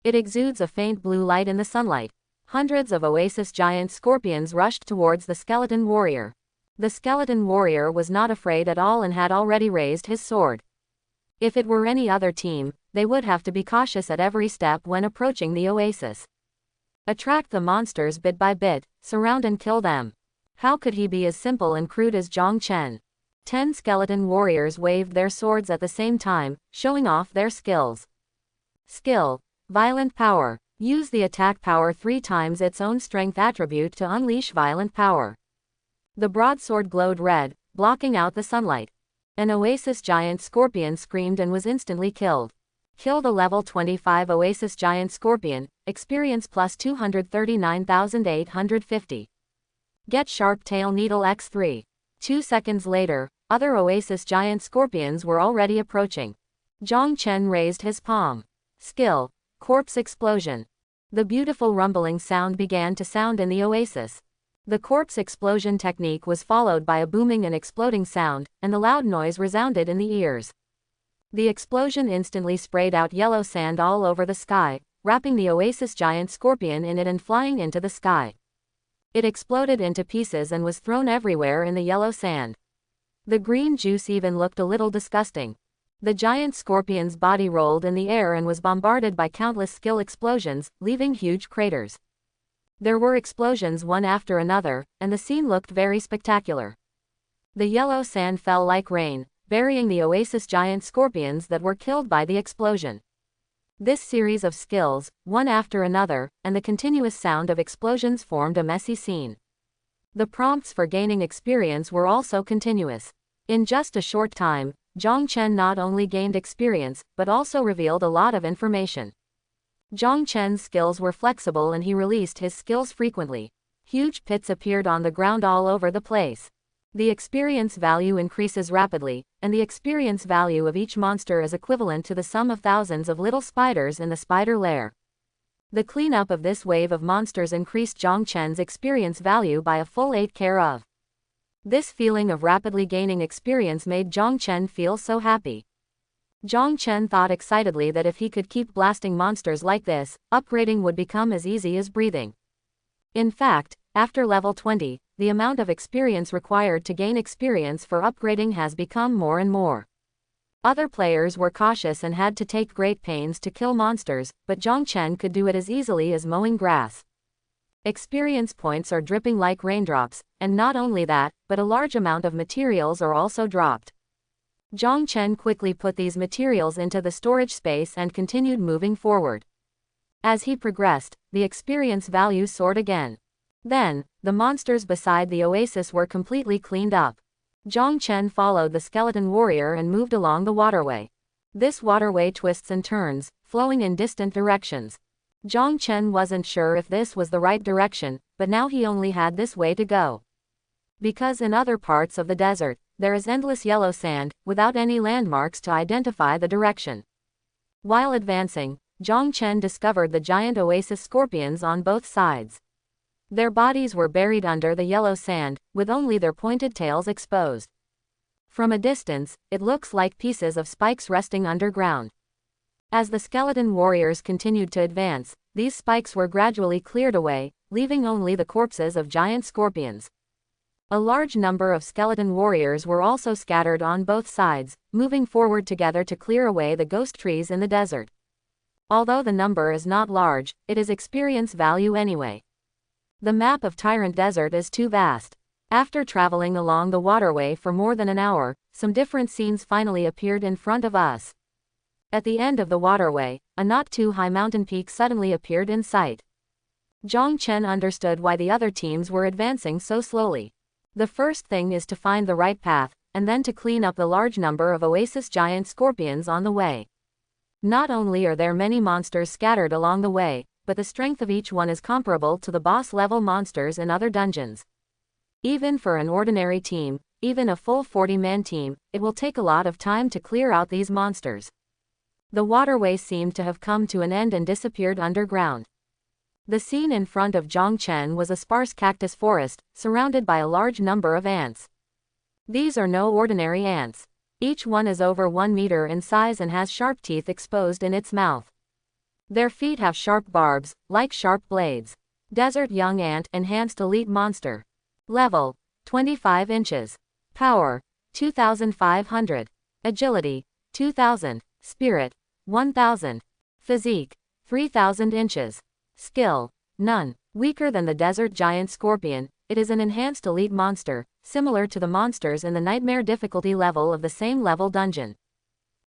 Speaker 1: It exudes a faint blue light in the sunlight. Hundreds of oasis giant scorpions rushed towards the skeleton warrior. The skeleton warrior was not afraid at all and had already raised his sword. If it were any other team, they would have to be cautious at every step when approaching the oasis. Attract the monsters bit by bit, surround and kill them. How could he be as simple and crude as Zhang Chen? 10 skeleton warriors waved their swords at the same time, showing off their skills. Skill: Violent Power. Use the attack power 3 times its own strength attribute to unleash violent power. The broadsword glowed red, blocking out the sunlight. An oasis giant scorpion screamed and was instantly killed. Kill the level 25 oasis giant scorpion, experience plus 239,850. Get sharp tail needle x3. 2 seconds later, other oasis giant scorpions were already approaching. Zhang Chen raised his palm. Skill: Corpse Explosion. The beautiful rumbling sound began to sound in the oasis. The corpse explosion technique was followed by a booming and exploding sound, and the loud noise resounded in the ears. The explosion instantly sprayed out yellow sand all over the sky, wrapping the oasis giant scorpion in it and flying into the sky. It exploded into pieces and was thrown everywhere in the yellow sand. The green juice even looked a little disgusting. The giant scorpion's body rolled in the air and was bombarded by countless skill explosions, leaving huge craters. There were explosions one after another, and the scene looked very spectacular. The yellow sand fell like rain, burying the oasis giant scorpions that were killed by the explosion. This series of skills, one after another, and the continuous sound of explosions formed a messy scene. The prompts for gaining experience were also continuous. In just a short time, Zhang Chen not only gained experience, but also revealed a lot of information. Zhang Chen's skills were flexible and he released his skills frequently. Huge pits appeared on the ground all over the place. The experience value increases rapidly, and the experience value of each monster is equivalent to the sum of thousands of little spiders in the spider lair. The cleanup of this wave of monsters increased Zhang Chen's experience value by a full 8 care of. This feeling of rapidly gaining experience made Zhang Chen feel so happy. Zhang Chen thought excitedly that if he could keep blasting monsters like this, upgrading would become as easy as breathing. In fact, after level 20, the amount of experience required to gain experience for upgrading has become more and more. Other players were cautious and had to take great pains to kill monsters, but Zhang Chen could do it as easily as mowing grass. Experience points are dripping like raindrops, and not only that, but a large amount of materials are also dropped. Zhang Chen quickly put these materials into the storage space and continued moving forward. As he progressed, the experience value soared again. Then, the monsters beside the oasis were completely cleaned up. Zhang Chen followed the skeleton warrior and moved along the waterway. This waterway twists and turns, flowing in distant directions. Zhang Chen wasn't sure if this was the right direction, but now he only had this way to go. Because in other parts of the desert, there is endless yellow sand, without any landmarks to identify the direction. While advancing, Zhang Chen discovered the giant oasis scorpions on both sides. Their bodies were buried under the yellow sand, with only their pointed tails exposed. From a distance, it looks like pieces of spikes resting underground. As the skeleton warriors continued to advance, these spikes were gradually cleared away, leaving only the corpses of giant scorpions. A large number of skeleton warriors were also scattered on both sides, moving forward together to clear away the ghost trees in the desert. Although the number is not large, it is experience value anyway. The map of Tyrant Desert is too vast. After traveling along the waterway for more than an hour, some different scenes finally appeared in front of us. At the end of the waterway, a not too high mountain peak suddenly appeared in sight. Zhang Chen understood why the other teams were advancing so slowly. The first thing is to find the right path, and then to clean up the large number of oasis giant scorpions on the way. Not only are there many monsters scattered along the way, but the strength of each one is comparable to the boss-level monsters in other dungeons. Even for an ordinary team, even a full 40-man team, it will take a lot of time to clear out these monsters. The waterway seemed to have come to an end and disappeared underground. The scene in front of Zhang Chen was a sparse cactus forest, surrounded by a large number of ants. These are no ordinary ants. Each one is over 1 meter in size and has sharp teeth exposed in its mouth. Their feet have sharp barbs, like sharp blades. Desert Young Ant Enhanced Elite Monster. Level, 25 inches. Power, 2500. Agility, 2000. Spirit, 1000. Physique, 3000 inches. Skill, none. Weaker than the desert giant scorpion, it is an enhanced elite monster, similar to the monsters in the nightmare difficulty level of the same level dungeon.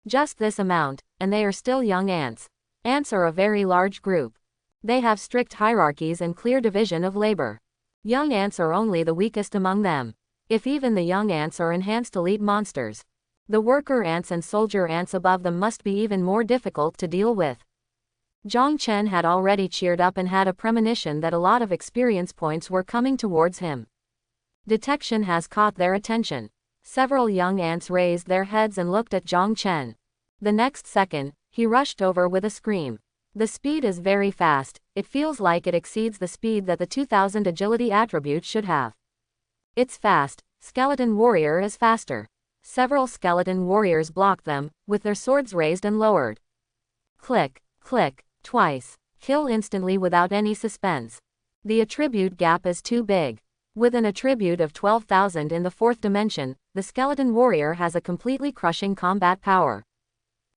Speaker 1: Just this amount, and they are still young ants. Ants are a very large group. They have strict hierarchies and clear division of labor. Young ants are only the weakest among them. If even the young ants are enhanced elite monsters, the worker ants and soldier ants above them must be even more difficult to deal with. Zhang Chen had already cheered up and had a premonition that a lot of experience points were coming towards him. Detection has caught their attention. Several young ants raised their heads and looked at Zhang Chen. The next second, he rushed over with a scream. The speed is very fast, it feels like it exceeds the speed that the 2000 agility attribute should have. It's fast, skeleton warrior is faster. Several skeleton warriors blocked them, with their swords raised and lowered. Click, click, twice. Kill instantly without any suspense. The attribute gap is too big. With an attribute of 12,000 in the 4th dimension, the skeleton warrior has a completely crushing combat power.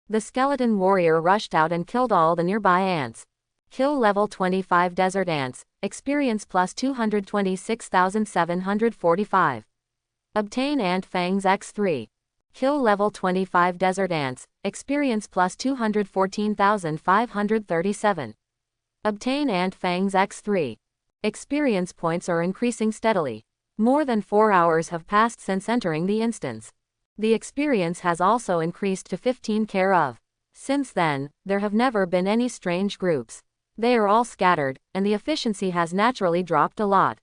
Speaker 1: The skeleton warrior rushed out and killed all the nearby ants. Kill level 25 desert ants, experience plus 226,745. Obtain ant fangs x3. Kill level 25 desert ants, experience plus 214,537. Obtain ant fangs x3. Experience points are increasing steadily. More than 4 hours have passed since entering the instance. The experience has also increased to 15 care of. Since then, there have never been any strange groups. They are all scattered, and the efficiency has naturally dropped a lot.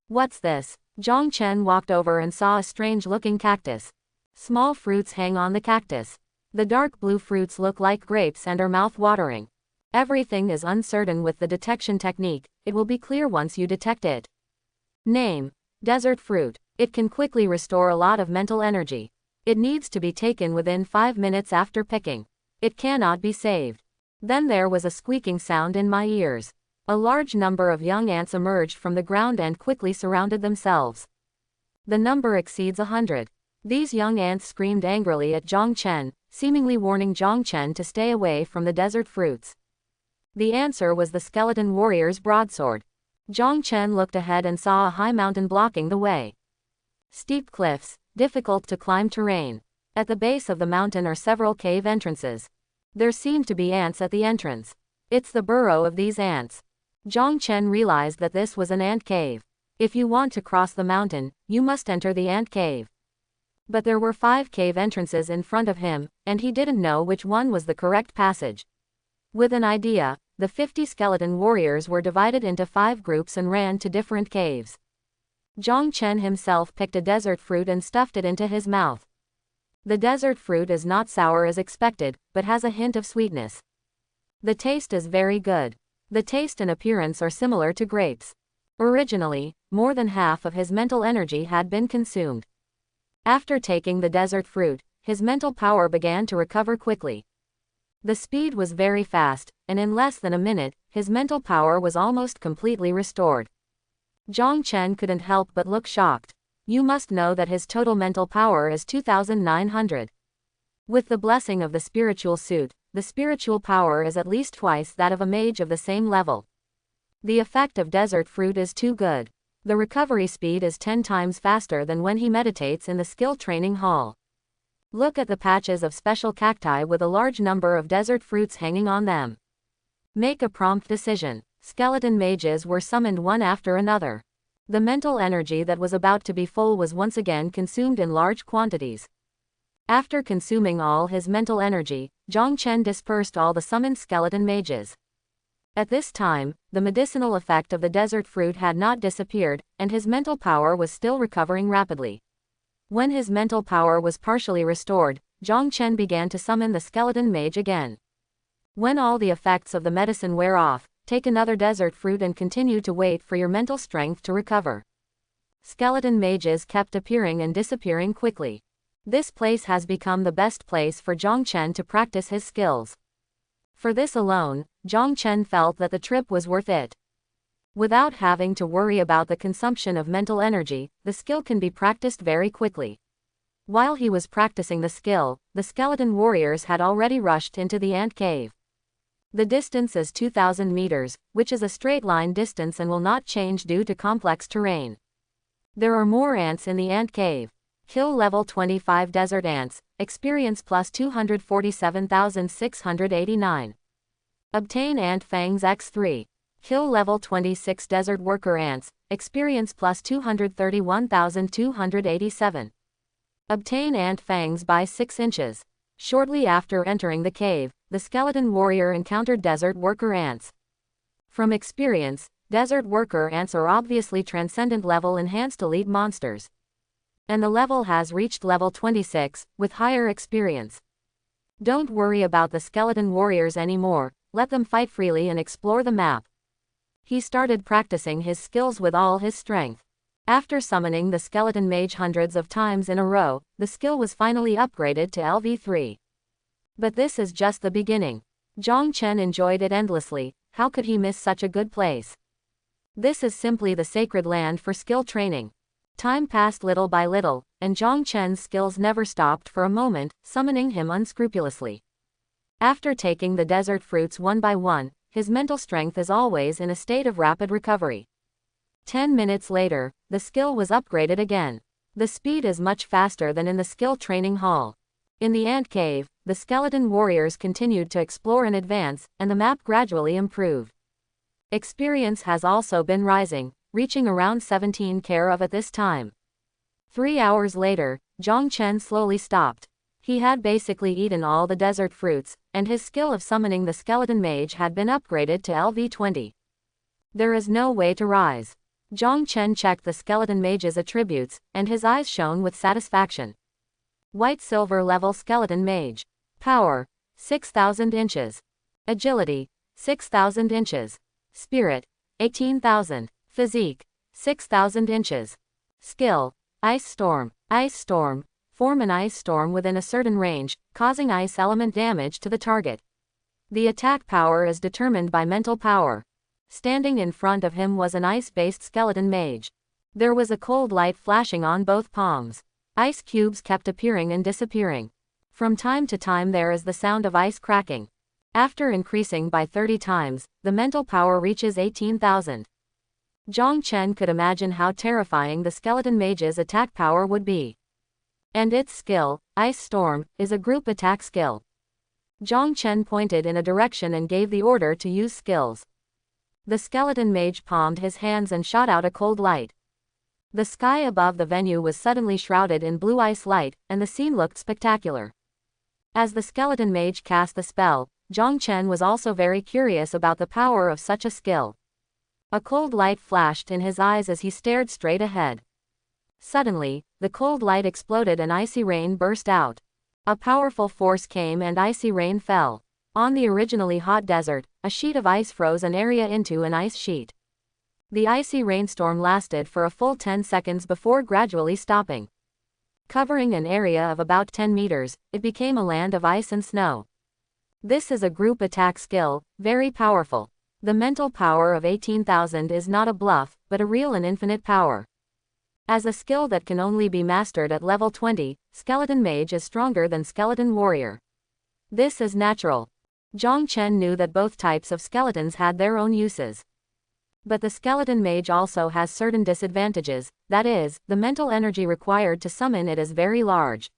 Speaker 1: What's this? Zhang Chen walked over and saw a strange-looking cactus. Small fruits hang on the cactus. The dark blue fruits look like grapes and are mouth-watering. Everything is uncertain with the detection technique. It will be clear once you detect it. Name: desert fruit. It can quickly restore a lot of mental energy. It needs to be taken within 5 minutes after picking. It cannot be saved. Then there was a squeaking sound in my ears. A large number of young ants emerged from the ground and quickly surrounded themselves. The number exceeds 100. These young ants screamed angrily at Zhang Chen, seemingly warning Zhang Chen to stay away from the desert fruits. The answer was the skeleton warrior's broadsword. Zhang Chen looked ahead and saw a high mountain blocking the way. Steep cliffs, difficult to climb terrain. At the base of the mountain are several cave entrances. There seem to be ants at the entrance. It's the burrow of these ants. Zhang Chen realized that this was an ant cave. If you want to cross the mountain, you must enter the ant cave. But there were 5 cave entrances in front of him, and he didn't know which one was the correct passage. With an idea, the 50 skeleton warriors were divided into 5 groups and ran to different caves. Zhang Chen himself picked a desert fruit and stuffed it into his mouth. The desert fruit is not sour as expected, but has a hint of sweetness. The taste is very good. The taste and appearance are similar to grapes. Originally, more than half of his mental energy had been consumed. After taking the desert fruit, his mental power began to recover quickly. The speed was very fast, and in less than a minute, his mental power was almost completely restored. Zhang Chen couldn't help but look shocked. You must know that his total mental power is 2,900. With the blessing of the spiritual suit, the spiritual power is at least twice that of a mage of the same level. The effect of desert fruit is too good. The recovery speed is 10 times faster than when he meditates in the skill training hall. Look at the patches of special cacti with a large number of desert fruits hanging on them. Make a prompt decision. Skeleton mages were summoned one after another. The mental energy that was about to be full was once again consumed in large quantities. After consuming all his mental energy, Zhang Chen dispersed all the summoned skeleton mages. At this time, the medicinal effect of the desert fruit had not disappeared, and his mental power was still recovering rapidly. When his mental power was partially restored, Zhang Chen began to summon the skeleton mage again. When all the effects of the medicine wear off, take another desert fruit and continue to wait for your mental strength to recover. Skeleton mages kept appearing and disappearing quickly. This place has become the best place for Zhang Chen to practice his skills. For this alone, Zhang Chen felt that the trip was worth it. Without having to worry about the consumption of mental energy, the skill can be practiced very quickly. While he was practicing the skill, the skeleton warriors had already rushed into the ant cave. The distance is 2,000 meters, which is a straight line distance and will not change due to complex terrain. There are more ants in the ant cave. Kill level 25 desert ants, experience plus 247,689. Obtain ant fangs x3. Kill level 26 desert worker ants, experience plus 231,287. Obtain ant fangs by 6 inches. Shortly after entering the cave, the skeleton warrior encountered desert worker ants. From experience, desert worker ants are obviously transcendent level enhanced elite monsters. And the level has reached level 26, with higher experience. Don't worry about the skeleton warriors anymore, let them fight freely and explore the map. He started practicing his skills with all his strength. After summoning the skeleton mage hundreds of times in a row, the skill was finally upgraded to LV3. But this is just the beginning. Zhang Chen enjoyed it endlessly. How could he miss such a good place? This is simply the sacred land for skill training. Time passed little by little, and Zhang Chen's skills never stopped for a moment, summoning him unscrupulously. After taking the desert fruits one by one, his mental strength is always in a state of rapid recovery. 10 minutes later, the skill was upgraded again. The speed is much faster than in the skill training hall. In the ant cave, the skeleton warriors continued to explore and advance, and the map gradually improved. Experience has also been rising, reaching around 17 care of at this time. 3 hours later, Zhang Chen slowly stopped. He had basically eaten all the desert fruits, and his skill of summoning the skeleton mage had been upgraded to LV20. There is no way to rise. Zhang Chen checked the skeleton mage's attributes, and his eyes shone with satisfaction. White silver level skeleton mage. Power, 6,000 inches. Agility, 6,000 inches. Spirit, 18,000. Physique, 6,000 inches. Skill, Ice Storm. Ice Storm. Form an ice storm within a certain range, causing ice element damage to the target. The attack power is determined by mental power. Standing in front of him was an ice-based skeleton mage. There was a cold light flashing on both palms. Ice cubes kept appearing and disappearing. From time to time there is the sound of ice cracking. After increasing by 30 times, the mental power reaches 18,000. Zhang Chen could imagine how terrifying the skeleton mage's attack power would be. And its skill, Ice Storm, is a group attack skill. Zhang Chen pointed in a direction and gave the order to use skills. The skeleton mage palmed his hands and shot out a cold light. The sky above the venue was suddenly shrouded in blue ice light, and the scene looked spectacular. As the skeleton mage cast the spell, Zhang Chen was also very curious about the power of such a skill. A cold light flashed in his eyes as he stared straight ahead. Suddenly, the cold light exploded and icy rain burst out. A powerful force came and icy rain fell. On the originally hot desert, a sheet of ice froze an area into an ice sheet. The icy rainstorm lasted for a full 10 seconds before gradually stopping. Covering an area of about 10 meters, it became a land of ice and snow. This is a group attack skill, very powerful. The mental power of 18,000 is not a bluff, but a real and infinite power. As a skill that can only be mastered at level 20, Skeleton Mage is stronger than Skeleton Warrior. This is natural. Zhang Chen knew that both types of skeletons had their own uses. But the Skeleton Mage also has certain disadvantages, that is, the mental energy required to summon it is very large.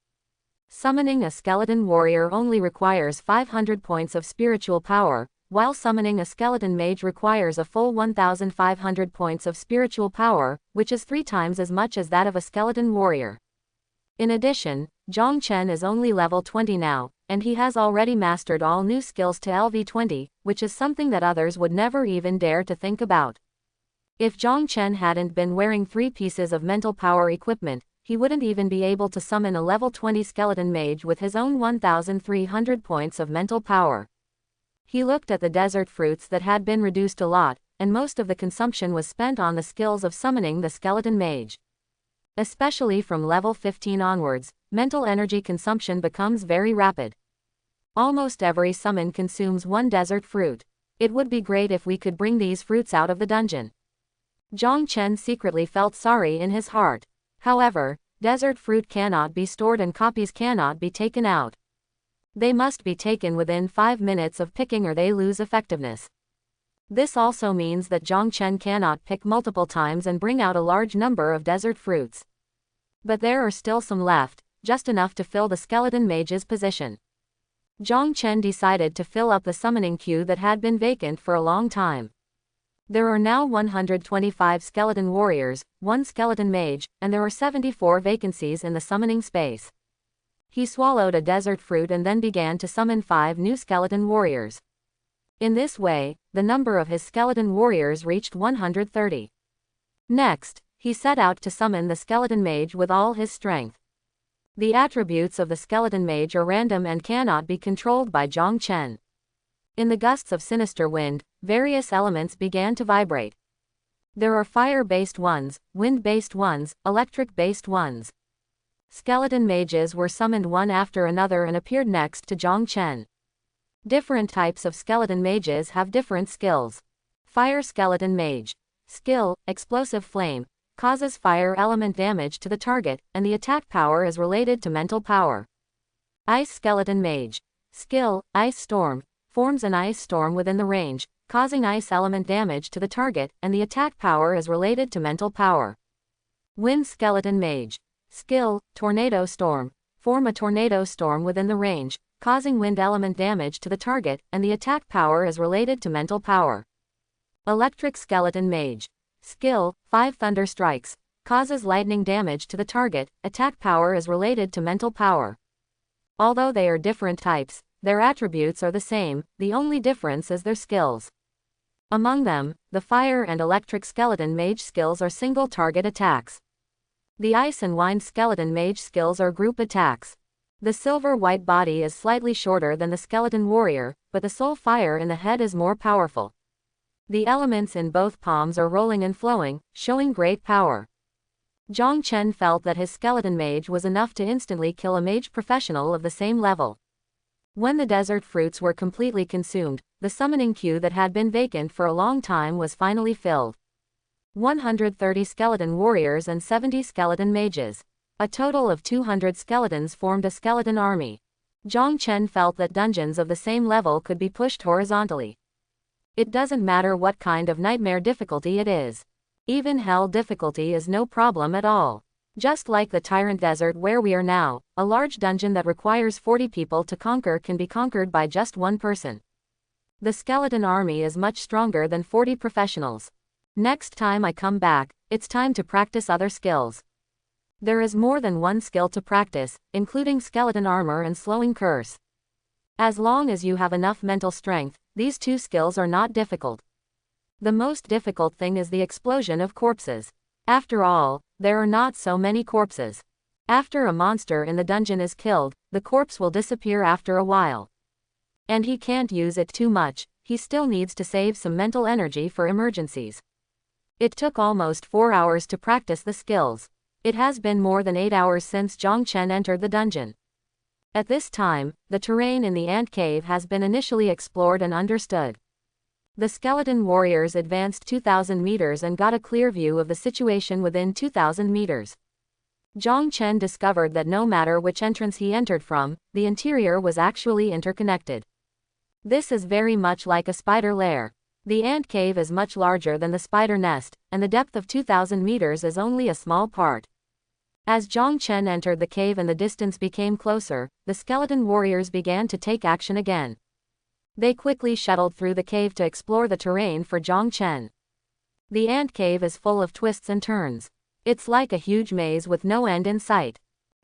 Speaker 1: Summoning a Skeleton Warrior only requires 500 points of spiritual power, while summoning a Skeleton Mage requires a full 1,500 points of spiritual power, which is 3 times as much as that of a Skeleton Warrior. In addition, Zhang Chen is only level 20 now, and he has already mastered all new skills to LV20, which is something that others would never even dare to think about. If Zhang Chen hadn't been wearing 3 pieces of mental power equipment, he wouldn't even be able to summon a level 20 Skeleton Mage with his own 1,300 points of mental power. He looked at the desert fruits that had been reduced a lot, and most of the consumption was spent on the skills of summoning the Skeleton Mage. Especially from level 15 onwards, mental energy consumption becomes very rapid. Almost every summon consumes 1 desert fruit. It would be great if we could bring these fruits out of the dungeon. Zhang Chen secretly felt sorry in his heart. However, desert fruit cannot be stored and copies cannot be taken out. They must be taken within 5 minutes of picking or they lose effectiveness. This also means that Zhang Chen cannot pick multiple times and bring out a large number of desert fruits. But there are still some left, just enough to fill the Skeleton Mage's position. Zhang Chen decided to fill up the summoning queue that had been vacant for a long time. There are now 125 Skeleton Warriors, 1 Skeleton Mage, and there are 74 vacancies in the summoning space. He swallowed a desert fruit and then began to summon 5 new Skeleton Warriors. In this way, the number of his Skeleton Warriors reached 130. Next, he set out to summon the Skeleton Mage with all his strength. The attributes of the Skeleton Mage are random and cannot be controlled by Zhang Chen. In the gusts of sinister wind, various elements began to vibrate. There are fire-based ones, wind-based ones, electric-based ones. Skeleton Mages were summoned one after another and appeared next to Zhang Chen. Different types of Skeleton Mages have different skills. Fire Skeleton Mage. Skill, Explosive Flame, causes fire element damage to the target, and the attack power is related to mental power. Ice Skeleton Mage. Skill, Ice Storm, forms an ice storm within the range, causing ice element damage to the target, and the attack power is related to mental power. Wind Skeleton Mage. Skill, Tornado Storm, form a tornado storm within the range, causing wind element damage to the target, and the attack power is related to mental power. Electric Skeleton Mage. Skill, 5 Thunder Strikes, causes lightning damage to the target, attack power is related to mental power. Although they are different types, their attributes are the same, the only difference is their skills. Among them, the Fire and Electric Skeleton Mage skills are single target attacks. The Ice and Wind Skeleton Mage skills are group attacks. The silver-white body is slightly shorter than the Skeleton Warrior, but the soul fire in the head is more powerful. The elements in both palms are rolling and flowing, showing great power. Zhang Chen felt that his Skeleton Mage was enough to instantly kill a mage professional of the same level. When the desert fruits were completely consumed, the summoning queue that had been vacant for a long time was finally filled. 130 skeleton warriors and 70 skeleton mages. A total of 200 skeletons formed a skeleton army. Zhang Chen felt that dungeons of the same level could be pushed horizontally. It doesn't matter what kind of nightmare difficulty it is. Even hell difficulty is no problem at all. Just like the Tyrant Desert where we are now, a large dungeon that requires 40 people to conquer can be conquered by just one person. The skeleton army is much stronger than 40 professionals. Next time I come back, it's time to practice other skills. There is more than one skill to practice, including skeleton armor and slowing curse. As long as you have enough mental strength, these two skills are not difficult. The most difficult thing is the explosion of corpses. After all, there are not so many corpses. After a monster in the dungeon is killed, the corpse will disappear after a while. And he can't use it too much, he still needs to save some mental energy for emergencies. It took almost 4 hours to practice the skills. It has been more than 8 hours since Zhang Chen entered the dungeon. At this time, the terrain in the ant cave has been initially explored and understood. The skeleton warriors advanced 2,000 meters and got a clear view of the situation within 2,000 meters. Zhang Chen discovered that no matter which entrance he entered from, the interior was actually interconnected. This is very much like a spider lair. The ant cave is much larger than the spider nest, and the depth of 2,000 meters is only a small part. As Zhang Chen entered the cave and the distance became closer, the skeleton warriors began to take action again. They quickly shuttled through the cave to explore the terrain for Zhang Chen. The ant cave is full of twists and turns. It's like a huge maze with no end in sight.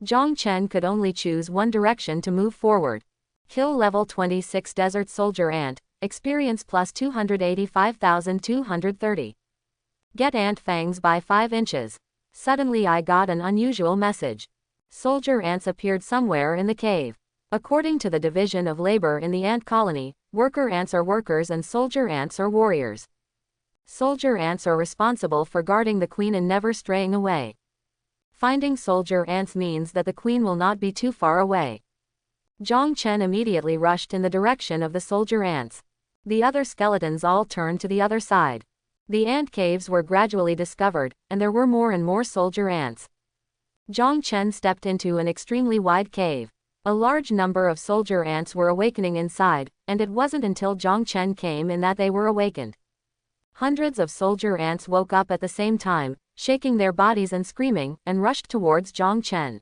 Speaker 1: Zhang Chen could only choose one direction to move forward. Kill level 26 Desert Soldier Ant, experience plus 285,230. Get ant fangs by 5 inches. Suddenly I got an unusual message. Soldier ants appeared somewhere in the cave. According to the division of labor in the ant colony, worker ants are workers and soldier ants are warriors. Soldier ants are responsible for guarding the queen and never straying away. Finding soldier ants means that the queen will not be too far away. Zhang Chen immediately rushed in the direction of the soldier ants. The other skeletons all turned to the other side. The ant caves were gradually discovered, and there were more and more soldier ants. Zhang Chen stepped into an extremely wide cave. A large number of soldier ants were awakening inside, and it wasn't until Zhang Chen came in that they were awakened. Hundreds of soldier ants woke up at the same time, shaking their bodies and screaming, and rushed towards Zhang Chen.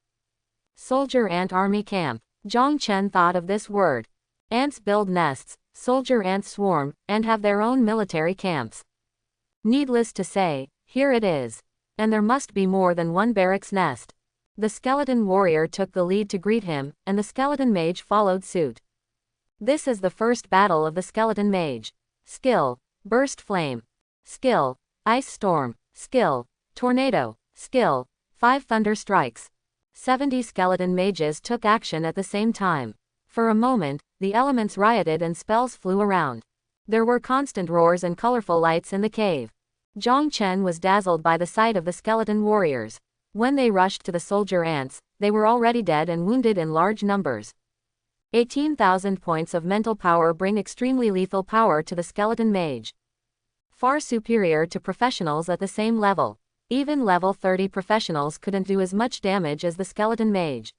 Speaker 1: Soldier ant army camp. Zhang Chen thought of this word. Ants build nests, soldier ants swarm, and have their own military camps. Needless to say, here it is. And there must be more than one barracks nest. The skeleton warrior took the lead to greet him, and the skeleton mage followed suit. This is the first battle of the skeleton mage. Skill, Burst Flame. Skill, Ice Storm. Skill, Tornado. Skill, 5 Thunder Strikes. 70 skeleton mages took action at the same time. For a moment, the elements rioted and spells flew around. There were constant roars and colorful lights in the cave. Zhang Chen was dazzled by the sight of the skeleton warriors. When they rushed to the soldier ants, they were already dead and wounded in large numbers. 18,000 points of mental power bring extremely lethal power to the skeleton mage. Far superior to professionals at the same level. Even level 30 professionals couldn't do as much damage as the skeleton mage.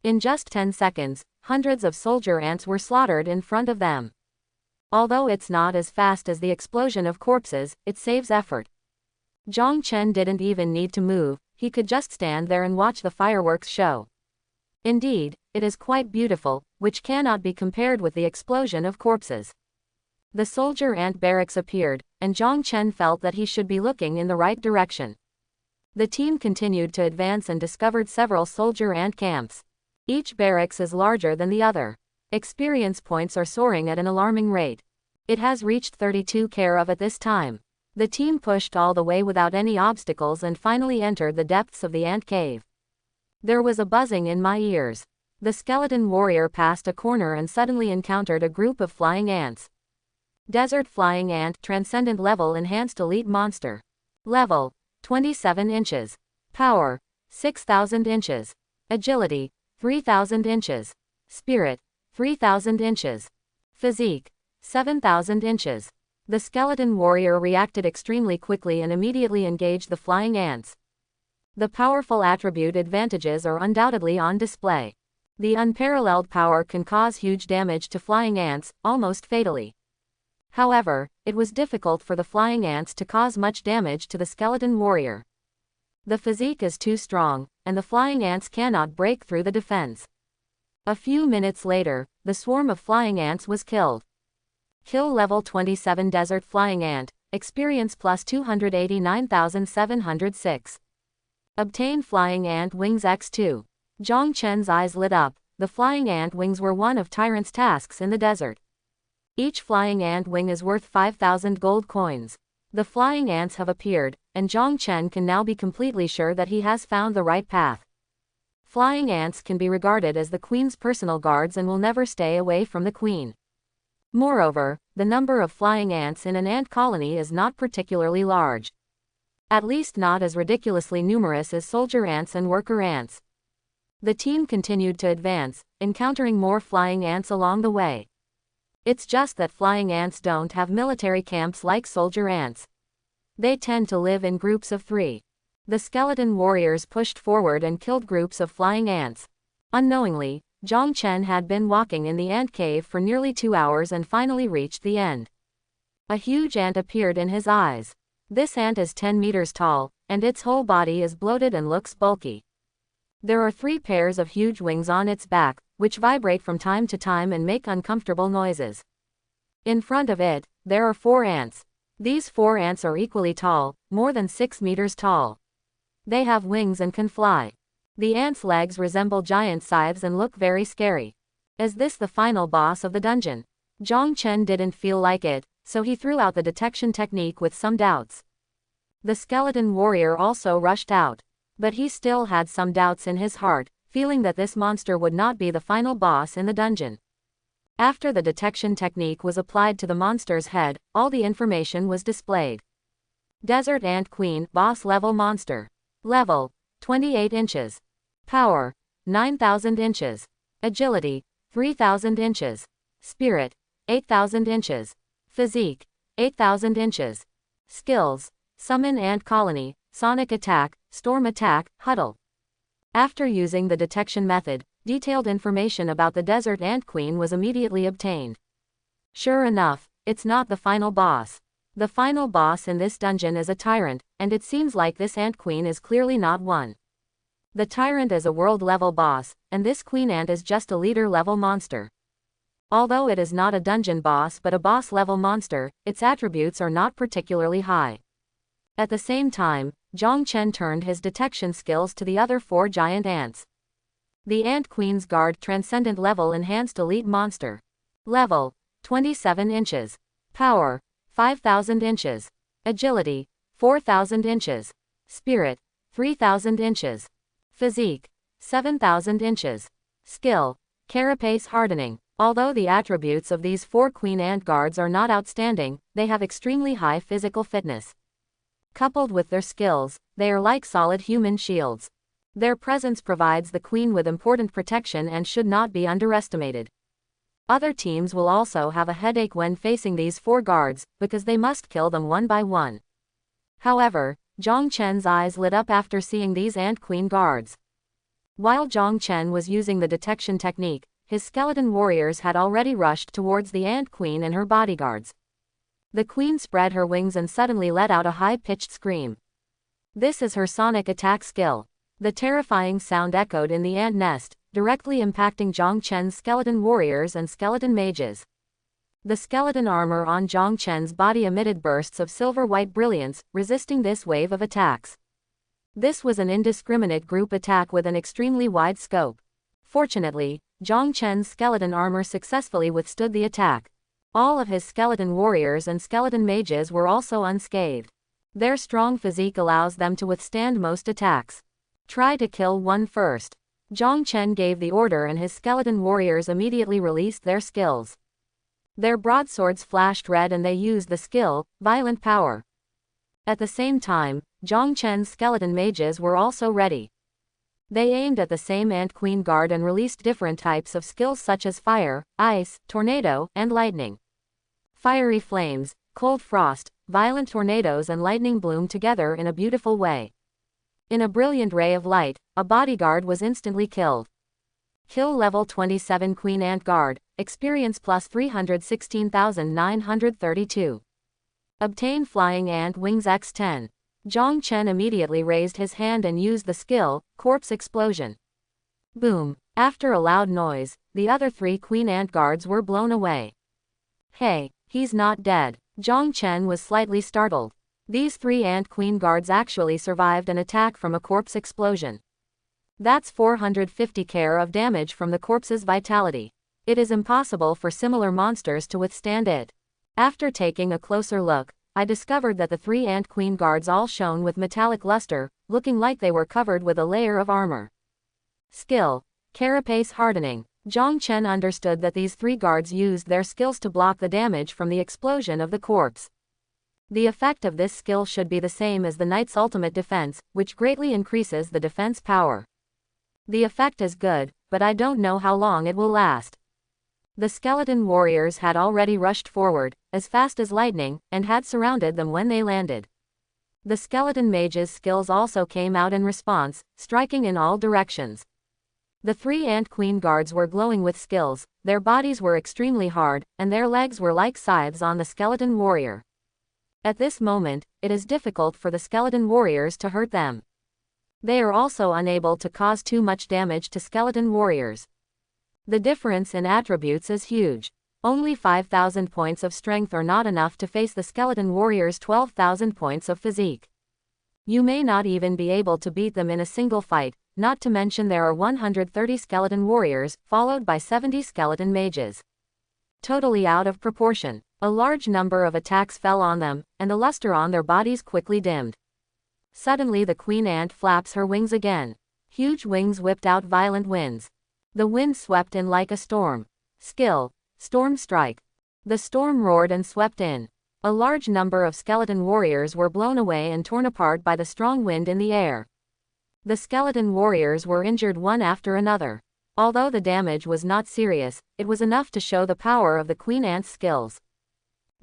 Speaker 1: In just 10 seconds, hundreds of soldier ants were slaughtered in front of them. Although it's not as fast as the explosion of corpses, it saves effort. Zhang Chen didn't even need to move, he could just stand there and watch the fireworks show. Indeed, it is quite beautiful, which cannot be compared with the explosion of corpses. The soldier ant barracks appeared, and Zhang Chen felt that he should be looking in the right direction. The team continued to advance and discovered several soldier ant camps. Each barracks is larger than the other. Experience points are soaring at an alarming rate. It has reached 32 at this time. The team pushed all the way without any obstacles and finally entered the depths of the ant cave. There was a buzzing in my ears. The skeleton warrior passed a corner and suddenly encountered a group of flying ants. Desert flying ant, transcendent level enhanced elite monster. Level 27 inches. Power 6,000 inches. Agility 3,000 inches. Spirit 3,000 inches. Physique 7,000 inches. The skeleton warrior reacted extremely quickly and immediately engaged the flying ants. The powerful attribute advantages are undoubtedly on display. The unparalleled power can cause huge damage to flying ants, almost fatally. However, it was difficult for the flying ants to cause much damage to the skeleton warrior. The physique is too strong, and the flying ants cannot break through the defense. A few minutes later, the swarm of flying ants was killed. Kill level 27 desert flying ant, experience plus 289,706. Obtain flying ant wings x2. Zhang Chen's eyes lit up. The flying ant wings were one of Tyrant's tasks in the desert. Each flying ant wing is worth 5,000 gold coins. The flying ants have appeared, and Zhang Chen can now be completely sure that he has found the right path. Flying ants can be regarded as the queen's personal guards and will never stay away from the queen. Moreover, the number of flying ants in an ant colony is not particularly large. At least not as ridiculously numerous as soldier ants and worker ants. The team continued to advance, encountering more flying ants along the way. It's just that flying ants don't have military camps like soldier ants. They tend to live in groups of 3. The skeleton warriors pushed forward and killed groups of flying ants. Unknowingly, Zhang Chen had been walking in the ant cave for nearly 2 hours and finally reached the end. A huge ant appeared in his eyes. This ant is 10 meters tall, and its whole body is bloated and looks bulky. There are 3 pairs of huge wings on its back, which vibrate from time to time and make uncomfortable noises. In front of it, there are 4 ants. These 4 ants are equally tall, more than 6 meters tall. They have wings and can fly. The ants' legs resemble giant scythes and look very scary. Is this the final boss of the dungeon? Zhang Chen didn't feel like it, so he threw out the detection technique with some doubts. The skeleton warrior also rushed out. But he still had some doubts in his heart, feeling that this monster would not be the final boss in the dungeon. After the detection technique was applied to the monster's head, all the information was displayed. Desert Ant Queen, boss level monster. Level 28 inches. Power 9,000 inches. Agility 3,000 inches. Spirit 8,000 inches. Physique 8,000 inches. Skills: Summon Ant Colony, Sonic Attack, Storm Attack, Huddle. After using the detection method, detailed information about the Desert Ant Queen was immediately obtained. Sure enough, it's not the final boss. The final boss in this dungeon is a tyrant, and it seems like this ant queen is clearly not one. The tyrant is a world-level boss, and this queen ant is just a leader-level monster. Although it is not a dungeon boss but a boss-level monster, its attributes are not particularly high. At the same time, Zhang Chen turned his detection skills to the other 4 giant ants. The Ant Queen's Guard Transcendent Level Enhanced Elite Monster. Level 27 inches. Power 5,000 inches. Agility 4,000 inches. Spirit 3,000 inches. Physique 7,000 inches. Skill: Carapace Hardening. Although the attributes of these 4 Queen Ant Guards are not outstanding, they have extremely high physical fitness. Coupled with their skills, they are like solid human shields. Their presence provides the queen with important protection and should not be underestimated. Other teams will also have a headache when facing these 4 guards, because they must kill them one by one. However, Zhang Chen's eyes lit up after seeing these Ant Queen guards. While Zhang Chen was using the detection technique, his skeleton warriors had already rushed towards the Ant Queen and her bodyguards. The queen spread her wings and suddenly let out a high-pitched scream. This is her sonic attack skill. The terrifying sound echoed in the ant nest, directly impacting Zhang Chen's skeleton warriors and skeleton mages. The skeleton armor on Zhang Chen's body emitted bursts of silver-white brilliance, resisting this wave of attacks. This was an indiscriminate group attack with an extremely wide scope. Fortunately, Zhang Chen's skeleton armor successfully withstood the attack. All of his skeleton warriors and skeleton mages were also unscathed. Their strong physique allows them to withstand most attacks. Try to kill one first. Zhang Chen gave the order and his skeleton warriors immediately released their skills. Their broadswords flashed red and they used the skill, Violent Power. At the same time, Zhang Chen's skeleton mages were also ready. They aimed at the same Ant Queen guard and released different types of skills such as fire, ice, tornado, and lightning. Fiery flames, cold frost, violent tornadoes and lightning bloomed together in a beautiful way. In a brilliant ray of light, a bodyguard was instantly killed. Kill level 27 Queen Ant Guard, experience plus 316,932. Obtain Flying Ant Wings X10. Zhang Chen immediately raised his hand and used the skill, Corpse Explosion. Boom! After a loud noise, the other 3 Queen Ant Guards were blown away. Hey, he's not dead. Zhang Chen was slightly startled. These 3 Ant Queen Guards actually survived an attack from a corpse explosion. That's 450 care of damage from the corpse's vitality. It is impossible for similar monsters to withstand it. After taking a closer look, I discovered that the 3 Ant Queen Guards all shone with metallic luster, looking like they were covered with a layer of armor. Skill: Carapace Hardening. Zhang Chen understood that these 3 guards used their skills to block the damage from the explosion of the corpse. The effect of this skill should be the same as the Knight's ultimate defense, which greatly increases the defense power. The effect is good, but I don't know how long it will last. The skeleton warriors had already rushed forward, as fast as lightning, and had surrounded them when they landed. The skeleton mages' skills also came out in response, striking in all directions. The 3 Ant Queen Guards were glowing with skills, their bodies were extremely hard, and their legs were like scythes on the skeleton warrior. At this moment, it is difficult for the skeleton warriors to hurt them. They are also unable to cause too much damage to skeleton warriors. The difference in attributes is huge. Only 5,000 points of strength are not enough to face the skeleton warriors' 12,000 points of physique. You may not even be able to beat them in a single fight, not to mention there are 130 skeleton warriors, followed by 70 skeleton mages. Totally out of proportion. A large number of attacks fell on them, and the luster on their bodies quickly dimmed. Suddenly the queen ant flaps her wings again. Huge wings whipped out violent winds. The wind swept in like a storm. Skill: Storm Strike. The storm roared and swept in. A large number of skeleton warriors were blown away and torn apart by the strong wind in the air. The skeleton warriors were injured one after another. Although the damage was not serious, it was enough to show the power of the queen ant's skills.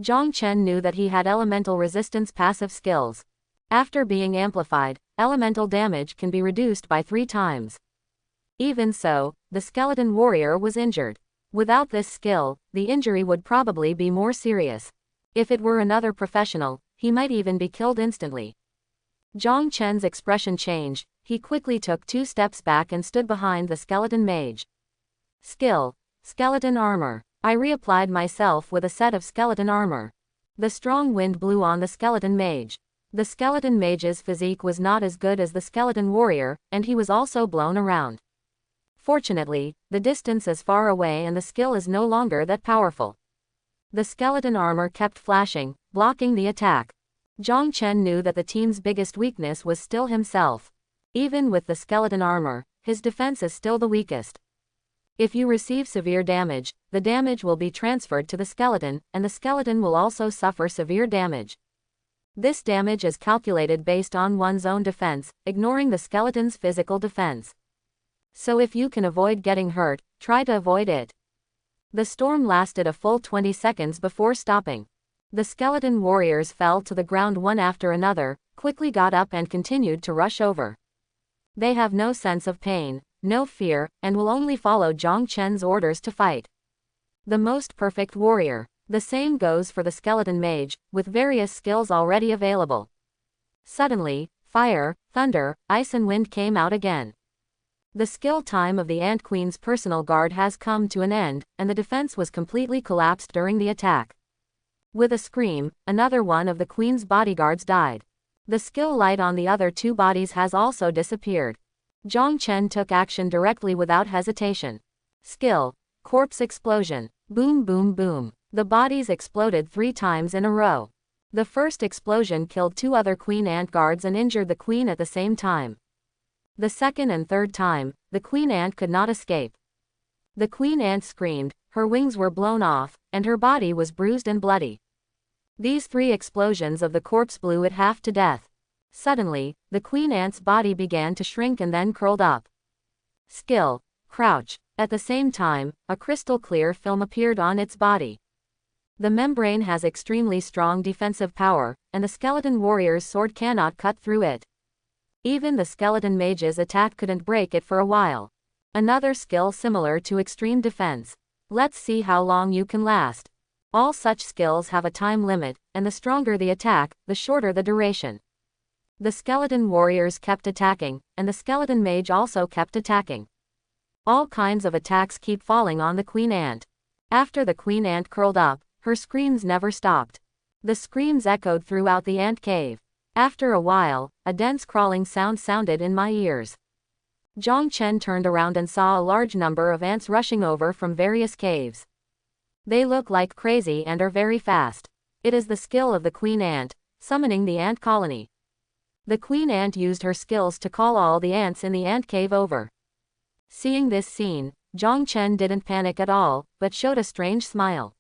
Speaker 1: Zhang Chen knew that he had elemental resistance passive skills. After being amplified, elemental damage can be reduced by 3 times. Even so, the skeleton warrior was injured. Without this skill, the injury would probably be more serious. If it were another professional, he might even be killed instantly. Zhang Chen's expression changed. He quickly took 2 steps back and stood behind the skeleton mage. Skill: Skeleton Armor. I reapplied myself with a set of skeleton armor. The strong wind blew on the skeleton mage. The skeleton mage's physique was not as good as the skeleton warrior, and he was also blown around. Fortunately, the distance is far away and the skill is no longer that powerful. The skeleton armor kept flashing, blocking the attack. Zhang Chen knew that the team's biggest weakness was still himself. Even with the skeleton armor, his defense is still the weakest. If you receive severe damage, the damage will be transferred to the skeleton, and the skeleton will also suffer severe damage. This damage is calculated based on one's own defense, ignoring the skeleton's physical defense. So if you can avoid getting hurt, try to avoid it. The storm lasted a full 20 seconds before stopping. The skeleton warriors fell to the ground one after another, quickly got up and continued to rush over. They have no sense of pain. no fear, and will only follow Zhang Chen's orders to fight. The most perfect warrior. The same goes for the skeleton mage, with various skills already available. Suddenly, fire, thunder, ice and wind came out again. The skill time of the Ant Queen's personal guard has come to an end, and the defense was completely collapsed during the attack. With a scream, another one of the Queen's bodyguards died. The skill light on the other two bodies has also disappeared. Zhang Chen took action directly without hesitation. Skill. Corpse explosion. Boom boom boom. The bodies exploded 3 times in a row. The first explosion killed 2 other Queen Ant guards and injured the Queen at the same time. The second and third time, the Queen Ant could not escape. The Queen Ant screamed, her wings were blown off, and her body was bruised and bloody. These 3 explosions of the corpse blew it half to death. Suddenly, the Queen Ant's body began to shrink and then curled up. Skill. Crouch. At the same time, a crystal clear film appeared on its body. The membrane has extremely strong defensive power, and the skeleton warrior's sword cannot cut through it. Even the skeleton mage's attack couldn't break it for a while. Another skill similar to extreme defense. Let's see how long you can last. All such skills have a time limit, and the stronger the attack, the shorter the duration. The skeleton warriors kept attacking, and the skeleton mage also kept attacking. All kinds of attacks keep falling on the Queen Ant. After the Queen Ant curled up, her screams never stopped. The screams echoed throughout the ant cave. After a while, a dense crawling sound sounded in my ears. Zhang Chen turned around and saw a large number of ants rushing over from various caves. They look like crazy and are very fast. It is the skill of the Queen Ant, summoning the ant colony. The Queen Ant used her skills to call all the ants in the ant cave over. Seeing this scene, Zhang Chen didn't panic at all, but showed a strange smile.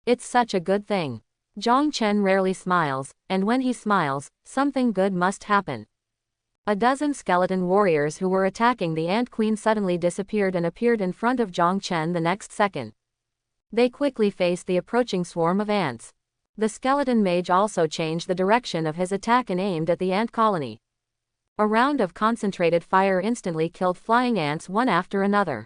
Speaker 1: It's such a good thing. Zhang Chen rarely smiles, and when he smiles, something good must happen. A dozen skeleton warriors who were attacking the Ant Queen suddenly disappeared and appeared in front of Zhang Chen the next second. They quickly faced the approaching swarm of ants. The skeleton mage also changed the direction of his attack and aimed at the ant colony. A round of concentrated fire instantly killed flying ants one after another.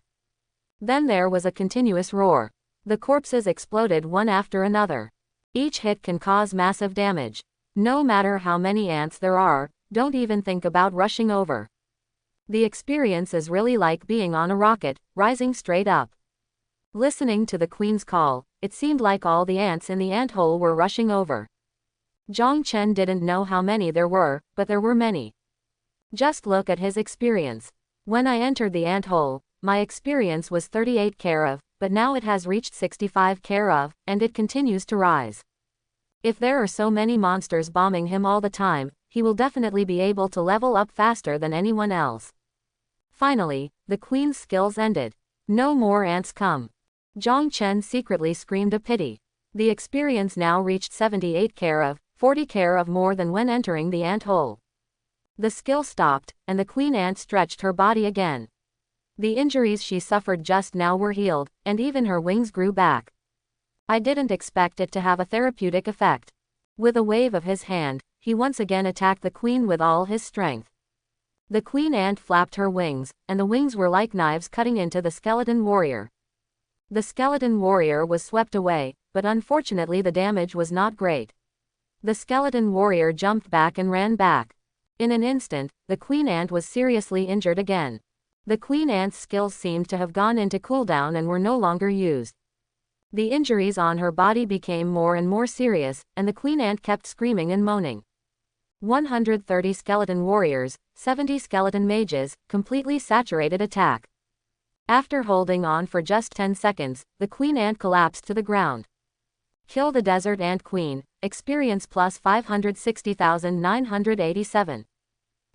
Speaker 1: Then there was a continuous roar. The corpses exploded one after another. Each hit can cause massive damage. No matter how many ants there are, don't even think about rushing over. The experience is really like being on a rocket, rising straight up. Listening to the Queen's call, it seemed like all the ants in the ant-hole were rushing over. Zhang Chen didn't know how many there were, but there were many. Just look at his experience. When I entered the ant-hole, my experience was 38 carat, but now it has reached 65 carat, and it continues to rise. If there are so many monsters bombing him all the time, he will definitely be able to level up faster than anyone else. Finally, the Queen's skills ended. No more ants come. Zhang Chen secretly screamed a pity. The experience now reached 78 carat, 40 carat more than when entering the ant hole. The skill stopped, and the Queen Ant stretched her body again. The injuries she suffered just now were healed, and even her wings grew back. I didn't expect it to have a therapeutic effect. With a wave of his hand, he once again attacked the Queen with all his strength. The Queen Ant flapped her wings, and the wings were like knives cutting into the skeleton warrior. The skeleton warrior was swept away, but unfortunately the damage was not great. The skeleton warrior jumped back and ran back. In an instant, the Queen Ant was seriously injured again. The Queen Ant's skills seemed to have gone into cooldown and were no longer used. The injuries on her body became more and more serious, and the Queen Ant kept screaming and moaning. 130 skeleton warriors, 70 skeleton mages, completely saturated attack. After holding on for just 10 seconds, the Queen Ant collapsed to the ground. Kill the Desert Ant Queen, experience plus 560,987.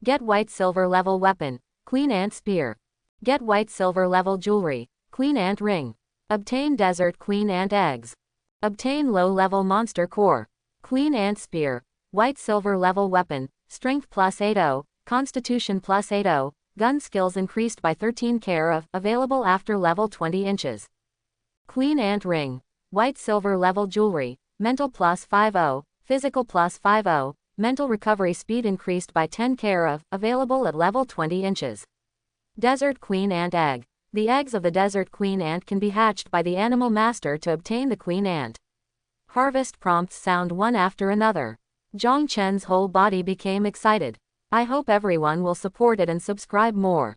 Speaker 1: Get white silver level weapon, Queen Ant Spear. Get white silver level jewelry, Queen Ant Ring. Obtain Desert Queen Ant Eggs. Obtain low level monster core, Queen Ant Spear, white silver level weapon, strength plus 80, constitution plus 80, gun skills increased by 13 carat, available after level 20 inches. Queen Ant Ring, white silver level jewelry, mental plus 50, physical plus 50, mental recovery speed increased by 10 carat, available at level 20 inches. Desert queen ant egg. The eggs of the desert queen ant can be hatched by the animal master to obtain the queen ant. Harvest prompts sound one after another. Zhong Chen's whole body became excited. I hope everyone will support it and subscribe more.